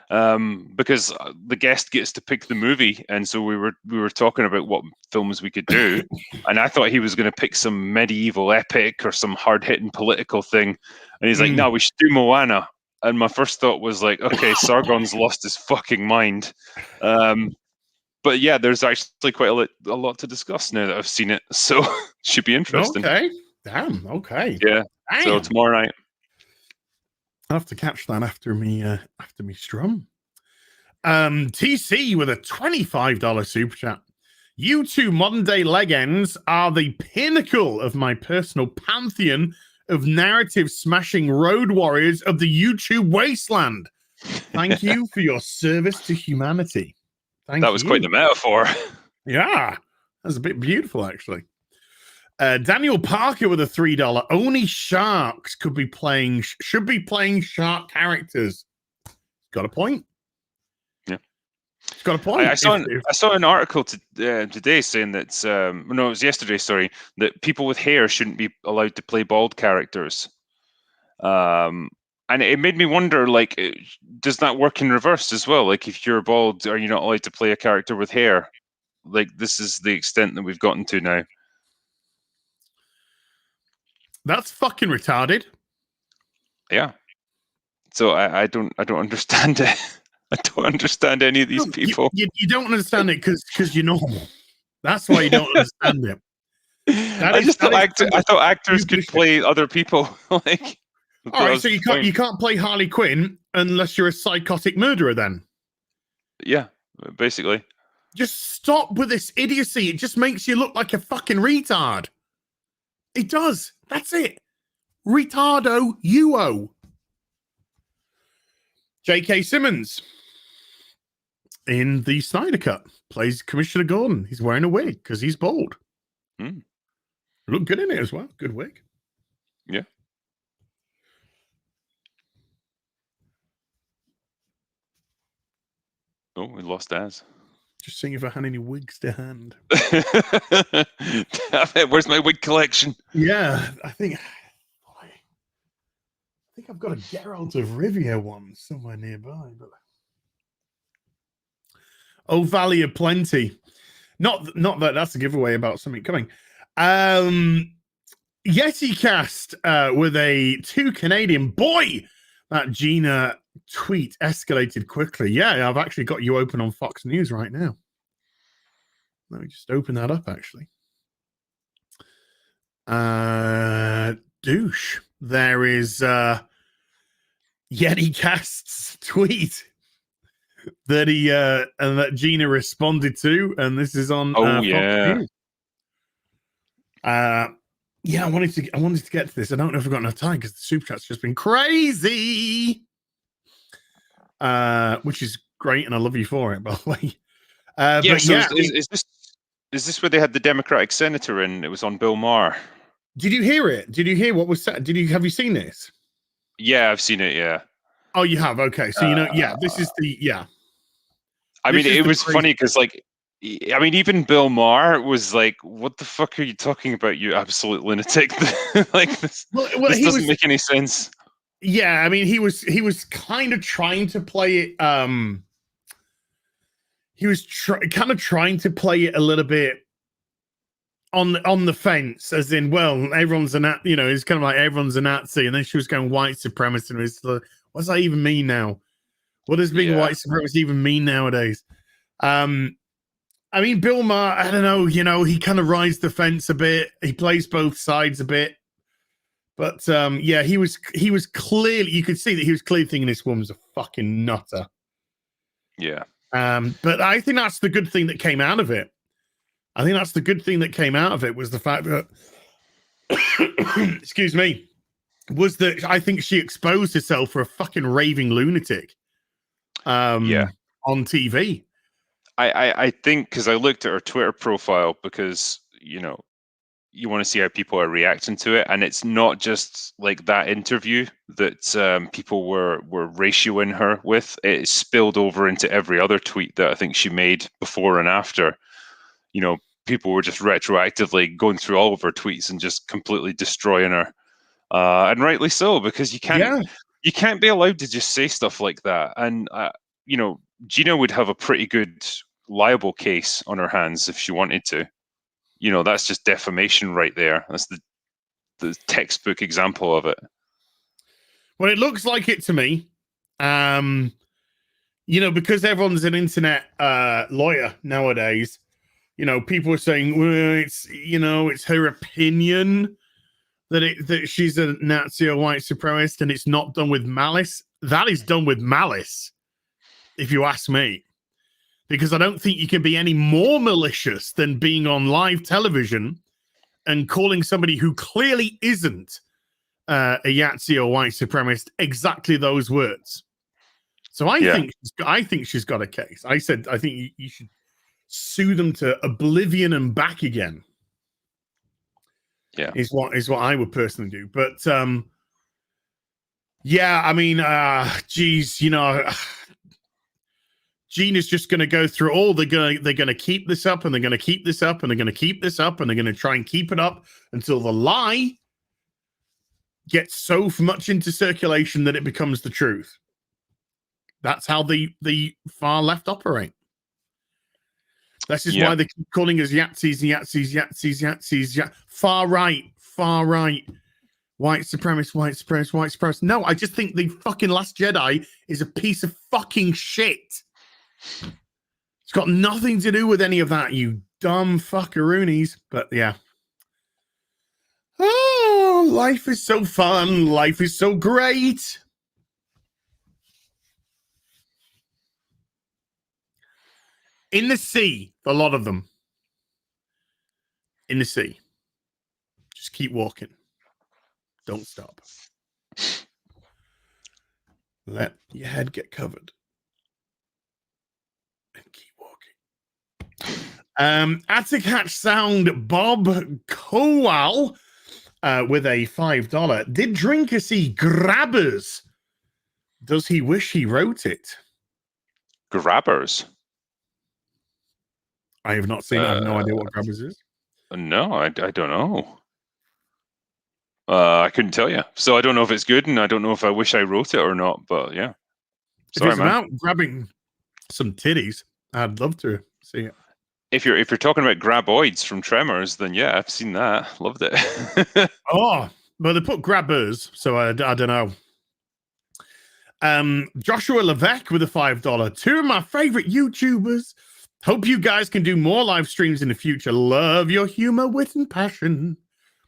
Because the guest gets to pick the movie, and so we were talking about what films we could do, and I thought he was going to pick some medieval epic or some hard-hitting political thing, and he's like, no, we should do Moana. And my first thought was like, okay, Sargon's lost his fucking mind. But yeah, there's actually quite a lot to discuss now that I've seen it, so should be interesting. Okay, damn, okay. Yeah, damn. So tomorrow night. I'll have to catch that after me strum. TC with a $25 super chat. You two modern day legends are the pinnacle of my personal pantheon of narrative smashing road warriors of the YouTube wasteland. Thank you for your service to humanity. That was quite the metaphor. Yeah, that's a bit beautiful, actually. Daniel Parker with a $3. Only sharks should be playing shark characters. Got a point. Yeah, it's got a point. I saw an article today saying that no, it was yesterday. Sorry, that people with hair shouldn't be allowed to play bald characters. And it made me wonder, like, does that work in reverse as well? Like, if you're bald, are you not allowed to play a character with hair? Like, this is the extent that we've gotten to now. That's fucking retarded. Yeah. So I don't understand it. I don't understand any of these people. You don't understand it because you're normal. That's why you don't understand it. I thought actors could play other people. Like, all right, so you can't play Harley Quinn unless you're a psychotic murderer. Then, yeah, basically. just stop with this idiocy. It just makes you look like a fucking retard. It does. That's it. Retardo UO. J.K. Simmons in the Snyder Cut plays Commissioner Gordon. He's wearing a wig because he's bald. Look good in it as well. Good wig. Yeah. Oh, we lost Az. Just seeing if I had any wigs to hand. Where's my wig collection? Yeah, I think I've got a Geralt of Rivia one somewhere nearby. But oh, Valley of Plenty. Not that that's a giveaway about something coming. Yeti cast with a 2 Canadian boy. That Gina tweet escalated quickly. Yeah, I've actually got you open on Fox News right now. Let me just open that up, actually. Douche. There is Yeti Cast's tweet that he and that Gina responded to, and this is on Fox News. Yeah, I wanted to get to this. I don't know if I've got enough time because the super chat's just been crazy. Which is great, and I love you for it, by the way. Is this where they had the Democratic senator in? It was on Bill Maher. Did you hear it? Did you hear what was said? Have you seen this? Yeah, I've seen it. Yeah. Oh, you have. Okay, so this is the I mean, it was funny because, like, I mean, even Bill Maher was like, "What the fuck are you talking about, you absolute lunatic?" Like this, this doesn't make any sense. Yeah, I mean, he was kind of trying to play it. He was kind of trying to play it a little bit on the fence, as in, well, everyone's a Nazi, it's kind of like everyone's a Nazi, and then she was going white supremacist, and it's like, what does that even mean now? What does being white supremacist even mean nowadays? I mean, Bill Maher, I don't know, he kind of rides the fence a bit. He plays both sides a bit. But he was clearly, you could see that he was clearly thinking this woman's a fucking nutter. Yeah. But I think that's the good thing that came out of it. I think that's the good thing that came out of it was the fact that, excuse me, was that I think she exposed herself for a fucking raving lunatic on TV. I think, because I looked at her Twitter profile, because, you want to see how people are reacting to it, and it's not just like that interview that people were ratioing her with. It spilled over into every other tweet that I think she made before and after. People were just retroactively going through all of her tweets and just completely destroying her, and rightly so, because you can't be allowed to just say stuff like that. And Gina would have a pretty good liable case on her hands if she wanted to. That's just defamation right there. That's the textbook example of it. Well, it looks like it to me. Because everyone's an internet lawyer nowadays, people are saying, well, it's her opinion that she's a Nazi or white supremacist, and it's not done with malice. That is done with malice, if you ask me. Because I don't think you can be any more malicious than being on live television and calling somebody who clearly isn't a Yahtzee or white supremacist exactly those words. So I think she's got a case. I think you should sue them to oblivion and back again. Yeah, is what I would personally do. But I mean, geez, Gina's just going to go through all. They're going to keep this up, and they're going to keep this up, and they're going to keep this up, and they're going to try and keep it up until the lie gets so much into circulation that it becomes the truth. That's how the far left operate. This is why they keep calling us Yahtzees, Yahtzees, Yahtzees, Yahtzees, far right, white supremacist, white supremacist, white supremacist. No, I just think the fucking Last Jedi is a piece of fucking shit. It's got nothing to do with any of that, you dumb fuckaroonies. But yeah, Oh, life is so fun. Life is so great. In the sea, a lot of them. In the sea. Just keep walking. Don't stop. Let your head get covered. And keep walking. Attic Hatch Sound Bob Kowal with a $5. Did Drinker see Grabbers? Does he wish he wrote it? Grabbers? I have not seen it. I have no idea what Grabbers is. No, I don't know. I couldn't tell you. So I don't know if it's good, and I don't know if I wish I wrote it or not, but yeah. Sorry, if it's man. about grabbing some titties, I'd love to see it. If you're talking about graboids from Tremors, then yeah, I've seen that. Loved it. Oh, but they put grabbers, so I don't know. Joshua Levesque with a $5. Two of my favorite YouTubers. Hope you guys can do more live streams in the future. Love your humor, wit, and passion.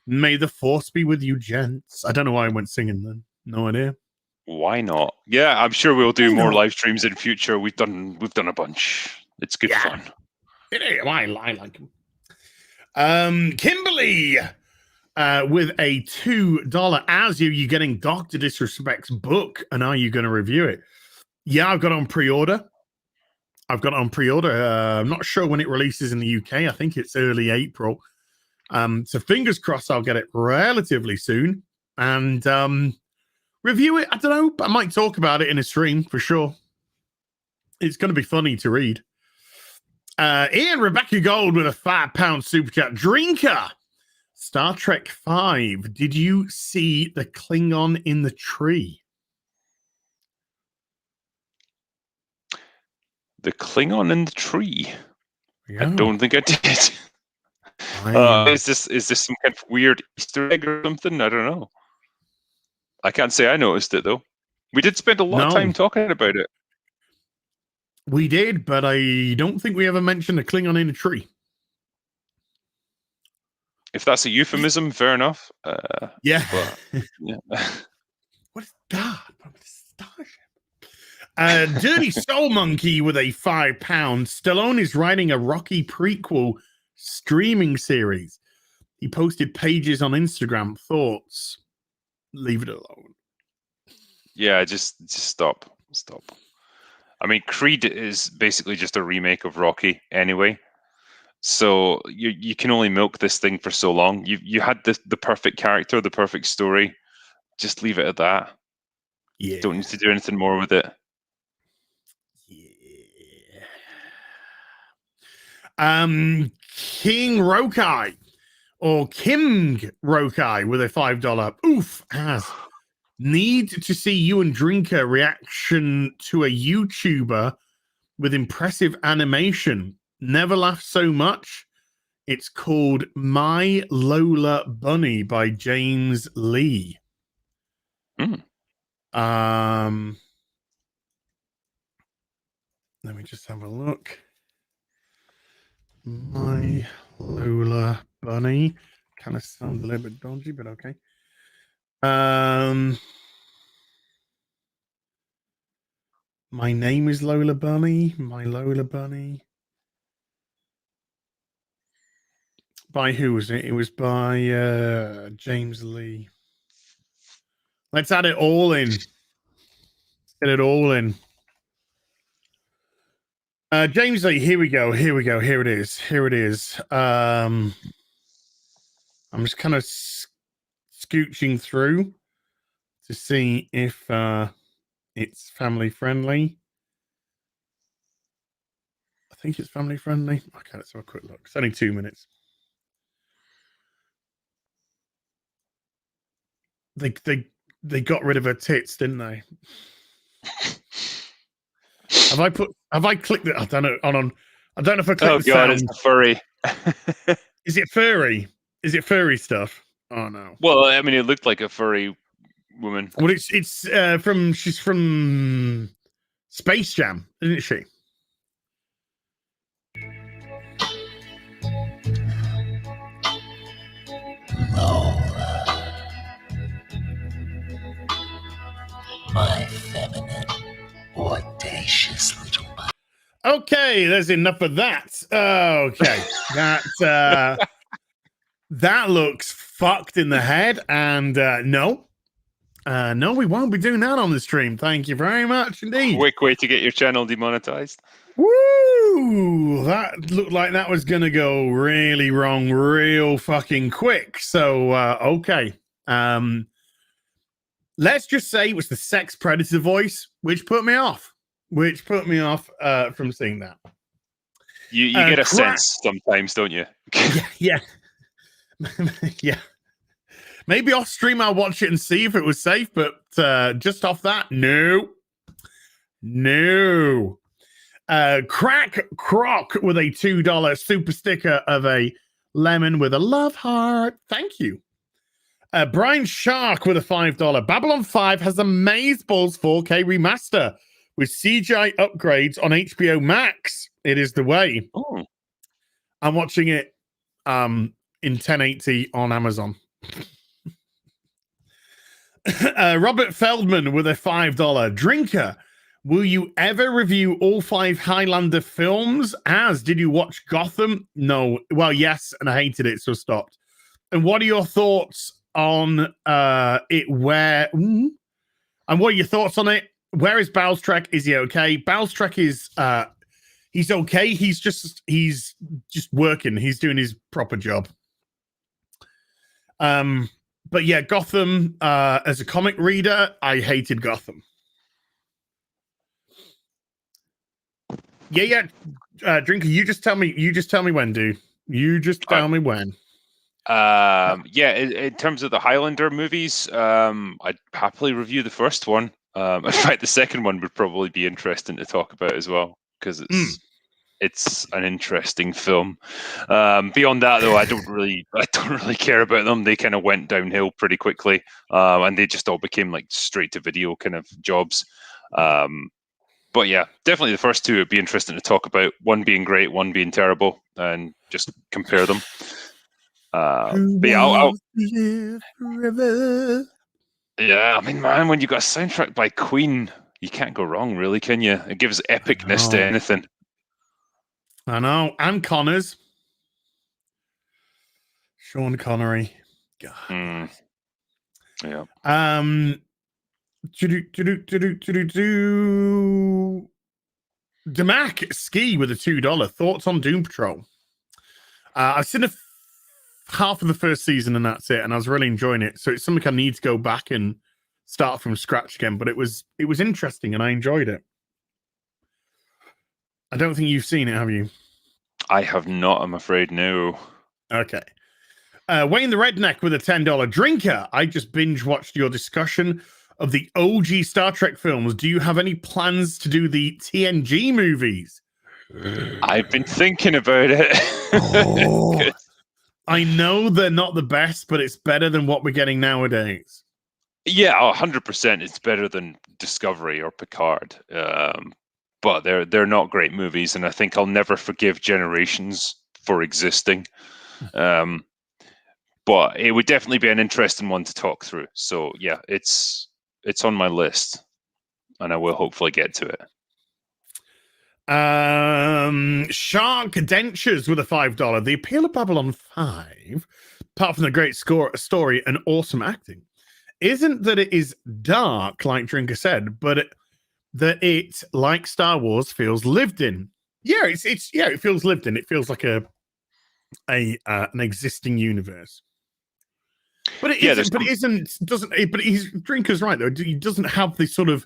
May the force be with you, gents. I don't know why I went singing then. No idea. Why not? Yeah, I'm sure we'll do more live streams in future. We've done a bunch. It's good fun. It is. I like them. Kimberly with a $2. As you getting Dr. Disrespect's book, and are you going to review it? Yeah, I've got it on pre-order. I'm not sure when it releases in the UK. I think it's early April. So fingers crossed I'll get it relatively soon and review it. I don't know, but I might talk about it in a stream for sure. It's going to be funny to read. Ian Rebecca Gold with a £5 super chat. Drinker, Star Trek 5. Did you see the Klingon in the tree? The Klingon in the tree? Yeah. I don't think I did. Is this some kind of weird Easter egg or something? I don't know. I can't say I noticed it though. We did spend a lot of time talking about it. We did, but I don't think we ever mentioned a Klingon in a tree. If that's a euphemism, fair enough. Yeah. But, yeah. What is that? Starship. Dirty Soul Monkey with a £5. Stallone is writing a Rocky prequel streaming series. He posted pages on Instagram. Thoughts? Leave it alone. Yeah, just stop. I mean, Creed is basically just a remake of Rocky anyway. So you can only milk this thing for so long. You had the perfect character, the perfect story. Just leave it at that. Yeah. Don't need to do anything more with it. Yeah. King Rokai or King Rokai with a $5. Oof. Need to see you and Drinker reaction to a YouTuber with impressive animation. Never laughed so much. It's called My Lola Bunny by James Lee. Let me just have a look. My Lola Bunny. Kind of sounds a little bit dodgy, but okay. My name is Lola Bunny. My Lola Bunny. By who was it? It was by James Lee. Let's add it all in. Get it all in. James Lee, here we go. Here it is. I'm just kind of scooching through to see if it's family friendly. I think it's family friendly. Okay, let's have a quick look. It's only 2 minutes. They got rid of her tits, didn't they? Have I clicked it? I don't know. Hold on. I don't know if I clicked the God, sound. it's furry. Is it furry? Is it furry stuff? Oh no. Well, I mean, it looked like a furry woman. Well, she's from Space Jam, isn't she? My feminine, audacious little body. Okay, there's enough of that. Okay, that looks fucked in the head, and no, we won't be doing that on the stream. Thank you very much indeed. Quick way to get your channel demonetized. Woo! That looked like that was gonna go really wrong, real fucking quick. So okay, let's just say it was the sex predator voice, which put me off. From seeing that. You get a sense sometimes, don't you? Yeah. Yeah. Maybe off stream I'll watch it and see if it was safe, but just off that, no. Crack Croc with a $2 super sticker of a lemon with a love heart. Thank you. Brian Shark with a $5. Babylon 5 has Amazeballs 4K remaster with CGI upgrades on HBO Max. It is the way. Oh. I'm watching it in 1080 on Amazon. Robert Feldman with a $5. Drinker, will you ever review all 5 Highlander films? Did you watch Gotham? No. Well, yes, and I hated it, so stopped. And what are your thoughts on it? And what are your thoughts on it? Where is Balstrek? Is he okay? Balstrek is he's okay. He's just working. He's doing his proper job. But yeah, Gotham, as a comic reader, I hated Gotham. Yeah. Drinker, you just tell me when, dude. You just tell me when. In terms of the Highlander movies, I'd happily review the first one. In fact, the second one would probably be interesting to talk about as well, because it's an interesting film. Beyond that, though, I don't really care about them. They kind of went downhill pretty quickly, and they just all became like straight to video kind of jobs. But yeah, definitely the first two would be interesting to talk about. One being great, one being terrible, and just compare them. But yeah, yeah, I mean, man, when you got a soundtrack by Queen, you can't go wrong, really, can you? It gives epicness to anything. I know. And Connors. Sean Connery. God. Yeah. Damac Ski with a $2. Thoughts on Doom Patrol? I've seen half of the first season and that's it, and I was really enjoying it. So it's something I need to go back and start from scratch again. But it was interesting and I enjoyed it. I don't think you've seen it, have you? I have not, I'm afraid, no. Okay. Wayne the Redneck with a $10. Drinker, I just binge watched your discussion of the OG Star Trek films. Do you have any plans to do the TNG movies? I've been thinking about it. I know they're not the best, but it's better than what we're getting nowadays. Yeah, 100%. It's better than Discovery or Picard. But they're not great movies, and I think I'll never forgive Generations for existing. But it would definitely be an interesting one to talk through. So yeah, it's on my list, and I will hopefully get to it. Shark Dentures with a $5. The appeal of Babylon 5, apart from the great story and awesome acting, isn't that it is dark, like Drinker said, but that it, like Star Wars, feels lived in. Yeah, it feels lived in. It feels like an existing universe. But it isn't. But it isn't. But Drinker's right though. He doesn't have the sort of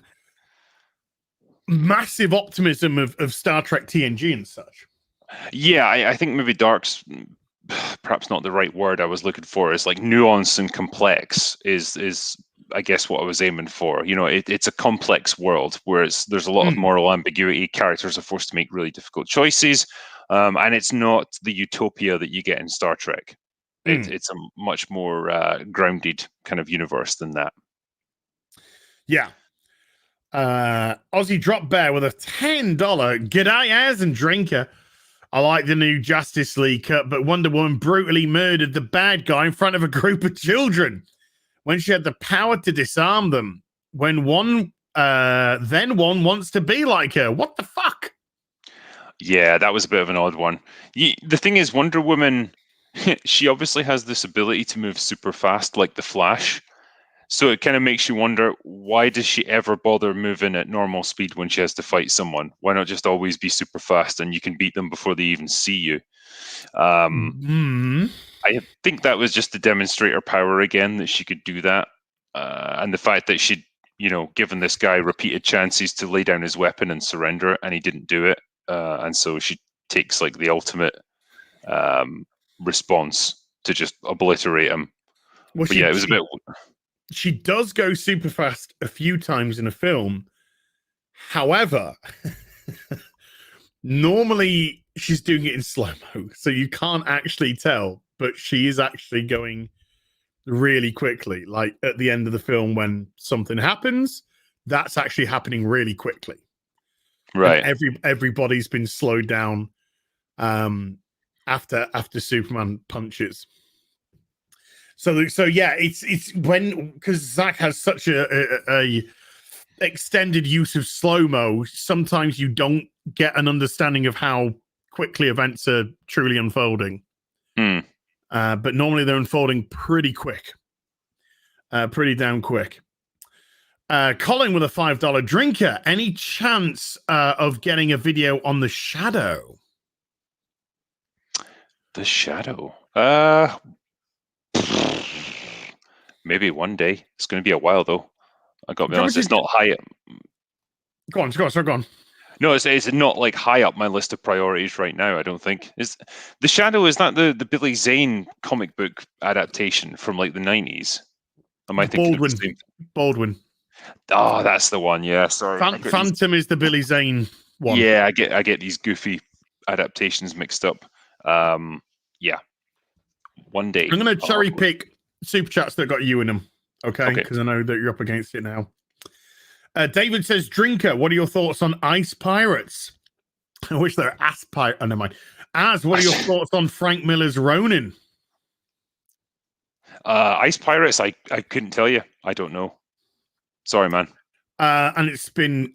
massive optimism of Star Trek TNG and such. Yeah, I think maybe dark's perhaps not the right word I was looking for. Is like nuance and complex is I guess what I was aiming for. You know, it's a complex world where there's a lot of moral ambiguity. Characters are forced to make really difficult choices, and it's not the utopia that you get in Star Trek. It's a much more grounded kind of universe than that. Yeah. Aussie Drop Bear with a $10. G'day, as and Drinker. I like the new Justice League cut, but Wonder Woman brutally murdered the bad guy in front of a group of children when she had the power to disarm them. When one then one wants to be like her. What the fuck? Yeah, that was a bit of an odd one. The thing is, Wonder Woman, she obviously has this ability to move super fast, like the Flash. So it kind of makes you wonder, why does she ever bother moving at normal speed when she has to fight someone? Why not just always be super fast and you can beat them before they even see you? I think that was just to demonstrate her power again, that she could do that. And the fact that she'd, given this guy repeated chances to lay down his weapon and surrender, and he didn't do it. And so she takes like the ultimate response to just obliterate him. Well, But yeah, it was a bit. She does go super fast a few times in a film. However, normally she's doing it in slow-mo, so you can't actually tell, but she is actually going really quickly. Like at the end of the film when something happens, that's actually happening really quickly. Right. And everybody's been slowed down after Superman punches. So yeah, it's when, because Zach has such a extended use of slow-mo, sometimes you don't get an understanding of how quickly events are truly unfolding. But normally they're unfolding pretty quick. Pretty damn quick. Colin with a $5 drinker. Any chance of getting a video on The Shadow? The Shadow. Maybe one day. It's going to be a while though. I got to be honest. It's not high up. Go on. No, it's not like high up my list of priorities right now. I don't think. Is The Shadow, is that the Billy Zane comic book adaptation from like the 90s? Am I thinking of the same? Baldwin. Oh, that's the one. Yeah, sorry. Phantom is the Billy Zane one. Yeah, I get these goofy adaptations mixed up. Yeah, one day. I'm going to cherry pick super chats that got you in them. Okay, because I know that you're up against it now. David says, Drinker, what are your thoughts on Ice Pirates? I wish they're ass pirates. Oh, never mind. What are your thoughts on Frank Miller's Ronin? Ice Pirates, I couldn't tell you. I don't know. Sorry, man. And it's been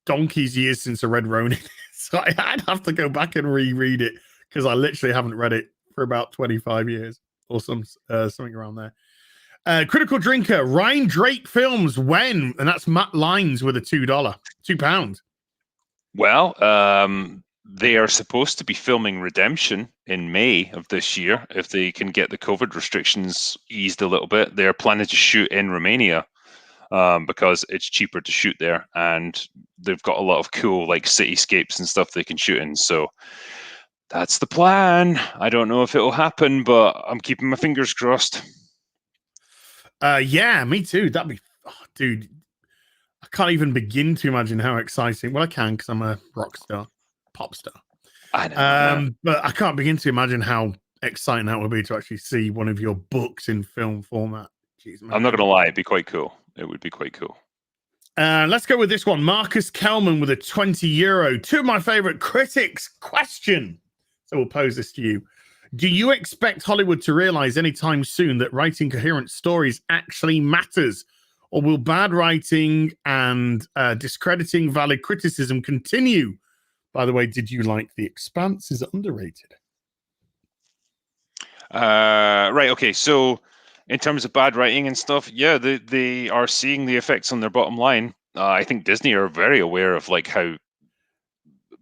donkey's years since I read Ronin. So I'd have to go back and reread it because I literally haven't read it for about 25 years or something around there. Critical Drinker, Ryan Drake films when? And that's Matt Lines with a £2. Well, they are supposed to be filming Redemption in May of this year. If they can get the COVID restrictions eased a little bit, they're planning to shoot in Romania because it's cheaper to shoot there. And they've got a lot of cool like cityscapes and stuff they can shoot in. So that's the plan. I don't know if it will happen, but I'm keeping my fingers crossed. Yeah, me too. That'd be, dude. I can't even begin to imagine how exciting. Well, I can because I'm a rock star, pop star. I know. But I can't begin to imagine how exciting that would be to actually see one of your books in film format. Jeez, man. I'm not going to lie. It'd be quite cool. It would be quite cool. Let's go with this one. Marcus Kelman with a €20. Two of my favorite critics. Question. So we'll pose this to you. Do you expect Hollywood to realize anytime soon that writing coherent stories actually matters? Or will bad writing and discrediting valid criticism continue? By the way, did you like The Expanse? Is it underrated? Right. Okay. So in terms of bad writing and stuff, yeah, they are seeing the effects on their bottom line. I think Disney are very aware of like how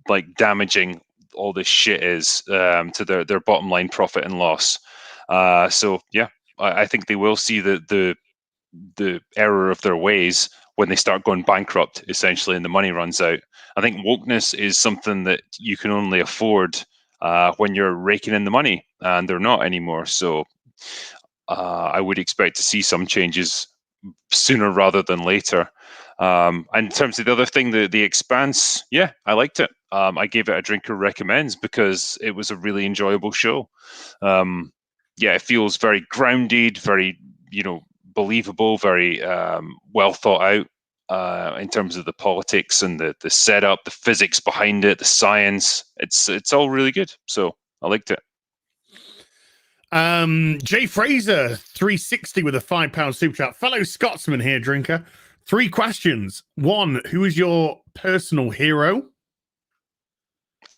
like damaging all this shit is to their bottom line profit and loss. So yeah, I think they will see the error of their ways when they start going bankrupt, essentially, and the money runs out. I think wokeness is something that you can only afford when you're raking in the money, and they're not anymore. So I would expect to see some changes sooner rather than later. And in terms of the other thing, the Expanse, yeah, I liked it. I gave it a Drinker Recommends because it was a really enjoyable show. Yeah, it feels very grounded, very, believable, very well thought out in terms of the politics and the setup, the physics behind it, the science. It's all really good. So I liked it. Jay Fraser, 360 with a £5 super chat. Fellow Scotsman here, Drinker. 3 questions. 1, who is your personal hero?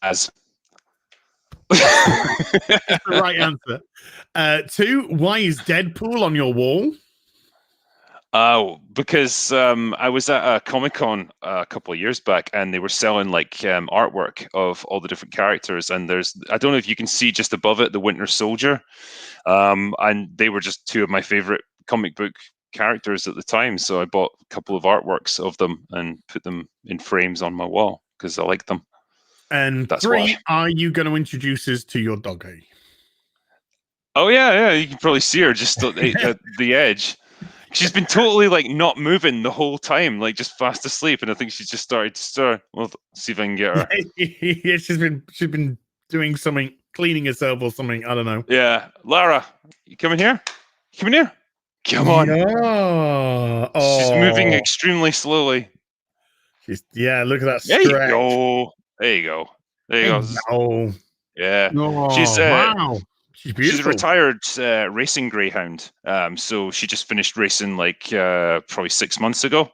As That's the right answer. 2, why is Deadpool on your wall? Because I was at a Comic-Con a couple of years back, and they were selling like artwork of all the different characters. And I don't know if you can see just above it, the Winter Soldier. And they were just 2 of my favorite comic book characters at the time. So I bought a couple of artworks of them and put them in frames on my wall because I like them. And That's 3, why. are you going to introduce us to your doggy? Oh yeah, you can probably see her just at the edge. She's been totally like not moving the whole time, like just fast asleep, and I think she's just started to stir. Well, see if I can get her. Yeah, she's been doing something, cleaning herself or something. I don't know. Yeah, Lara, you coming here? Come in here. Come on. Yeah. She's moving Oh. extremely slowly. Yeah, look at that There stretch. you go. There you go. There you go. Oh, Yeah. oh, She's wow. She's she's a beautiful. retired racing greyhound. So she just finished racing like probably 6 months ago.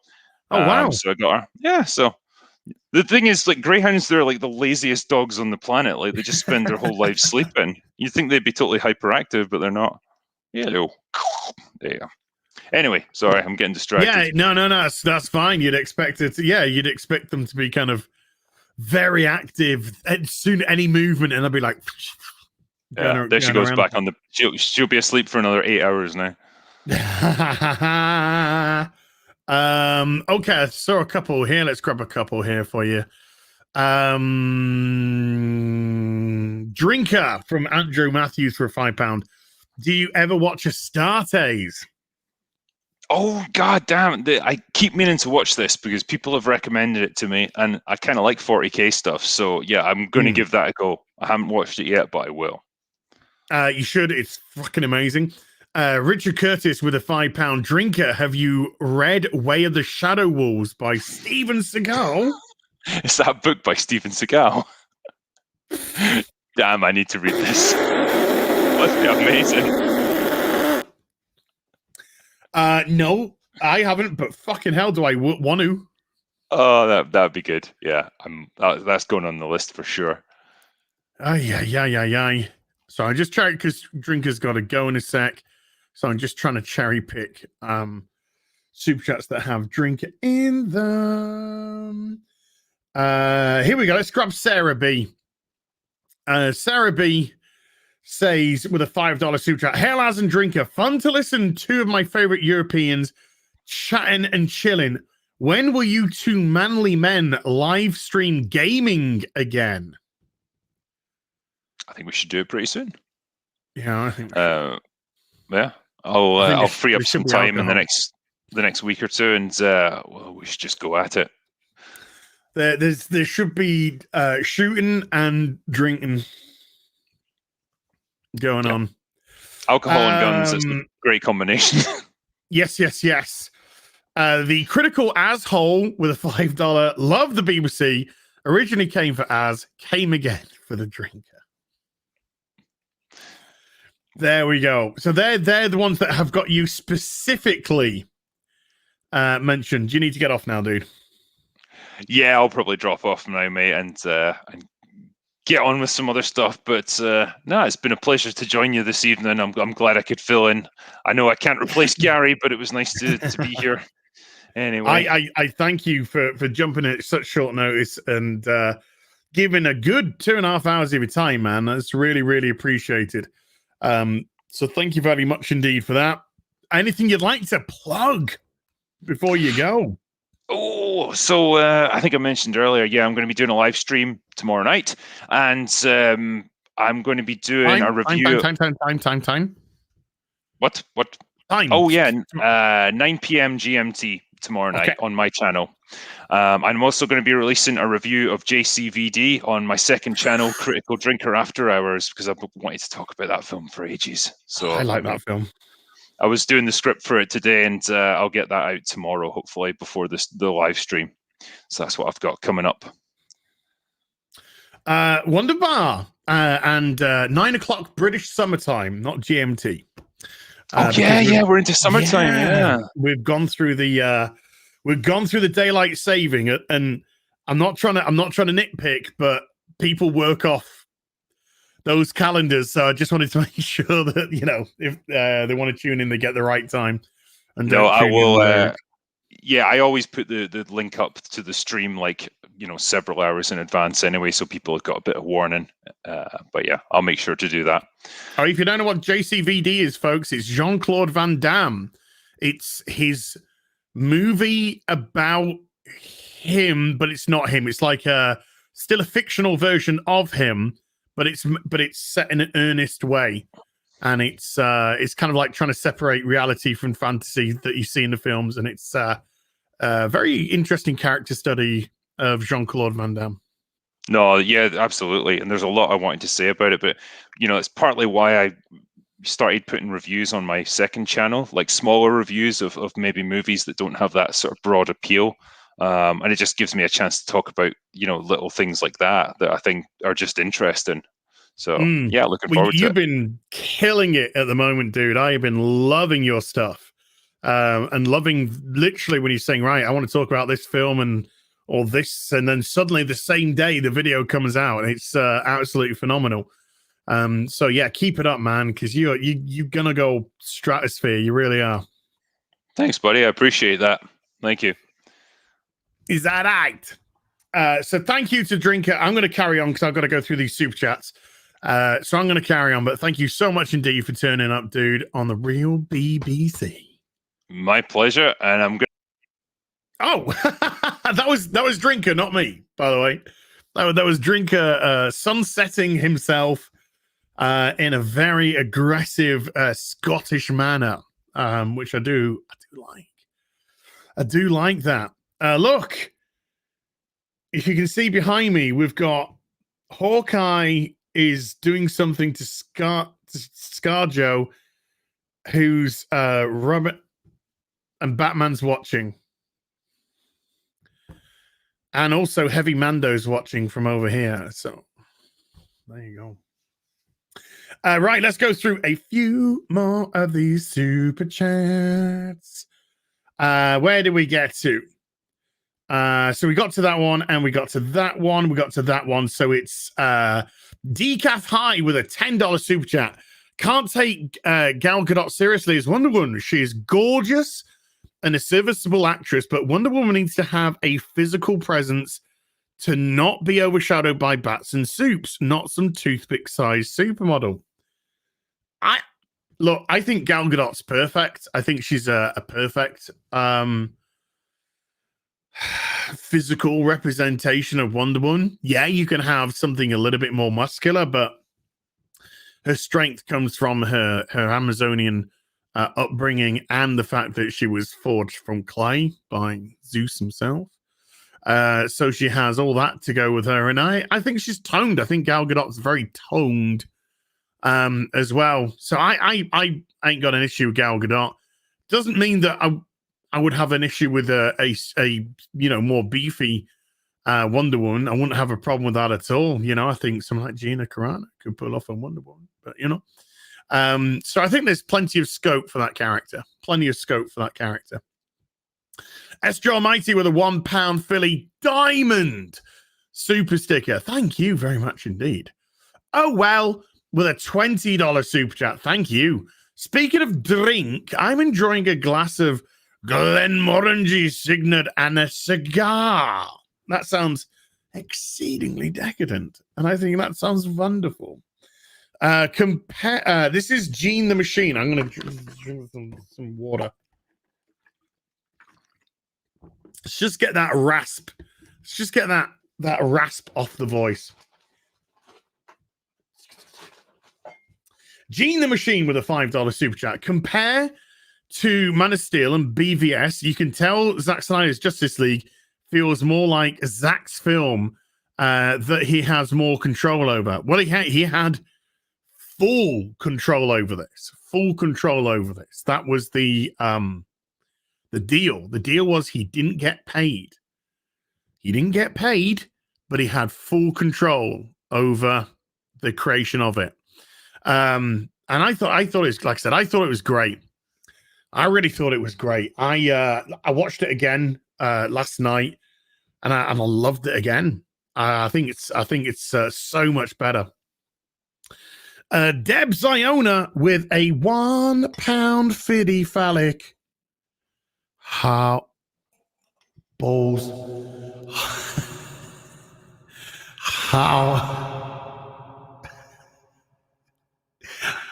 Oh, wow. So I got her. Yeah. So the thing is, like greyhounds, they're like the laziest dogs on the planet. Like they just spend their whole life sleeping. You'd think they'd be totally hyperactive, but they're not. Hello. There you go. Anyway, sorry, I'm getting distracted. Yeah, no, that's fine. You'd expect it. You'd expect them to be kind of very active. And soon, any movement, and they'll be like. Yeah, there she goes back on the. She'll be asleep for another 8 hours now. Okay, I saw a couple here. Let's grab a couple here for you. Drinker from Andrew Matthews for £5. Do you ever watch Astartes? Oh god damn it. I keep meaning to watch this because people have recommended it to me, and I kind of like 40k stuff. So yeah, I'm going to give that a go. I haven't watched it yet, but I will. You should. It's fucking amazing. Richard Curtis with a £5. Drinker. Have you read Way of the Shadow Wolves by Steven Seagal? Is that a book by Steven Seagal? Damn, I need to read this. Must be amazing. No, I haven't, but fucking hell do I want to. Oh, that'd be good. Yeah, that's going on the list for sure. Yeah. So I just checked because Drinker's got to go in a sec. So I'm just trying to cherry pick super chats that have Drinker in them. Here we go. Let's grab Sarah B. Sarah B says with a $5 super chat, Hail as and Drinker, fun to listen to 2 of my favorite Europeans chatting and chilling. When will you 2 manly men live stream gaming again? I think we should do it pretty soon. Yeah, I think. Yeah, I'll free up some time in the next week or 2, and we should just go at it. There should be shooting and drinking going on. Alcohol and guns, it's a great combination. Yes. The critical asshole with a $5. Love the B.B.C. Originally came for as, came again for the Drinker. There we go. So they're the ones that have got you specifically mentioned. You need to get off now, dude. Yeah, I'll probably drop off now, mate, and get on with some other stuff. But no, it's been a pleasure to join you this evening. I'm glad I could fill in. I know I can't replace Gary, but it was nice to be here. Anyway, I thank you for jumping in at such short notice and giving a good 2.5 hours of your time, man. That's really, really appreciated. So thank you very much indeed for that. Anything you'd like to plug before you go? Oh, so I think I mentioned earlier, yeah, I'm going to be doing a live stream tomorrow night, and I'm going to be doing a review. Time. What? Time. Oh, yeah, 9 p.m. GMT tomorrow night on my channel. I'm also going to be releasing a review of JCVD on my second channel, Critical Drinker After Hours, because I've wanted to talk about that film for ages. So I like that film. I was doing the script for it today, and I'll get that out tomorrow, hopefully, before the live stream. So that's what I've got coming up. Wonderbar and 9 o'clock British summertime, not GMT. We're into summertime. Yeah, we've gone through the we've gone through the daylight saving it, and I'm not trying to nitpick, but people work off those calendars. So I just wanted to make sure that, you know, if they want to tune in, they get the right time. And No, don't I tune in will. late. Yeah, I always put the link up to the stream like, you know, several hours in advance anyway, so people have got a bit of warning. But yeah, I'll make sure to do that. Oh, if you don't know what JCVD is, folks, it's Jean-Claude Van Damme. It's his movie about him, but it's not him. It's like still a fictional version of him, but it's set in an earnest way. And it's kind of like trying to separate reality from fantasy that you see in the films, and it's a very interesting character study of Jean-Claude Van Damme. No, yeah, absolutely. And there's a lot I wanted to say about it, but you know, it's partly why I started putting reviews on my second channel, like smaller reviews of maybe movies that don't have that sort of broad appeal. And it just gives me a chance to talk about, you know, little things like that I think are just interesting. So yeah, looking forward to it. You've been killing it at the moment, dude. I have been loving your stuff. And loving literally when you're saying, right, I want to talk about this film or this, and then suddenly the same day the video comes out. It's absolutely phenomenal. So yeah, keep it up, man, because you're gonna go stratosphere. You really are. Thanks, buddy. I appreciate that. Thank you. Is that right? So thank you to Drinker. I'm going to carry on because I've got to go through these super chats. So I'm going to carry on, but thank you so much indeed for turning up, dude, on the real BBC. My pleasure, and I'm good. Oh, that was Drinker, not me, by the way. That was Drinker sunsetting himself in a very aggressive Scottish manner, which I do like. I do like that. Look, if you can see behind me, we've got Hawkeye is doing something to ScarJo, who's Robert, and Batman's watching. And also Heavy Mando's watching from over here. So there you go. Right, let's go through a few more of these super chats. Where did we get to? So we got to that one, and we got to that one, we got to that one. So it's Decaf High with a $10 super chat. Can't take Gal Gadot seriously as Wonder Woman. She is gorgeous and a serviceable actress, but Wonder Woman needs to have a physical presence to not be overshadowed by bats and soups, not some toothpick-sized supermodel. I think Gal Gadot's perfect. I think she's a perfect physical representation of Wonder Woman. Yeah, you can have something a little bit more muscular, but her strength comes from her Amazonian upbringing and the fact that she was forged from clay by Zeus himself. So she has all that to go with her, and I think she's toned. I think Gal Gadot's very toned as well. So I ain't got an issue with Gal Gadot. Doesn't mean that I would have an issue with a more beefy Wonder Woman. I wouldn't have a problem with that at all. You know, I think someone like Gina Carano could pull off a Wonder Woman, but you know. So I think there's plenty of scope for that character. Plenty of scope for that character. S. Joe Mighty with a £1 Philly Diamond super sticker. Thank you very much indeed. Oh, well, with a $20 super chat. Thank you. Speaking of drink, I'm enjoying a glass of Glenmorangie Signet and a cigar. That sounds exceedingly decadent, and I think that sounds wonderful. This is Gene the Machine. I'm going to drink some water. Let's just get that rasp. Let's just get that rasp off the voice. Gene the Machine with a $5 super chat. Compare to Man of Steel and BVS, you can tell Zack Snyder's Justice League feels more like Zack's film that he has more control over. Well, he had full control over this. Full control over this. That was the deal. The deal was he didn't get paid. He didn't get paid, but he had full control over the creation of it. And I thought it was, like I said, I thought it was great. I really thought it was great. I watched it again last night, and I loved it again. I think it's so much better. Deb Ziona with a £1 phallic. How balls? How?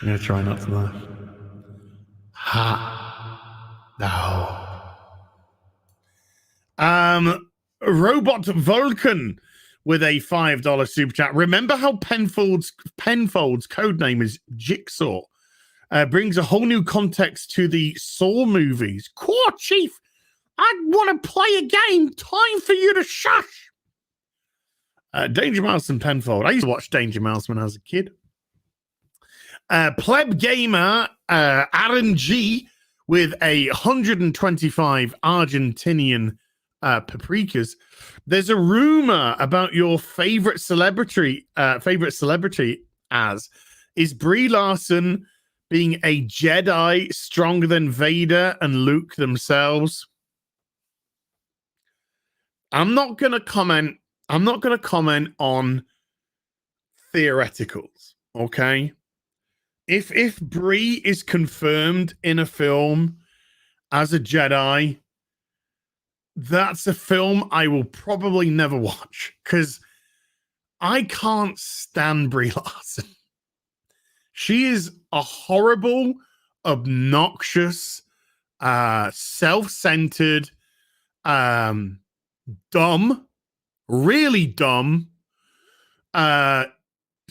I'm gonna try not to laugh. No. Robot Vulcan with a $5 super chat. Remember how Penfold's code name is Jigsaw? Brings a whole new context to the Saw movies. Core Chief, I want to play a game. Time for you to shush. Danger Mouse and Penfold. I used to watch Danger Mouse when I was a kid. Pleb Gamer Aaron G with a 125 Argentinian paprikas. There's a rumor about your favorite celebrity as is Brie Larson being a Jedi stronger than Vader and Luke themselves. I'm not going to comment on theoreticals, okay? If Brie is confirmed in a film as a Jedi, that's a film I will probably never watch because I can't stand Brie Larson. She is a horrible, obnoxious, self-centered, dumb, really dumb,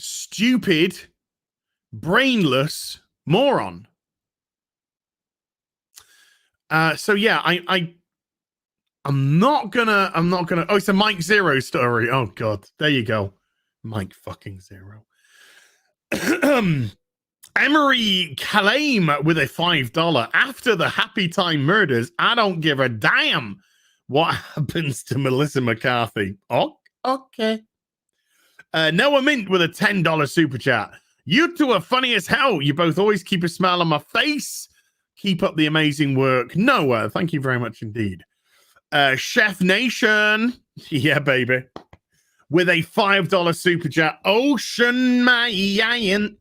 stupid, brainless moron. So yeah, I'm not gonna. Oh, it's a Mike Zero story. Oh God, there you go, Mike fucking Zero. Emery Kalame with a $5. After the Happy Time murders, I don't give a damn what happens to Melissa McCarthy. Oh, okay. Noah Mint with a $10 super chat. You two are funny as hell. You both always keep a smile on my face. Keep up the amazing work. Noah, thank you very much indeed. Chef Nation, yeah, baby, with a $5 super chat. Ocean Mayan.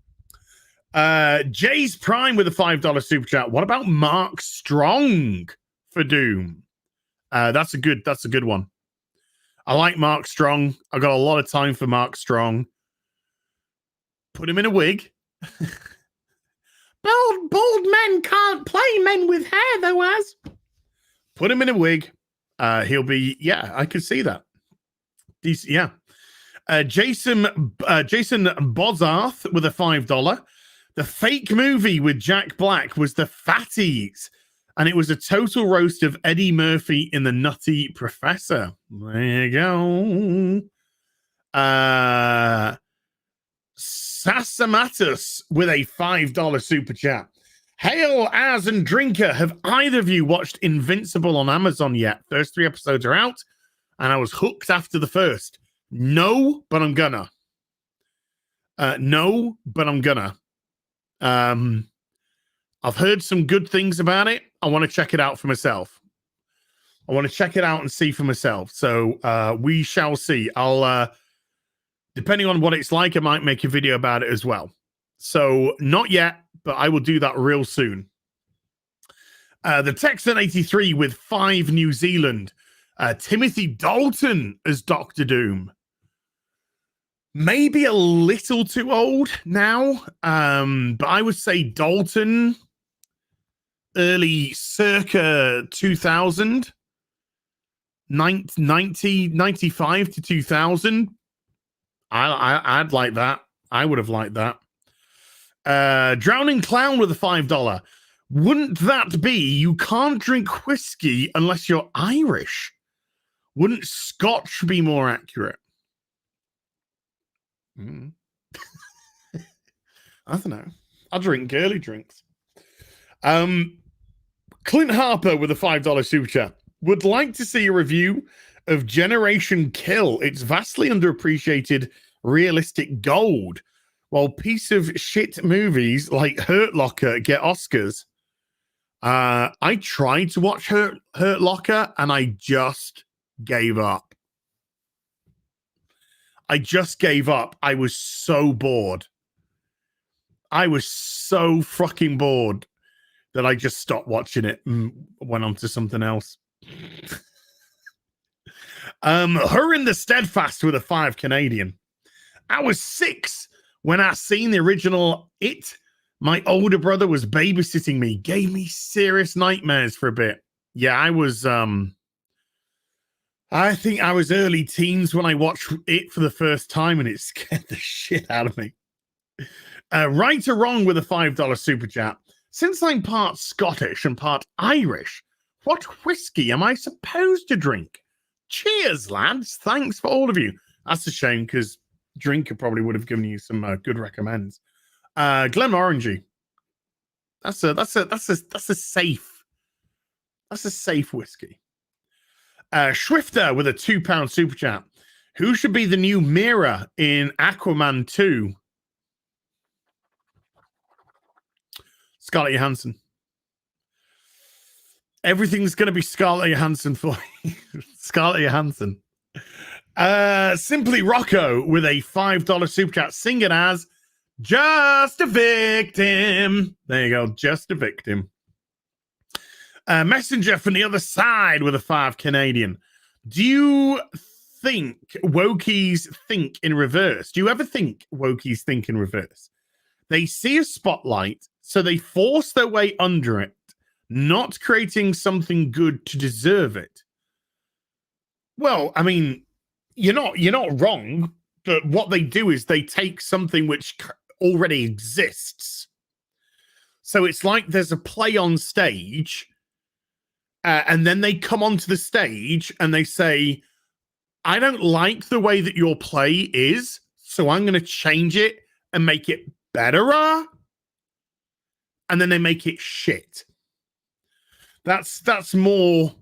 Jay's Prime with a $5 super chat. What about Mark Strong for Doom? That's a good one. I like Mark Strong. I got a lot of time for Mark Strong. Put him in a wig. Bald men can't play men with hair, though, as. Put him in a wig. He'll be, yeah, I could see that. Yeah. Jason Bozarth with a $5. The fake movie with Jack Black was The Fatties, and it was a total roast of Eddie Murphy in The Nutty Professor. There you go. Sasamatus with a $5 super chat. Hail, Az and Drinker. Have either of you watched Invincible on Amazon yet? First 3 episodes are out, and I was hooked after the first. No, but I'm gonna. No, but I'm gonna. I've heard some good things about it. I want to check it out for myself. I want to check it out and see for myself. So we shall see. I'll, depending on what it's like, I might make a video about it as well. So not yet, but I will do that real soon. The Texan 83 with 5 New Zealand. Timothy Dalton as Doctor Doom. Maybe a little too old now, but I would say Dalton, early circa 2000, 95 to 2000. I'd like that. I would have liked that. Drowning Clown with a $5. Wouldn't that be you can't drink whiskey unless you're Irish? Wouldn't Scotch be more accurate? I don't know. I drink girly drinks. Clint Harper with a $5 super chat. Would like to see a review of Generation Kill. It's vastly underappreciated realistic gold, while piece of shit movies like Hurt Locker get Oscars. I tried to watch Hurt Locker and I just gave up. I was so bored. I was so fucking bored that I just stopped watching it and went on to something else. Her in the Steadfast with a 5 Canadian. I was 6 when I seen the original It. My older brother was babysitting me, gave me serious nightmares for a bit. Yeah, I was I think I was early teens when I watched it for the first time and it scared the shit out of me. Right or wrong with a $5 super chat. Since I'm part Scottish and part Irish, what whiskey am I supposed to drink? Cheers, lads. Thanks for all of you. That's a shame because Drinker probably would have given you some good recommends. Glenmorangie. That's a safe whiskey. Swifter with a £2 super chat. Who should be the new Mira in Aquaman 2? Scarlett Johansson. Everything's going to be Scarlett Johansson for you. Scarlett Johansson. Simply Rocco with a $5 super chat. Sing it as Just a Victim. There you go. Just a Victim. Messenger from the other side with a 5 Canadian. Do you think wokies think in reverse? Do you ever think wokies think in reverse? They see a spotlight, so they force their way under it, not creating something good to deserve it. Well, I mean, you're not wrong, but what they do is they take something which already exists. So it's like there's a play on stage, and then they come onto the stage and they say, I don't like the way that your play is, so I'm going to change it and make it better. And then they make it shit. That's more...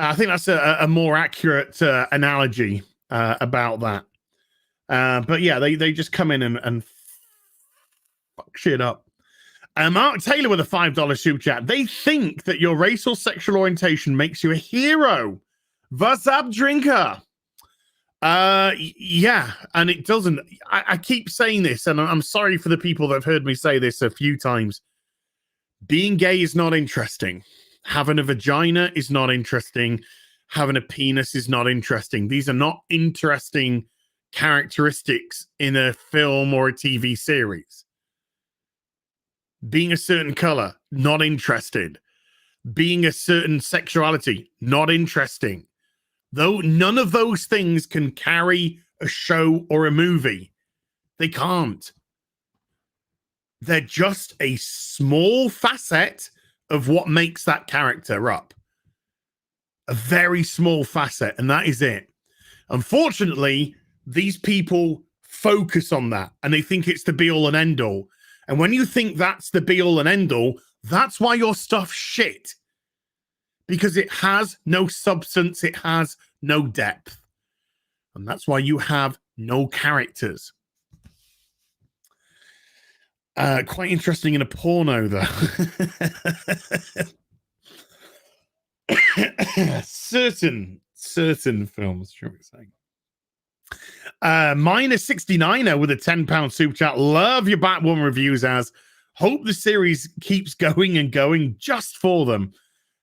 I think that's a more accurate analogy about that. But yeah, they just come in and fuck shit up. Mark Taylor with a $5 super chat. They think that your race or sexual orientation makes you a hero. What's up, Drinker? Yeah, and it doesn't. I keep saying this, and I'm sorry for the people that have heard me say this a few times. Being gay is not interesting. Having a vagina is not interesting. Having a penis is not interesting. These are not interesting characteristics in a film or a TV series. Being a certain color, not interested. Being a certain sexuality, not interesting. Though none of those things can carry a show or a movie. They can't. They're just a small facet of what makes that character up. A very small facet, and that is it. Unfortunately, these people focus on that, and they think it's the be-all and end-all. And when you think that's the be-all and end-all, that's why your stuff's shit. Because it has no substance, it has no depth. And that's why you have no characters. Quite interesting in a porno, though. certain films, shall we say. Minus 69er with a £10 super chat. Love your Batwoman reviews, as hope the series keeps going and going just for them.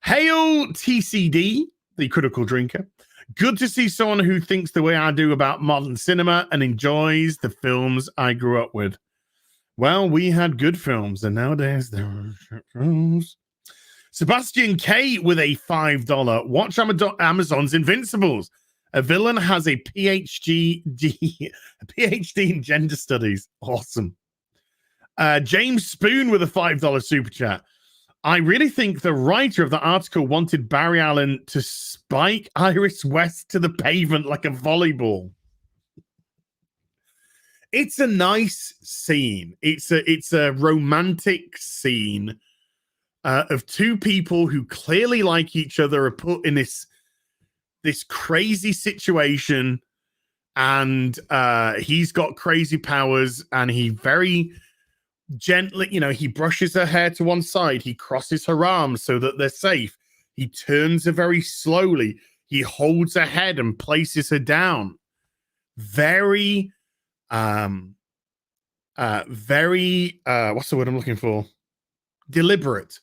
Hail TCD, the critical drinker. Good to see someone who thinks the way I do about modern cinema and enjoys the films I grew up with. Well, we had good films, and nowadays there are shit films. Sebastian K with a $5. Watch Amazon's Invincibles. A villain has a PhD in gender studies. Awesome. James Spoon with a $5 super chat. I really think the writer of the article wanted Barry Allen to spike Iris West to the pavement like a volleyball. It's a nice scene. It's a romantic scene of two people who clearly like each other are put in this crazy situation, and he's got crazy powers, and he very gently, he brushes her hair to one side. He crosses her arms so that they're safe. He turns her very slowly. He holds her head and places her down. Very, what's the word I'm looking for? Deliberate.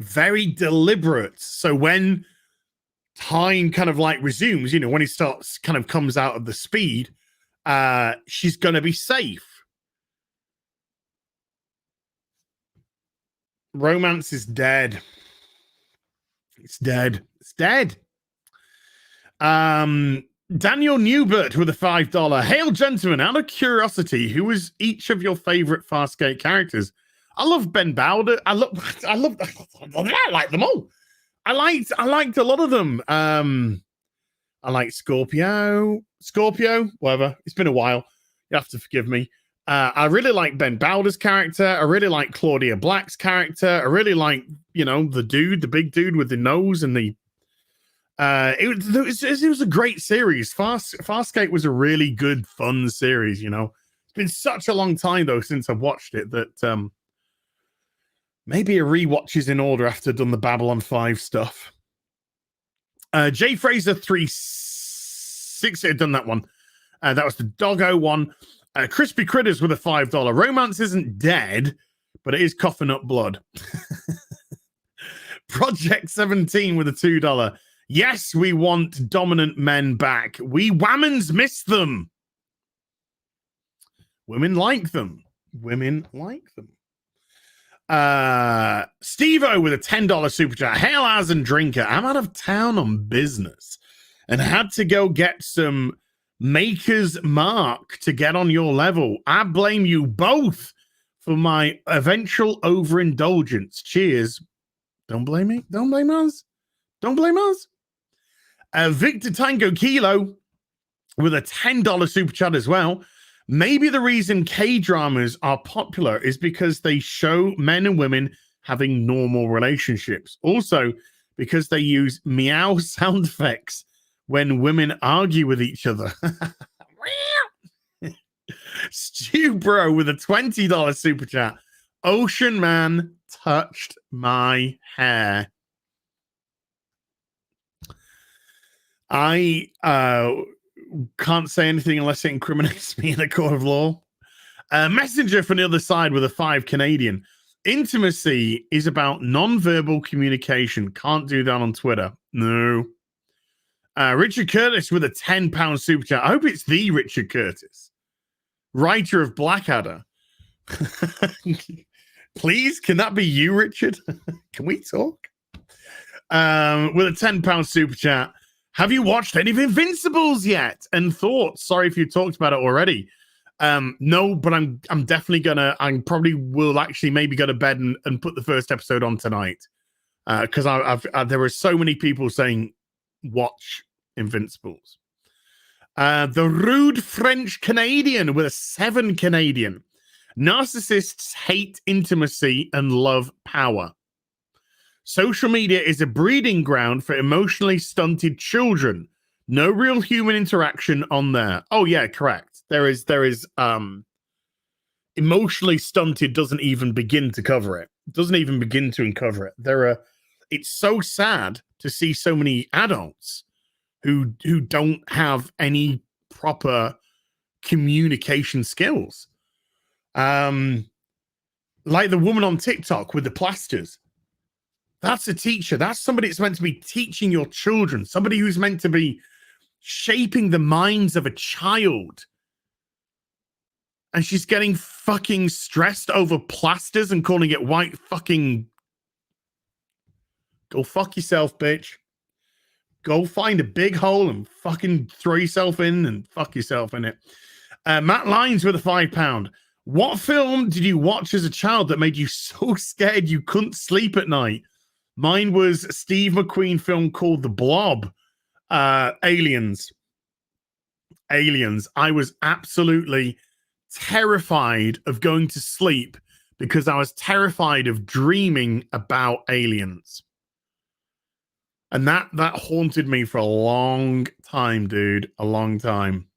Very deliberate. So when time kind of like resumes, when he starts kind of comes out of the speed, she's going to be safe. Romance is dead. It's dead. It's dead. Daniel Newbert with a $5. Hail, gentlemen. Out of curiosity, who was each of your favorite Farscape characters? I love Ben Bowder. I like them all. I liked a lot of them. I like Scorpio, whatever. It's been a while. You have to forgive me. I really like Ben Bowder's character. I really like Claudia Black's character. I really like, the big dude with the nose and the. It was a great series. Farscape was a really good, fun series. It's been such a long time though since I've watched it that maybe a rewatch is in order after I've done the Babylon 5 stuff. Jay Fraser 360 had done that one. That was the Doggo one. Crispy Critters with a $5. Romance isn't dead, but it is coughing up blood. Project 17 with a $2. Yes, we want dominant men back. We whammons miss them. Women like them. Steve-O with a $10 super chat. Hail as and drinker. I'm out of town on business and had to go get some Maker's Mark to get on your level. I blame you both for my eventual overindulgence. Cheers. Don't blame me. Don't blame us. Don't blame us. Victor Tango Kilo with a $10 super chat as well. Maybe the reason K-dramas are popular is because they show men and women having normal relationships. Also, because they use meow sound effects when women argue with each other. Stu Bro with a $20 super chat. Ocean Man touched my hair. I can't say anything unless it incriminates me in a court of law. Messenger from the other side with a 5 Canadian. Intimacy is about non-verbal communication. Can't do that on Twitter. No. Richard Curtis with a £10 super chat. I hope it's the Richard Curtis, writer of Blackadder. Please, can that be you, Richard? Can we talk? With a £10 super chat. Have you watched any of Invincibles yet? And thoughts? Sorry if you talked about it already. No, but I'm definitely gonna. I probably will actually maybe go to bed and put the first episode on tonight because there were so many people saying watch Invincibles. The rude French Canadian with a 7 Canadian. Narcissists hate intimacy and love power. Social media is a breeding ground for emotionally stunted children. No real human interaction on there. Oh yeah, correct. There is emotionally stunted doesn't even begin to cover it. Doesn't even begin to uncover it. It's so sad to see so many adults who don't have any proper communication skills. Like the woman on TikTok with the plasters. That's a teacher. That's somebody that's meant to be teaching your children. Somebody who's meant to be shaping the minds of a child. And she's getting fucking stressed over plasters and calling it white fucking... Go fuck yourself, bitch. Go find a big hole and fucking throw yourself in and fuck yourself in it. Matt Lyons with a £5. What film did you watch as a child that made you so scared you couldn't sleep at night? Mine was a Steve McQueen film called The Blob. Aliens. I was absolutely terrified of going to sleep because I was terrified of dreaming about aliens. And that haunted me for a long time, dude. A long time.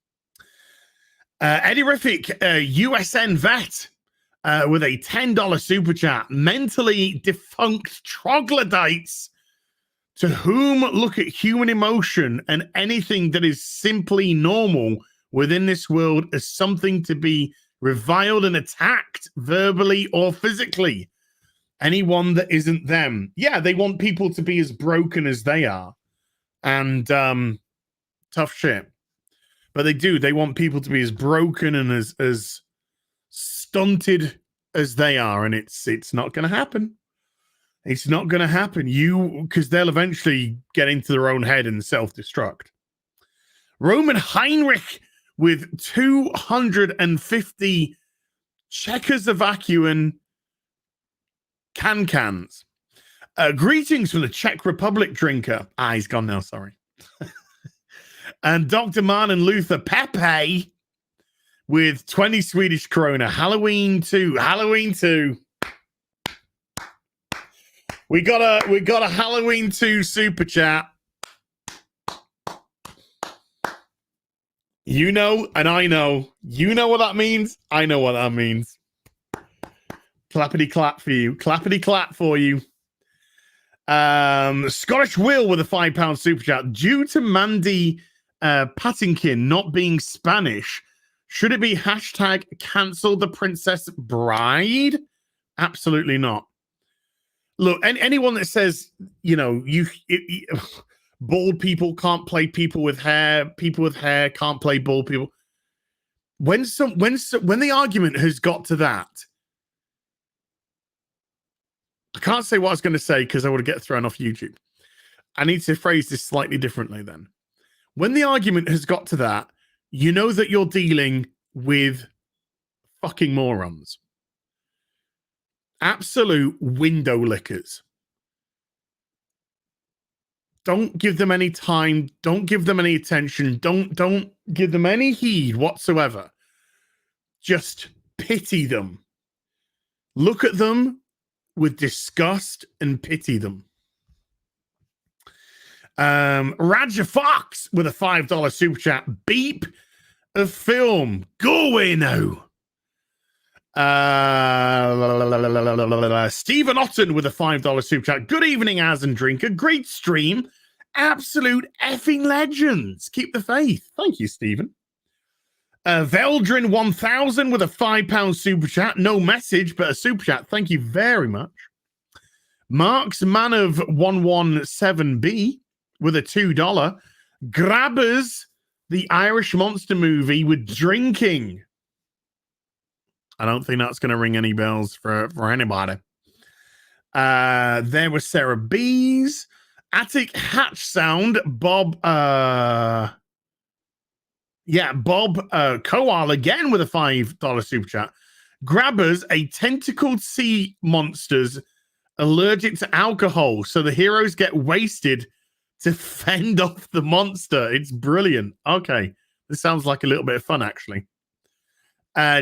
Eddie Riffic, USN vet. with a $10 super chat. Mentally defunct troglodytes to whom look at human emotion and anything that is simply normal within this world as something to be reviled and attacked verbally or physically. Anyone that isn't them. Yeah, they want people to be as broken as they are. And tough shit. But they do. They want people to be as broken and as stunted as they are. And it's not going to happen. It's not going to happen. Because they'll eventually get into their own head and self-destruct. Roman Heinrich with 250 Czechoslovakian cans. Greetings from the Czech Republic drinker. He's gone now, sorry. And Dr. Martin Luther Pepe with 20 Swedish krona. Halloween 2. Halloween 2. We got a Halloween 2 super chat. You know, and I know. You know what that means. I know what that means. Clappity clap for you. Clappity clap for you. Scottish Will with a £5 super chat. Due to Mandy Patinkin not being Spanish, should it be hashtag cancel the Princess Bride? Absolutely not. Look, anyone that says, you know, bald people can't play people with hair can't play bald people. When the argument has got to that, I can't say what I was going to say because I would get thrown off YouTube. I need to phrase this slightly differently then. When the argument has got to that, you know that you're dealing with fucking morons. Absolute window lickers. Don't give them any time. Don't give them any attention. Don't give them any heed whatsoever. Just pity them. Look at them with disgust and pity them. Raja Fox with a $5 super chat. Beep a film. Go away now. Stephen Otten with a $5 super chat. Good evening, Az and Drinker. Great stream. Absolute effing legends. Keep the faith. Thank you, Stephen. Veldrin 1000 with a £5 super chat. No message, but a super chat. Thank you very much. Mark's Man of 117B with a $2. Grabbers, the Irish monster movie with drinking. I don't think that's going to ring any bells for anybody. There was Sarah B's. Attic Hatch Sound. Bob. Bob Koal again with a $5 super chat. Grabbers, a tentacled sea monsters allergic to alcohol. So the heroes get wasted to fend off the monster. It's brilliant. Okay. This sounds like a little bit of fun, actually.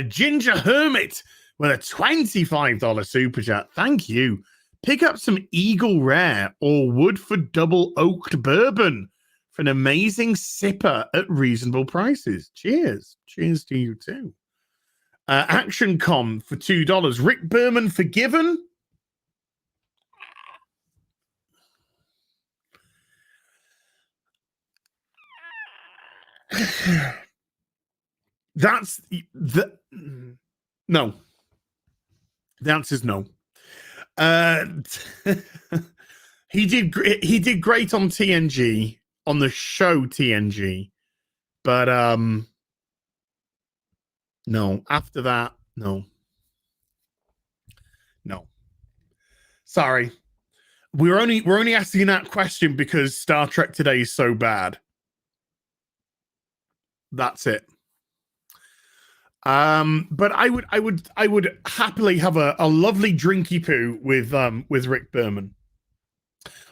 Ginger Hermit with a $25 super chat. Thank you. Pick up some Eagle Rare or Woodford Double Oaked Bourbon for an amazing sipper at reasonable prices. Cheers. Cheers to you too. Action Com for $2. Rick Berman Forgiven. That's the no. The answer is no. He did great on TNG, on the show TNG, but no. After that, no. Sorry, we're only asking that question because Star Trek Today is so bad. That's it. But I would happily have a lovely drinky poo with Rick Berman.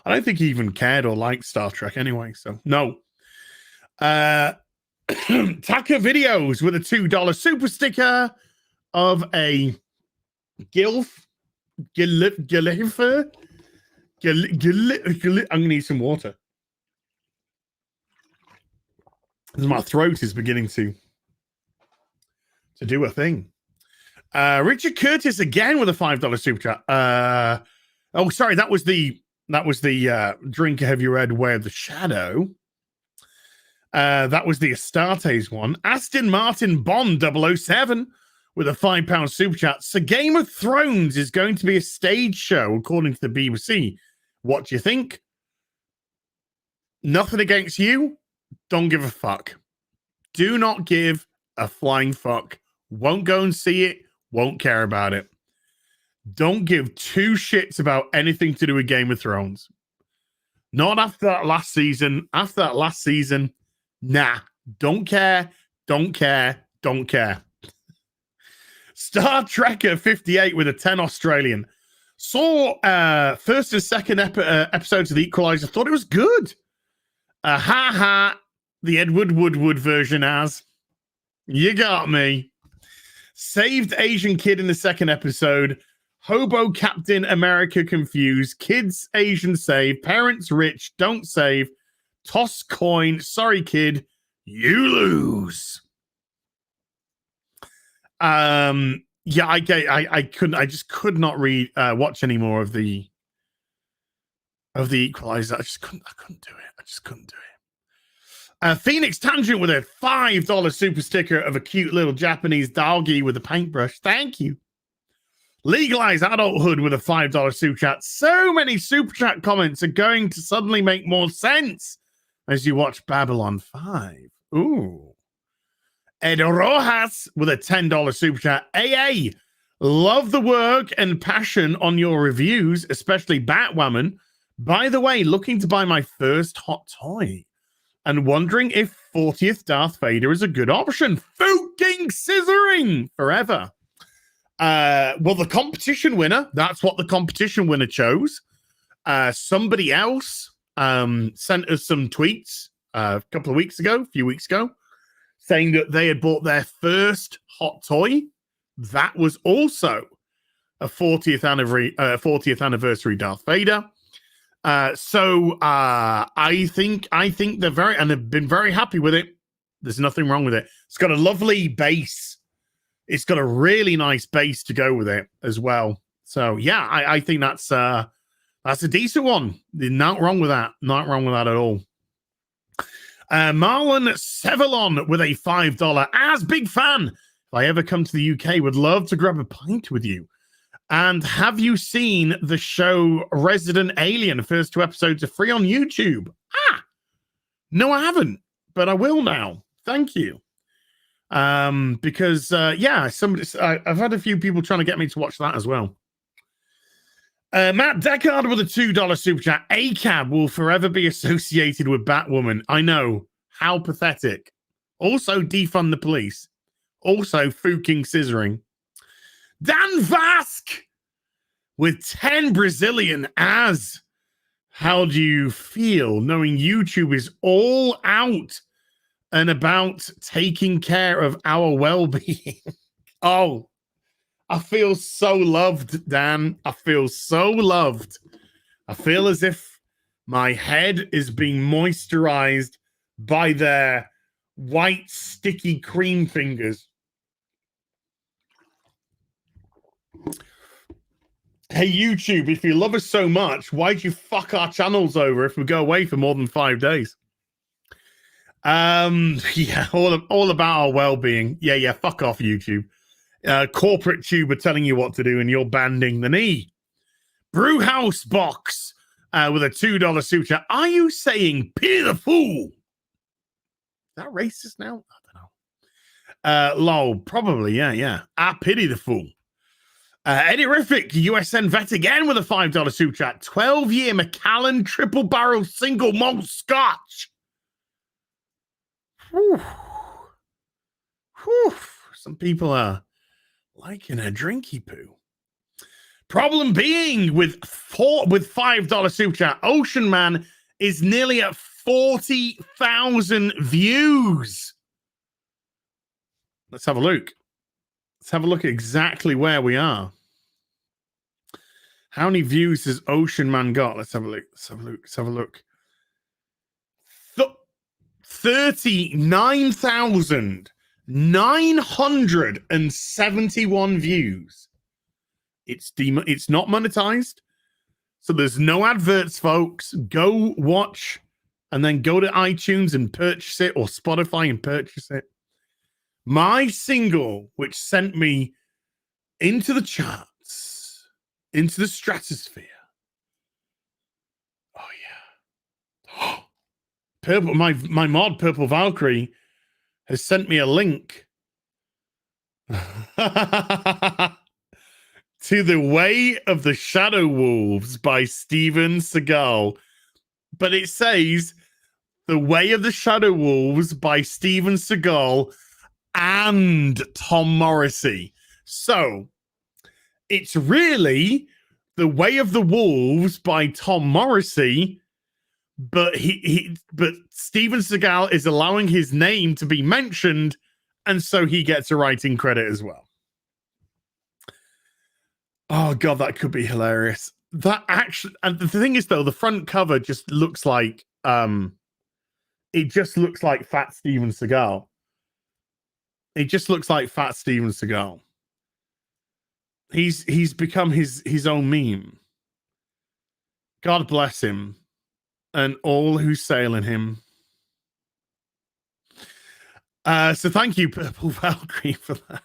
I don't think he even cared or liked Star Trek anyway, so no. Taka Videos with a $2 super sticker of a I'm gonna need some water. My throat is beginning to do a thing. Richard Curtis again with a $5 super chat. Oh, sorry, that was the drink. Have you read Way of the Shadow? That was the Astartes one. Aston Martin Bond 007 with a £5 super chat. So Game of Thrones is going to be a stage show, according to the BBC. What do you think? Nothing against you. Don't give a fuck. Do not give a flying fuck. Won't go and see it. Won't care about it. Don't give two shits about anything to do with Game of Thrones. Not after that last season. After that last season, nah. Don't care. Don't care. Don't care. Star Trekker 58 with a 10 Australian. Saw first and second episodes of The Equalizer. Thought it was good. The Edward Woodward version as. You got me. Saved Asian kid in the second episode. Hobo Captain America confused. Kids Asian save. Parents rich. Don't save. Toss coin. Sorry, kid. You lose. Yeah, I couldn't. I just could not watch any more of the Equalizer. I couldn't do it. I just couldn't do it. Phoenix Tangent with a $5 super sticker of a cute little Japanese doggy with a paintbrush. Thank you. Legalize Adulthood with a $5 super chat. So many super chat comments are going to suddenly make more sense as you watch Babylon 5. Ooh. Ed Rojas with a $10 super chat. AA, love the work and passion on your reviews, especially Batwoman. By the way, looking to buy my first hot toy and wondering if 40th Darth Vader is a good option. Fucking scissoring forever. Well, the competition winner, that's what the competition winner chose. Somebody else sent us some tweets a few weeks ago, saying that they had bought their first hot toy. That was also a 40th anniversary Darth Vader. So I think they're and they've been very happy with it. There's nothing wrong with it. It's got a lovely base. It's got a really nice base to go with it as well. So yeah, I think that's a decent one. Not wrong with that. Not wrong with that at all. Marlon Sevalon with a $5. As big fan. If I ever come to the UK, would love to grab a pint with you. And have you seen the show Resident Alien? First 2 episodes are free on YouTube. No, I haven't, but I will now. Thank you. Because I've had a few people trying to get me to watch that as well. Matt Deckard with a $2 super chat. ACAB will forever be associated with Batwoman. I know. How pathetic. Also, defund the police. Also, fucking scissoring. Dan Vask with 10 Brazilian as. How do you feel knowing YouTube is all out and about taking care of our well-being? Oh, I feel so loved, Dan. I feel so loved. I feel as if my head is being moisturized by their white, sticky cream fingers. Hey, YouTube, if you love us so much, why'd you fuck our channels over if we go away for more than 5 days? Yeah, all about our well-being. Yeah, fuck off, YouTube. Corporate tube are telling you what to do and you're banding the knee. Brewhouse Box with a $2 super chat. Are you saying pity the fool? Is that racist now? I don't know. Lol, probably, yeah. I pity the fool. Eddie Riffick, USN vet again with a $5 super chat. 12-year Macallan triple barrel single malt scotch. Whew. Some people are liking a drinky poo. Problem being with $5 super chat, Ocean Man is nearly at 40,000 views. Let's have a look. Let's have a look at exactly where we are. How many views has Ocean Man got? Let's have a look. 39,000 971 views. It's not monetized, so there's no adverts, folks. Go watch, and then go to iTunes and purchase it, or Spotify and purchase it. My single, which sent me into the charts, into the stratosphere. Oh yeah. Purple, my mod Purple Valkyrie has sent me a link to The Way of the Shadow Wolves by Steven Seagal. But it says The Way of the Shadow Wolves by Steven Seagal and Tom Morrissey. So it's really The Way of the Wolves by Tom Morrissey, but but Steven Seagal is allowing his name to be mentioned, and so he gets a writing credit as well. Oh god, that could be hilarious. That actually, and the thing is though, the front cover just looks like it just looks like fat Steven Seagal. It just looks like fat Steven Seagal. He's become his own meme. God bless him and all who sail in him. So thank you, Purple Valkyrie, for that.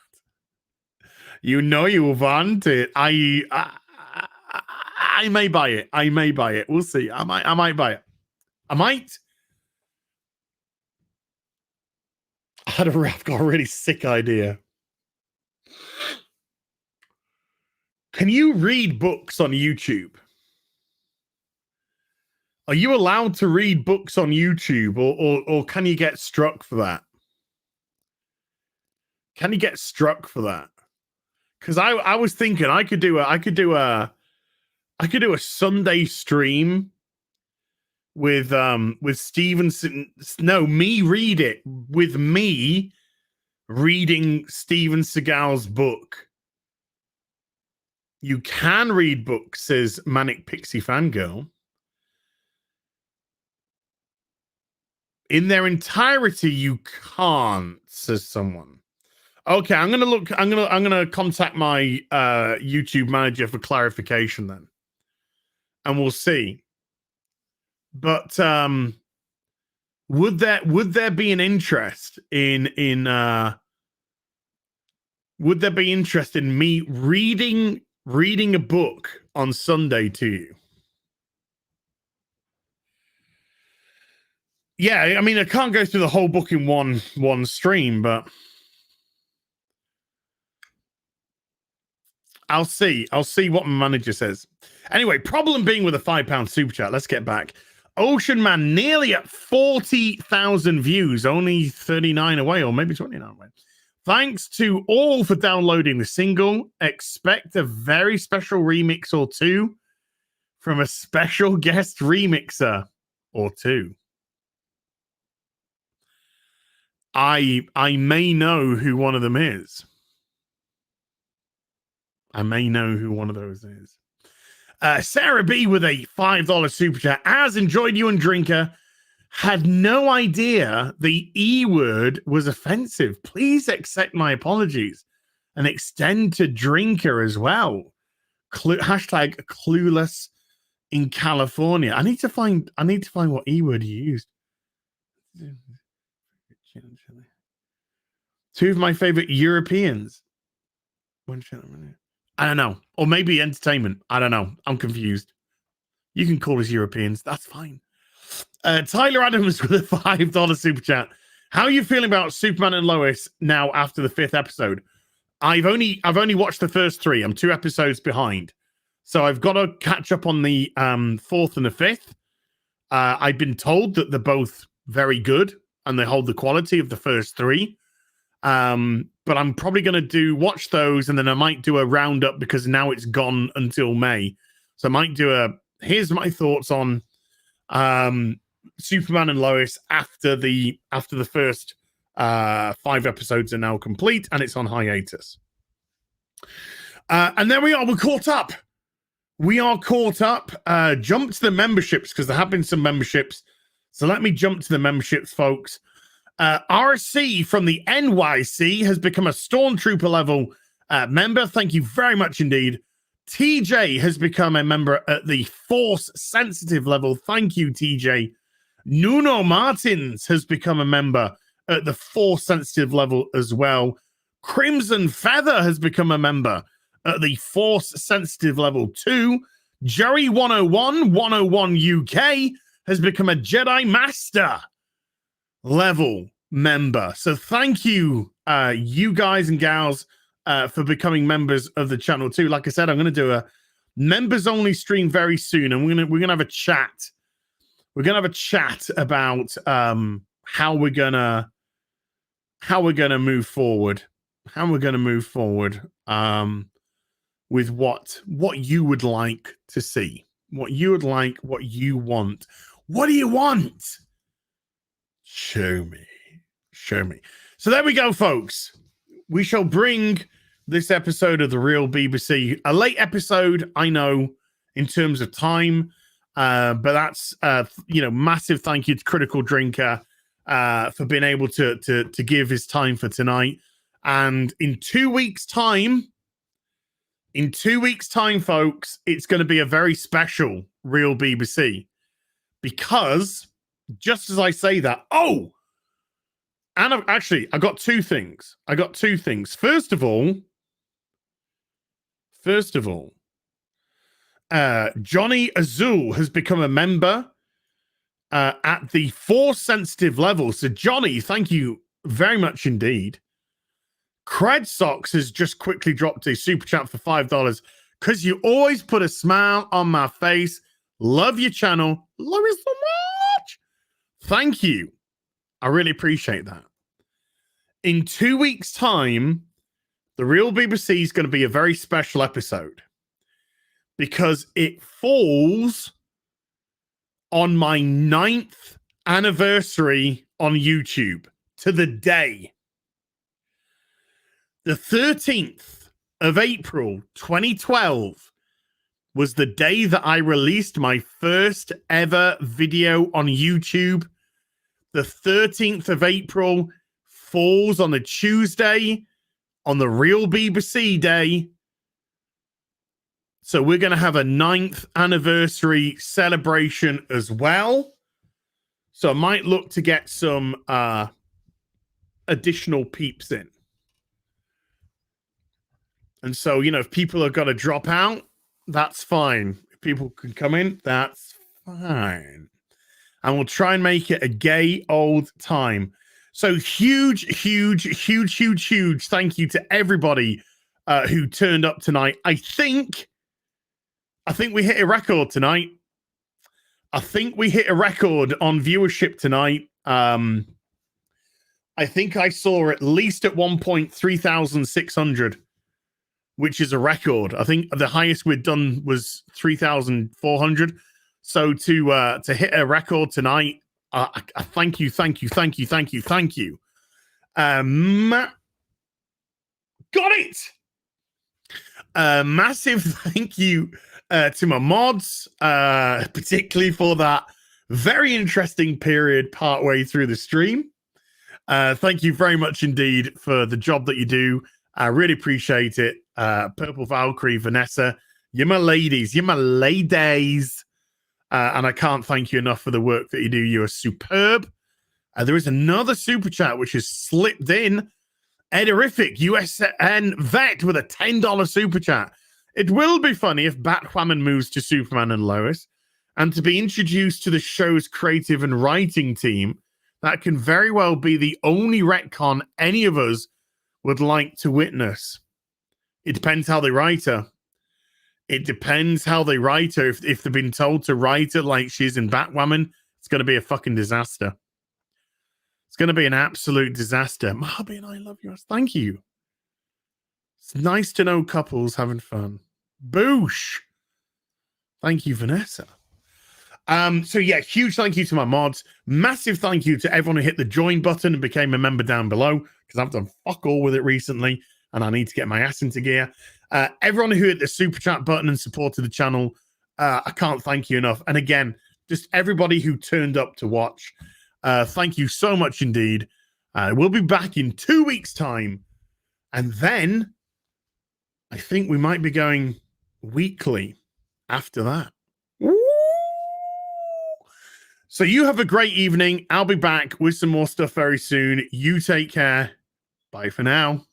You know you want it. I may buy it. I may buy it. We'll see. I might buy it. I've got a really sick idea. Can you read books on YouTube? Are you allowed to read books on YouTube, or can you get struck for that? Can you get struck for that? Because I was thinking I could do a Sunday stream with Stevenson. No, me read it with me reading Steven Seagal's book. You can read books, says Manic Pixie Fangirl. In their entirety, you can't, says someone. Okay, I'm gonna contact my YouTube manager for clarification then, and we'll see. But would there be an interest in would there be interest in me reading a book on Sunday to you? Yeah, I mean, I can't go through the whole book in one stream, but I'll see what my manager says. Anyway, problem being with a £5 super chat. Let's get back. Ocean Man nearly at 40,000 views, only 39 away, or maybe 29 away. Thanks to all for downloading the single. Expect a very special remix or two from a special guest remixer or two. I may know who one of them is. I may know who one of those is. Sarah B with a $5 super chat. As enjoyed you and Drinker. Had no idea the E word was offensive. Please accept my apologies and extend to Drinker as well. Hashtag clueless in California. I need to find what E word you used. Two of my favorite Europeans. I don't know. Or maybe entertainment. I don't know. I'm confused. You can call us Europeans. That's fine. Tyler Adams with a $5 super chat. How are you feeling about Superman and Lois now after the 5th episode? I've only watched the first 3. I'm 2 episodes behind. So I've got to catch up on the 4th and the 5th. I've been told that they're both very good and they hold the quality of the first 3. But I'm probably going to watch those, and then I might do a roundup because now it's gone until May. So I might do here's my thoughts on Superman and Lois after the first 5 episodes are now complete and it's on hiatus. And there we are. We're caught up. Jump to the memberships because there have been some memberships. So let me jump to the memberships, folks. RC from the NYC has become a Stormtrooper level member. Thank you very much indeed. TJ has become a member at the Force Sensitive level. Thank you, TJ. Nuno Martins has become a member at the Force Sensitive level as well. Crimson Feather has become a member at the Force Sensitive level 2. Jerry 101 UK has become a Jedi Master level member. So thank you, you guys and gals, for becoming members of the channel too. Like I said, I'm going to do a members only stream very soon, and we're gonna have a chat. We're gonna have a chat about how we're gonna move forward. How we're gonna move forward with what you would like to see, what you would like, what you want. What do you want? Show me. Show me. So there we go, folks. We shall bring this episode of The Real BBC, a late episode, I know, in terms of time, but that's, massive thank you to Critical Drinker for being able to give his time for tonight. And in 2 weeks' time, folks, it's going to be a very special Real BBC, because just as I say that, and I got two things. First of all, Johnny Azul has become a member at the Force Sensitive level. So, Johnny, thank you very much indeed. Cred Socks has just quickly dropped a super chat for $5 because you always put a smile on my face. Love your channel. Love you so much. Thank you. I really appreciate that. In 2 weeks' time, The Real BBC is going to be a very special episode because it falls on my 9th anniversary on YouTube to the day. The 13th of April, 2012 was the day that I released my first ever video on YouTube. The 13th of April falls on a Tuesday, on the Real BBC Day. So we're going to have a 9th anniversary celebration as well. So I might look to get some additional peeps in. And so, if people are going to drop out, that's fine. If people can come in, that's fine. And we'll try and make it a gay old time. So huge thank you to everybody who turned up tonight. I think we hit a record tonight. I think we hit a record on viewership tonight. I think I saw at least at one point 3,600, which is a record. I think the highest we'd done was 3,400. So to hit a record tonight, thank you. Got it. Massive thank you to my mods, particularly for that very interesting period partway through the stream. Thank you very much indeed for the job that you do. I really appreciate it. Purple Valkyrie, Vanessa, you're my ladies. And I can't thank you enough for the work that you do. You are superb. There is another super chat which has slipped in. Ederific USN Vet with a $10 super chat. It will be funny if Batwoman moves to Superman and Lois, and to be introduced to the show's creative and writing team. That can very well be the only retcon any of us would like to witness. It depends how they write her. If they've been told to write her like she's in Batwoman, it's going to be a fucking disaster. It's going to be an absolute disaster. Marby and I love you. Thank you. It's nice to know couples having fun. Boosh. Thank you, Vanessa. So yeah, huge thank you to my mods. Massive thank you to everyone who hit the join button and became a member down below, because I've done fuck all with it recently and I need to get my ass into gear. Everyone who hit the super chat button and supported the channel, I can't thank you enough. And again, just everybody who turned up to watch, thank you so much indeed. We'll be back in 2 weeks' time. And then I think we might be going weekly after that. So you have a great evening. I'll be back with some more stuff very soon. You take care. Bye for now.